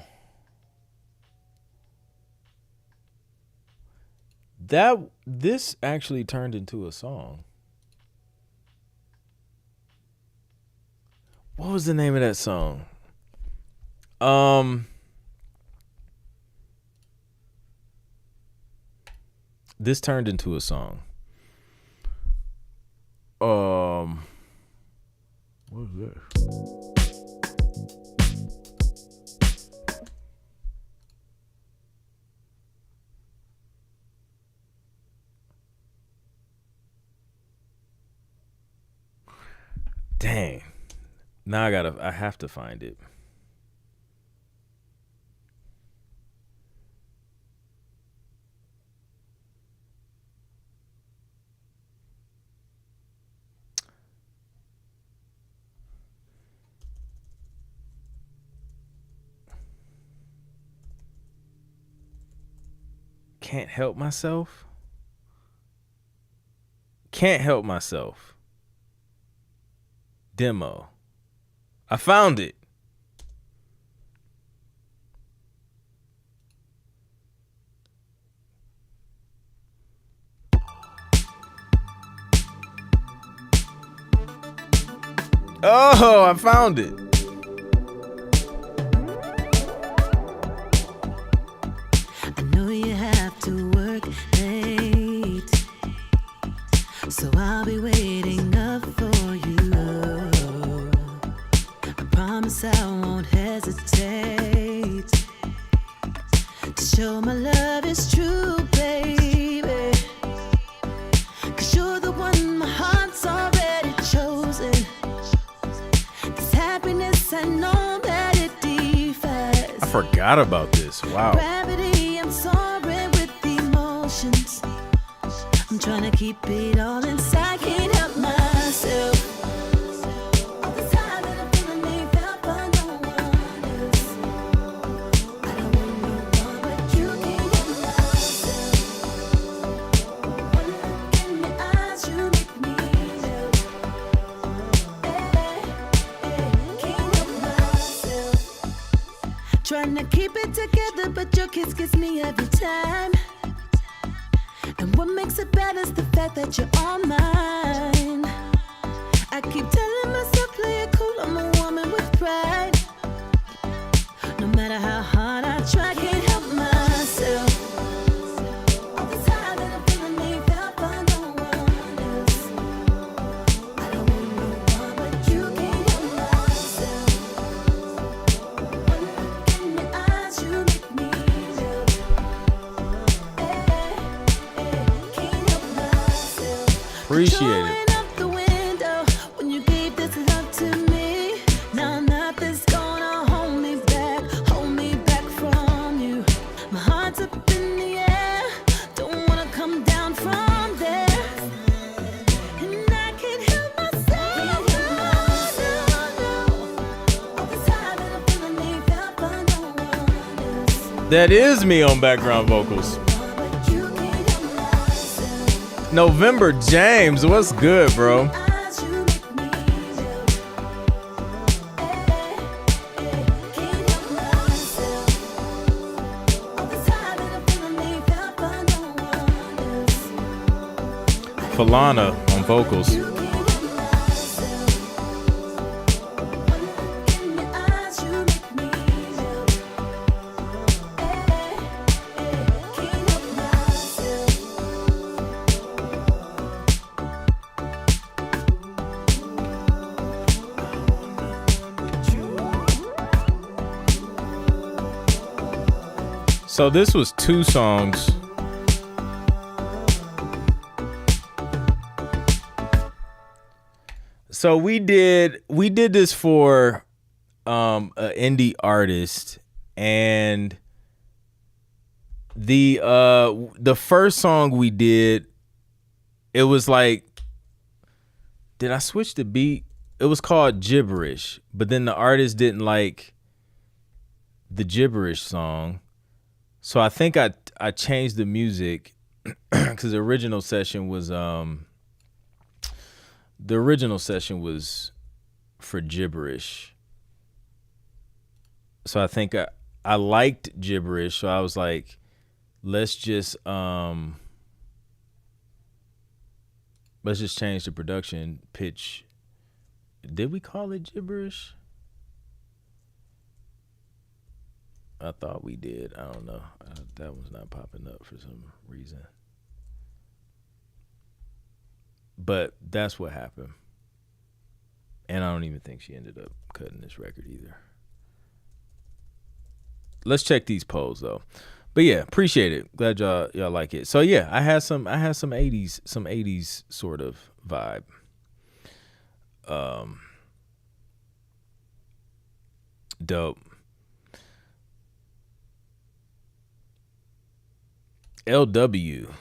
This actually turned into a song. What was the name of that song? This turned into a song. What is this? Dang. Now I have to find it. Can't help myself. Can't help myself. Demo. I found it. Oh, I found it. I know you have to work late, so I'll be waiting up for you. I promise I won't hesitate to show my love is true, baby. 'Cause you're the one my heart's already chosen. This happiness I know that it defies. I forgot about this. Wow. Gravity, I'm soaring with emotions. I'm trying to keep it all inside, can't help myself. All the time that I'm feeling ain't felt by no one else. I don't want no one but you, can't help myself. One look in your eyes, you make me melt. Can't help myself. Trying to keep it together, but your kiss gets me every time. And what makes it bad is the fact that you're all mine. I keep telling myself, play it cool, I'm a woman with pride. No matter how hard I try, can't help myself. All the time that I'm feeling ain't felt by no one else. I don't want no one but you, can't help myself. One look in your eyes, you make me melt. Can't help myself. Appreciate it. Throwing up the window when you gave this love to me. Now nothing's gonna hold me back from you. My heart's up in the air, don't wanna come down from there. And I can't help myself. No, no. All the time that I'm feeling ain't felt by no one else. That is me on background vocals. But you can't help myself. November James, what's good, bro? Eyes, you make me melt. Can't help myself. All the time that I'm feeling ain't felt by no one else. Falana on vocals. You can't help myself. One look in your eyes, you make me melt. Can't help myself. So this was 2 songs. So we did this for an indie artist, and the first song we did, it was like, did I switch the beat? It was called Gibberish, but then the artist didn't like the Gibberish song. So I think I changed the music because the original session was for Gibberish. So I think I liked Gibberish, so I was like, let's just change the production pitch. Did we call it Gibberish? I thought we did. I don't know. That one's not popping up for some reason. But that's what happened. And I don't even think she ended up cutting this record either. Let's check these polls though. But yeah, appreciate it. Glad y'all like it. So yeah, I had some 80s sort of vibe. Dope. LW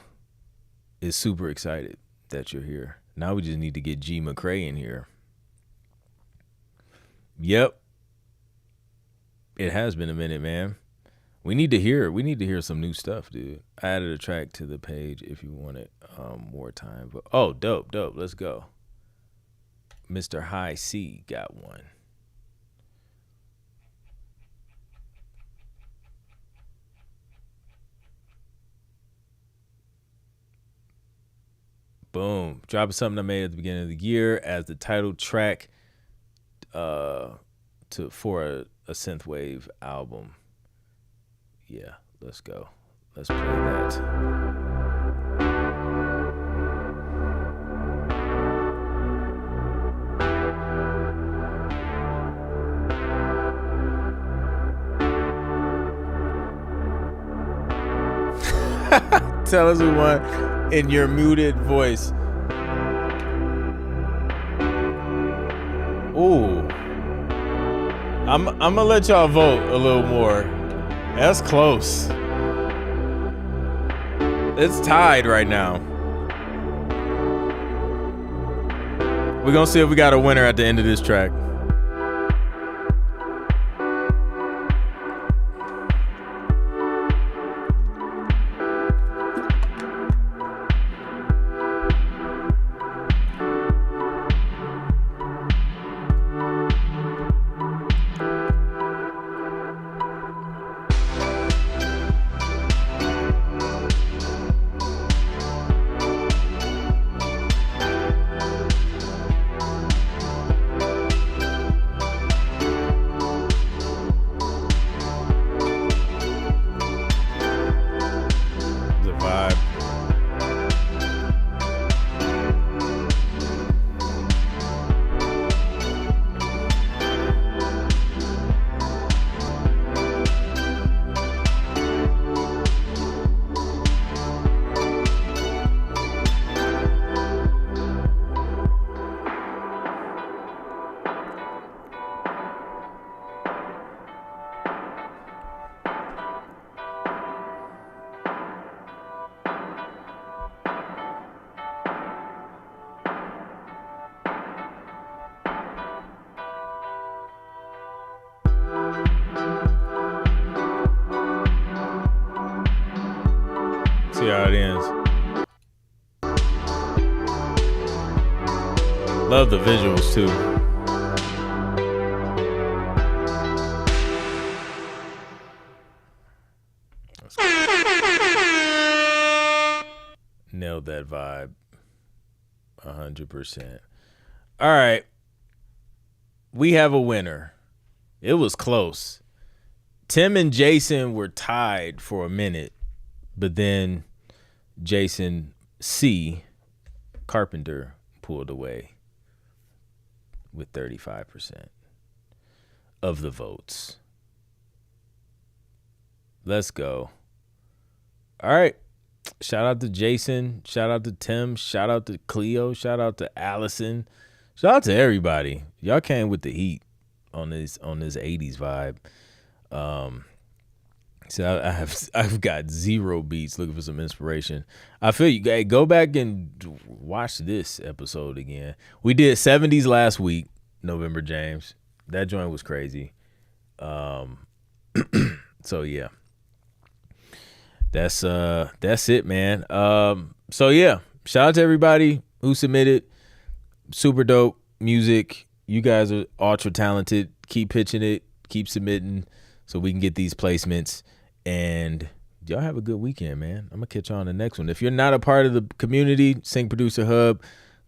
is super excited that you're here. Now we just need to get G McCrae in here. Yep. It has been a minute, man. We need to hear some new stuff, dude. I added a track to the page if you want it more time. But dope. Let's go. Mr. High C got one. Boom. Dropping something I made at the beginning of the year as the title track for a synthwave album. Yeah, let's go. Let's play that. Tell us who won in your muted voice. Ooh. I'm gonna let y'all vote a little more. That's close. It's tied right now. We're gonna see if we got a winner at the end of this track. See how it ends. Love the visuals too. Nailed that vibe 100%. All right. We have a winner. It was close. Tim and Jason were tied for a minute, but then Jason C. Carpenter pulled away with 35% of the votes. Let's go. All right. Shout out to Jason. Shout out to Tim. Shout out to Cleo. Shout out to Allison. Shout out to everybody. Y'all came with the heat on this 80s vibe. So I've got zero beats looking for some inspiration. I feel you. Hey, go back and watch this episode again. We did 70s last week, November James. That joint was crazy. So yeah. That's it, man. So yeah, shout out to everybody who submitted. Super dope music. You guys are ultra talented. Keep pitching it. Keep submitting so we can get these placements. And y'all have a good weekend, man. I'm gonna catch y'all on the next one. If you're not a part of the community, Sync Producer Hub,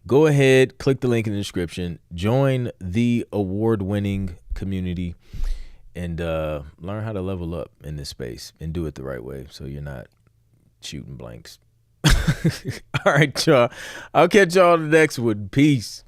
go ahead, click the link in the description, join the award-winning community, and learn how to level up in this space and do it the right way so you're not shooting blanks All right, y'all. I'll catch y'all on the next one. Peace.